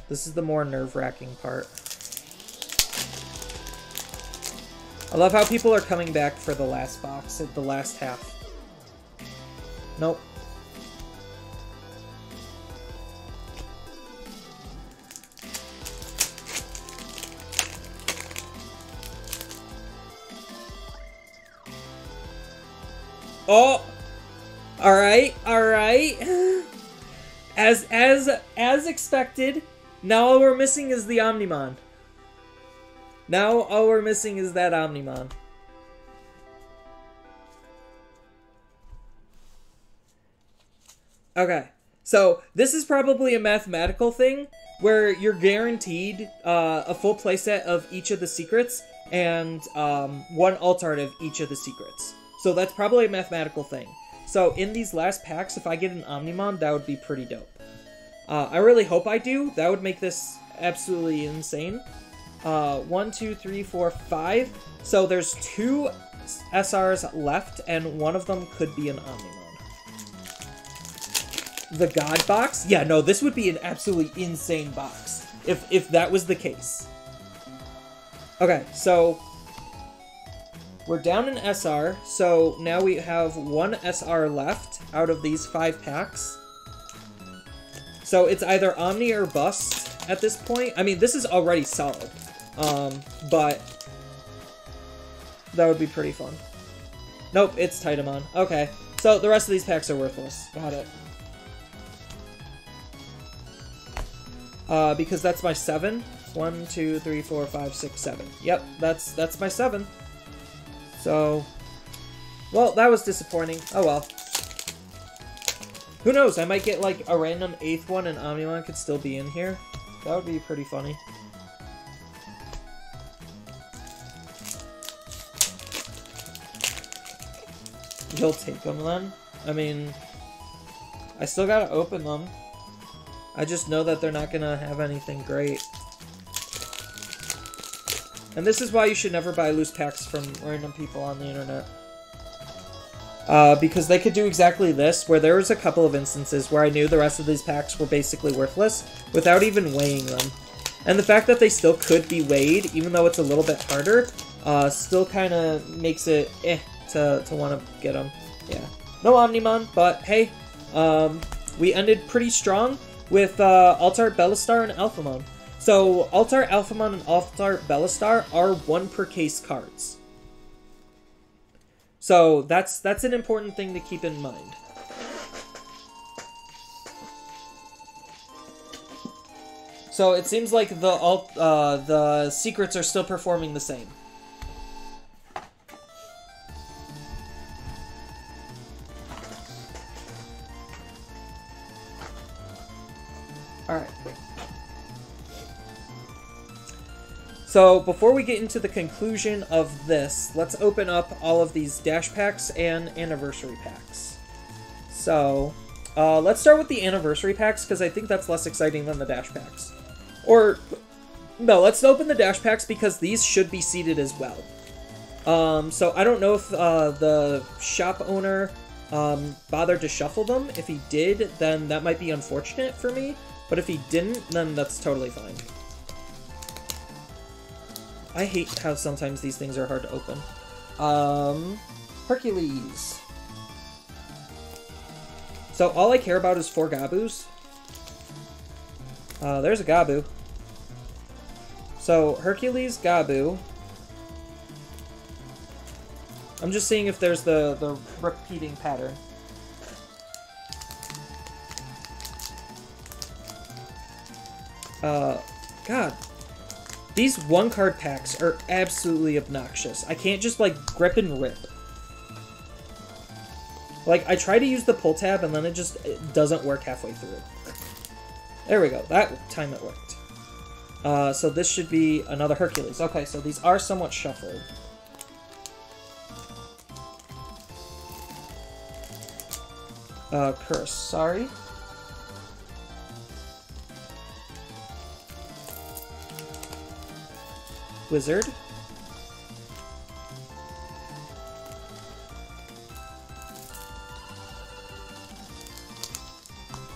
This is the more nerve-wracking part. I love how people are coming back for the last box, the last half. Nope. Oh! Alright, alright. As expected, now all we're missing is the Omnimon. Now all we're missing is that Omnimon. Okay, so this is probably a mathematical thing where you're guaranteed a full playset of each of the secrets and one altart of each of the secrets. So that's probably a mathematical thing. So in these last packs, if I get an Omnimon, that would be pretty dope. I really hope I do. That would make this absolutely insane. 1, 2, 3, 4, 5. So there's 2 SRs left, and one of them could be an Omnimon. The God box? Yeah, no, this would be an absolutely insane box if that was the case. Okay, so we're down an SR, so now we have 1 SR left out of these 5 packs. So it's either Omni or Bust at this point. I mean, this is already solid. But that would be pretty fun. Nope, it's Titamon. Okay, so the rest of these packs are worthless. Got it. Because that's my 7. 1, 2, 3, 4, 5, 6, 7. Yep, that's my 7. So, well, that was disappointing. Oh well. Who knows? I might get like a random 8th one and Omnimon could still be in here. That would be pretty funny. You'll take them then? I mean, I still gotta open them. I just know that they're not gonna have anything great. And this is why you should never buy loose packs from random people on the internet. Because they could do exactly this, where there was a couple of instances where I knew the rest of these packs were basically worthless without even weighing them. And the fact that they still could be weighed, even though it's a little bit harder, still kind of makes it to want to get them. Yeah. No Omnimon, but hey, we ended pretty strong with Altart, Bellistar, and Alphamon. So Altart, Alphamon, and Altart, Bellistar are 1 per case cards. So that's an important thing to keep in mind. So it seems like the secrets are still performing the same. Alright. So before we get into the conclusion of this, let's open up all of these dash packs and anniversary packs. So let's start with the anniversary packs, because I think that's less exciting than the dash packs. Or, no, let's open the dash packs because these should be seeded as well. So I don't know if the shop owner bothered to shuffle them. If he did, then that might be unfortunate for me. But if he didn't, then that's totally fine. I hate how sometimes these things are hard to open. Hercules. So all I care about is 4 Gabus. There's a Gabu. So Hercules, Gabu. I'm just seeing if there's the repeating pattern. God. These 1-card packs are absolutely obnoxious. I can't just, like, grip and rip. Like, I try to use the pull tab, and then it doesn't work halfway through. There we go. That time it worked. So this should be another Hercules. Okay, so these are somewhat shuffled. Curse. Sorry. Wizard.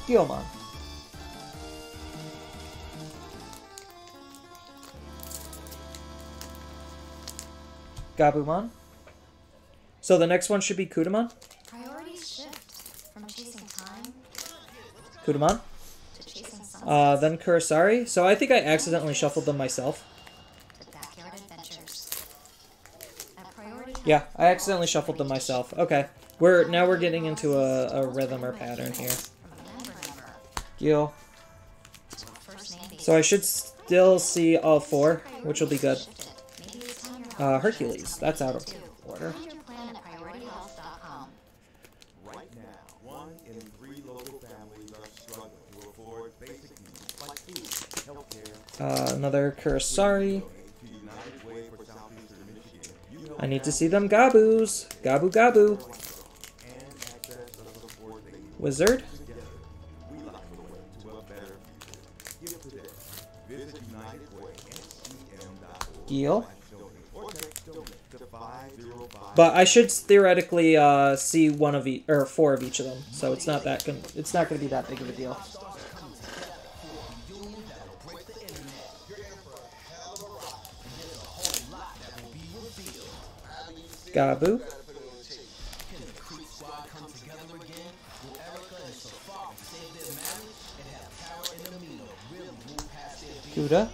Digimon. Gabumon. So the next one should be Kudamon. Priorities shift from chasing time Kudamon. to chasing sunsets Then Kurosari. So I think I accidentally shuffled them myself. to backyard adventures. That priority Yeah, I accidentally shuffled them myself. Okay. Now we're getting into a rhythm or pattern here. remember. Gil. First name So I should still see all 4, which will be good. shifted. Maybe it's time your Hercules. That's out of order. Find your plan at priorityhealth.com. Right now, 1 in 3 local families are struggling to afford basic needs like food, healthcare, Another Kurosari. to United Way for Southeastern Michigan. You know I need to see them Gabus. Gabu Gabu. and access the support they need. Wizard. Together, we light the way to a better future. Give today. Visit UnitedWayNCM.org. Gil. Or text donate to 505. But I should theoretically see 1 of each, or 4 of each of them. So it's not that it's not going to be that big of a deal. Gabu. Kuda.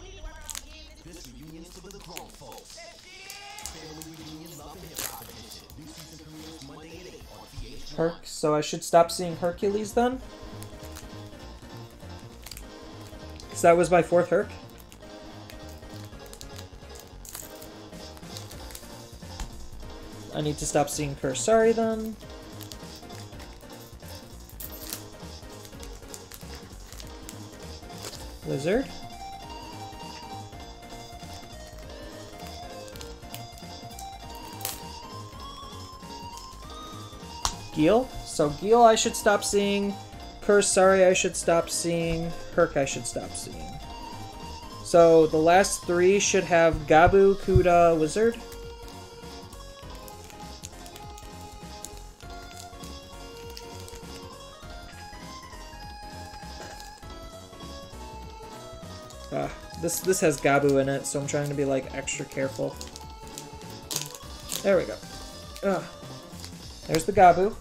So I should stop seeing Hercules then? Because that was my 4th Herc. I need to stop seeing Kurosari then. Wizard. Geel. So Geel I should stop seeing. Kursari I should stop seeing. Herc I should stop seeing. So the last 3 should have Gabu, Kuda, Wizard. This has Gabu in it, so I'm trying to be like extra careful. There we go. There's the Gabu.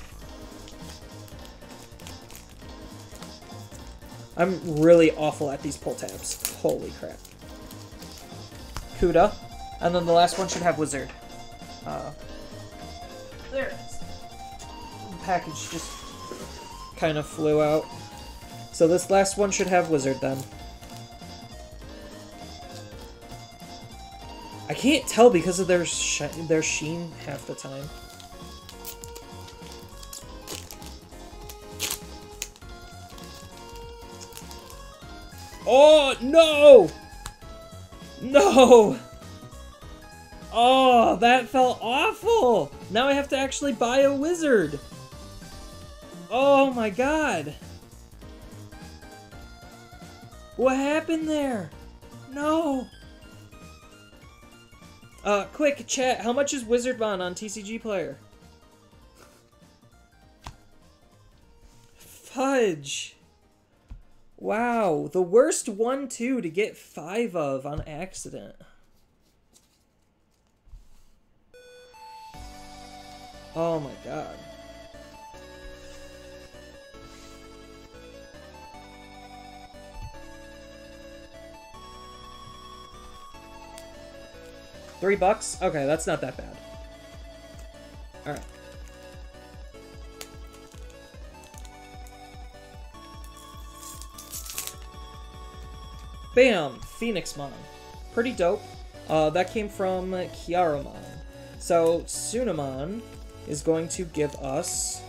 I'm really awful at these pull tabs. Holy crap. Kuda. And then the last one should have Wizard. There it is. The package just kind of flew out. So this last one should have Wizard then. I can't tell because of their sheen half the time. Oh, no! No! Oh, that felt awful! Now I have to actually buy a wizard! Oh my god! What happened there? No! Quick, chat, how much is Wizardmon on TCG Player? Fudge! Wow, the worst 1-2 to get 5 of on accident. Oh my god. $3? Okay, that's not that bad. Alright. Bam! Phoenixmon. Pretty dope. That came from Kiaramon. So, Sunamon is going to give us...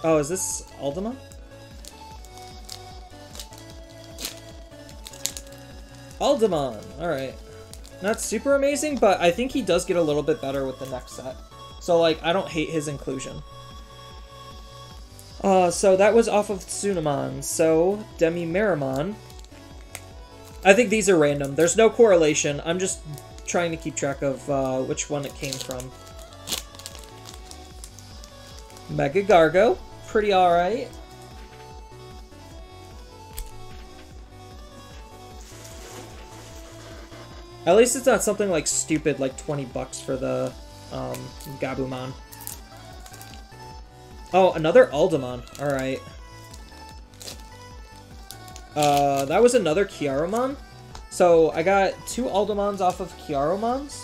Oh, is this Aldemon? Aldemon! Alright. Not super amazing, but I think he does get a little bit better with the next set. So, like, I don't hate his inclusion. So that was off of Tsunamon. So, Demi-Meramon. I think these are random. There's no correlation. I'm just trying to keep track of which one it came from. Mega Gargo. Pretty alright. At least it's not something like stupid, like $20 for the Gabumon. Oh, another Aldemon. Alright. That was another Kiaramon. So, I got 2 Aldemons off of Kiaramons.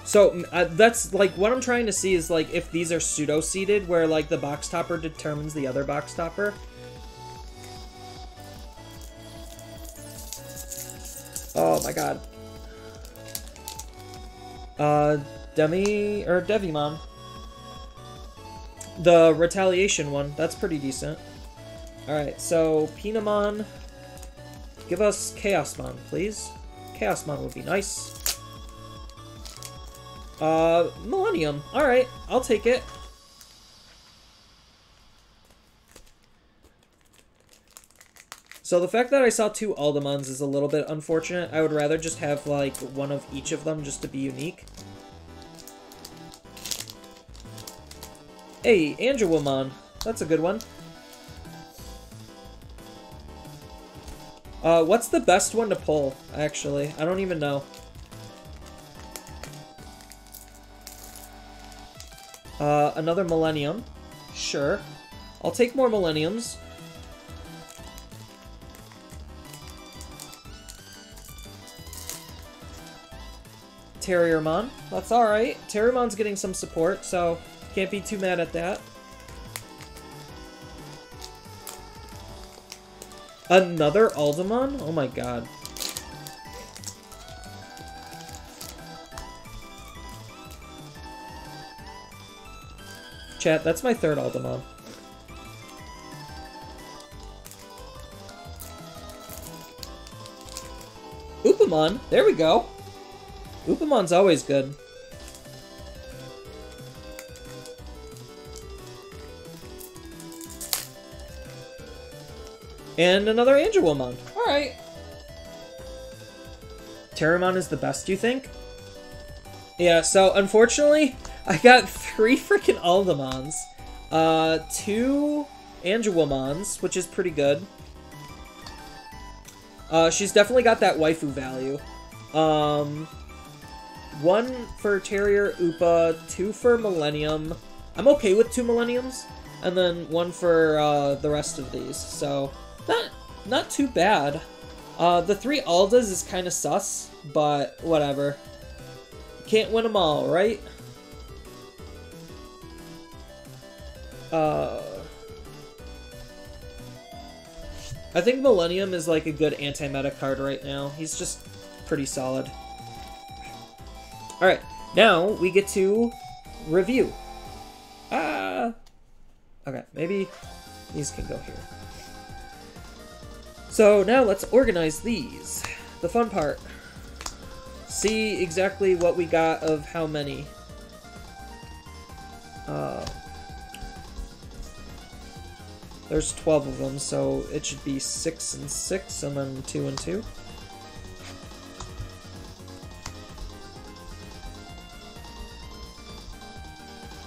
So, that's, like, what I'm trying to see is, like, if these are pseudo-seeded, where, like, the box topper determines the other box topper. Oh my god. Devimon. The Retaliation one, that's pretty decent. Alright, so Pinamon. Give us Chaosmon, please. Chaosmon would be nice. Millennium. Alright, I'll take it. So the fact that I saw 2 Aldemons is a little bit unfortunate. I would rather just have, like, one of each of them just to be unique. Hey, Angelwamon. That's a good one. What's the best one to pull, actually? I don't even know. Another Millennium. Sure. I'll take more Millenniums. Terriermon. That's alright. Terriermon's getting some support, so can't be too mad at that. Another Aldemon? Oh my god. Chat, that's my 3rd Aldemon. Upamon. There we go. Upamon's always good. And another Angelomon. Alright. Terramon is the best, you think? Yeah, so unfortunately, I got 3 freaking Aldemons. 2 Angelomons, which is pretty good. She's definitely got that waifu value. 1 for Terrier Upa, 2 for Millennium. I'm okay with 2 Millenniums. And then 1 for the rest of these. So, not too bad. The 3 Aldas is kind of sus, but whatever. Can't win them all, right? I think Millennium is like a good anti-meta card right now. He's just pretty solid. Alright, now we get to review. Okay, maybe these can go here. So now let's organize these. The fun part. See exactly what we got of how many. There's 12 of them, so it should be 6 and 6, and then 2 and 2.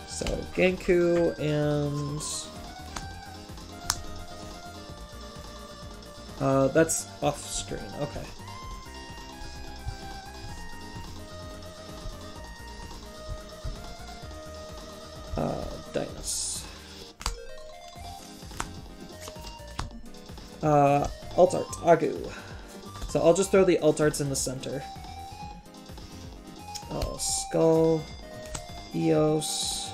So Genku and that's off screen. Okay. Dynas. Alt Art, Agu. So I'll just throw the Alt Arts in the center. Oh, Skull, Eos.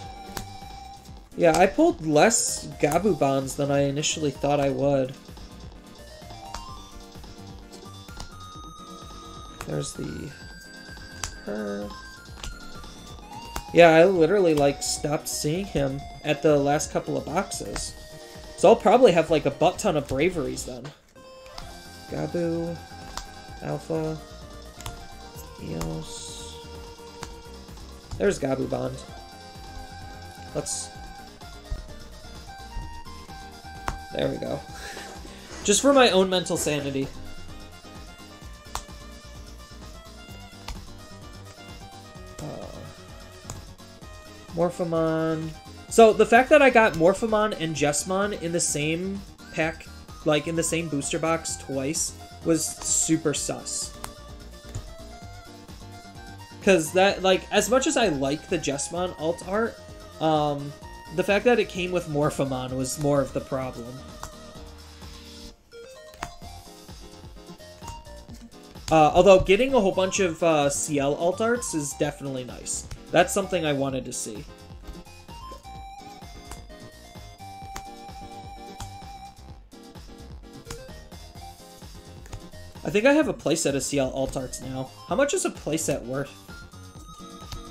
Yeah, I pulled less Gabubons than I initially thought I would. There's the... her. Yeah, I literally, like, stopped seeing him at the last couple of boxes. So I'll probably have, like, a butt ton of Braveries then. Gabu, Alpha, Eos. There's Gabubon. Let's... There we go. Just for my own mental sanity. Morphemon. So the fact that I got Morphemon and Jessamon in the same pack, like in the same booster box twice, was super sus. Because that, like, as much as I like the Jessamon alt art, the fact that it came with Morphemon was more of the problem. Although getting a whole bunch of CL alt arts is definitely nice. That's something I wanted to see. I think I have a playset of CL alt arts now. How much is a playset worth?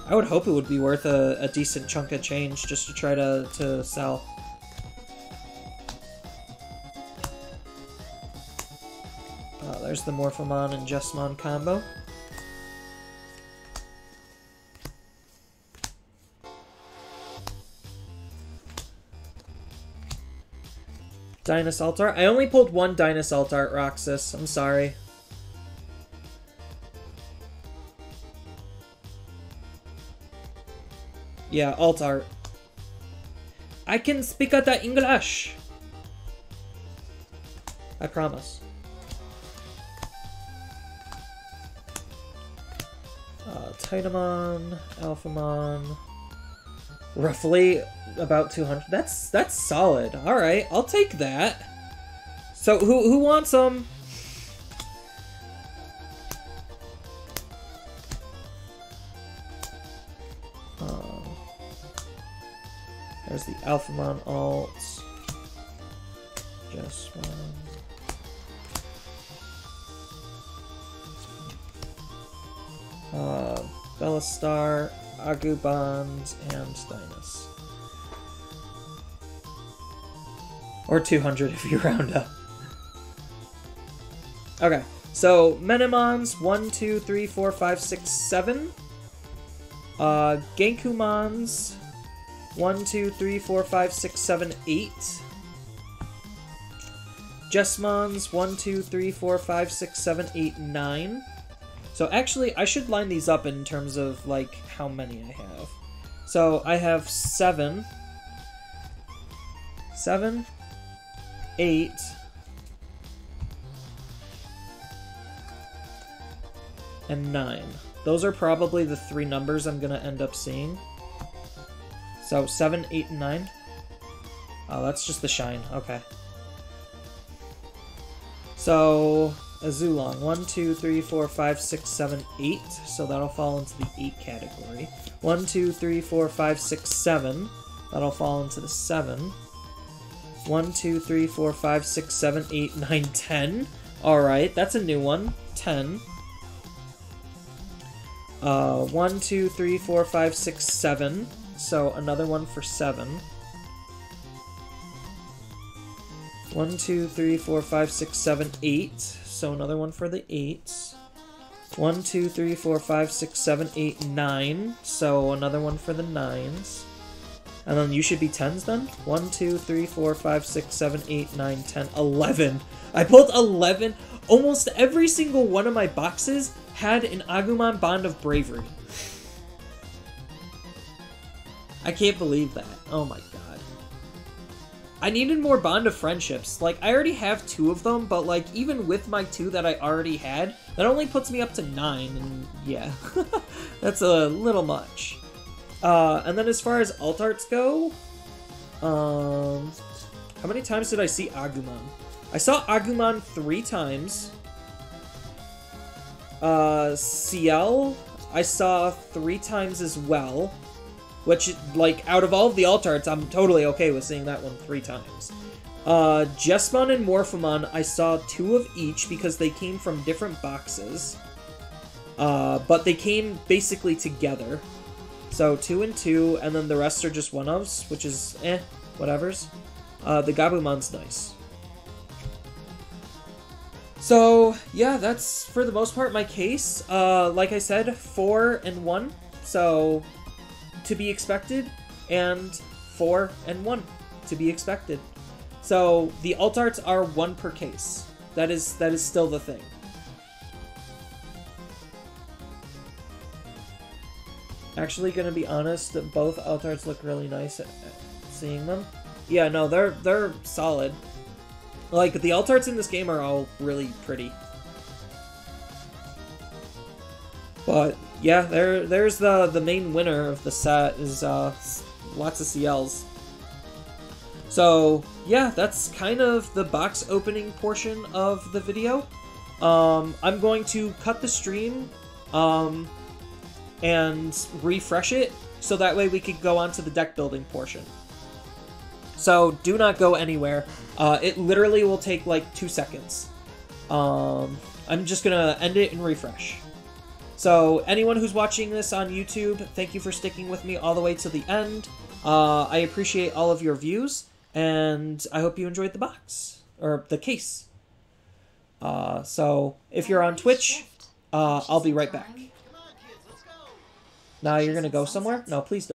I would hope it would be worth a decent chunk of change just to try to sell. There's the Morphemon and Jessamon combo. Dynas alt art. I only pulled 1 Dynas alt art, Roxas. I'm sorry. Yeah, alt art. I can speak the English. I promise. Titamon, Alphamon. Roughly about 200. That's solid. All right, I'll take that. So who wants them? There's the Alphamon alt. Just one. Bellastar, Agubond, and Dynas. Or 200 if you round up. Okay, So, Menemons, 1, 2, 3, 4, 5, 6, 7. Genkumons, 1, 2, 3, 4, 5, 6, 7, 8. Jesmons, 1, 2, 3, 4, 5, 6, 7, 8, 9. So actually, I should line these up in terms of, like, how many I have. So, I have 7, 8, and 9. Those are probably the 3 numbers I'm going to end up seeing. So, 7, 8, and 9. Oh, that's just the shine. Okay. So, Azulon. 1, 2, 3, 4, 5, 6, 7, 8. So that'll fall into the 8 category. 1, 2, 3, 4, 5, 6, 7. That'll fall into the 7. 1, 2, 3, 4, 5, 6, 7, 8, 9, 10. Alright, that's a new one. 10. 1, 2, 3, 4, 5, 6, 7. So another one for 7. 1, 2, 3, 4, 5, 6, 7, 8. So another one for the 8s. 1, 2, 3, 4, 5, 6, 7, 8, 9. So another one for the 9s. And then you should be 10s then? 1, 2, 3, 4, 5, 6, 7, 8, 9, 10, 11. I pulled 11. Almost every single one of my boxes had an Agumon Bond of Bravery. I can't believe that. Oh my god. I needed more Bond of Friendships. Like, I already have 2 of them, but, like, even with my 2 that I already had, that only puts me up to 9, and yeah. That's a little much. And then as far as alt arts go, how many times did I see Agumon? I saw Agumon 3 times. Ciel, I saw 3 times as well. Which, like, out of all of the alt arts, I'm totally okay with seeing that one 3 times. Jesmon and Morphemon, I saw 2 of each because they came from different boxes. But they came basically together. So 2 and 2, and then the rest are just one-ofs, which is whatevers. The Gabumon's nice. So, yeah, that's for the most part my case. Like I said, 4 and 1. So, to be expected, and 4 and 1 to be expected. So the alt arts are 1 per case. That is still the thing. Actually, gonna be honest, both alt arts look really nice at seeing them. Yeah, no, they're solid. Like, the alt arts in this game are all really pretty. But yeah, there's the main winner of the set is lots of CLs. So yeah, that's kind of the box opening portion of the video. I'm going to cut the stream and refresh it so that way we could go on to the deck building portion. So do not go anywhere. It literally will take like 2 seconds. I'm just gonna end it and refresh. So, anyone who's watching this on YouTube, thank you for sticking with me all the way to the end. I appreciate all of your views, and I hope you enjoyed the box, or the case. So, if you're on Twitch, I'll be right back. Now you're gonna go somewhere? No, please don't.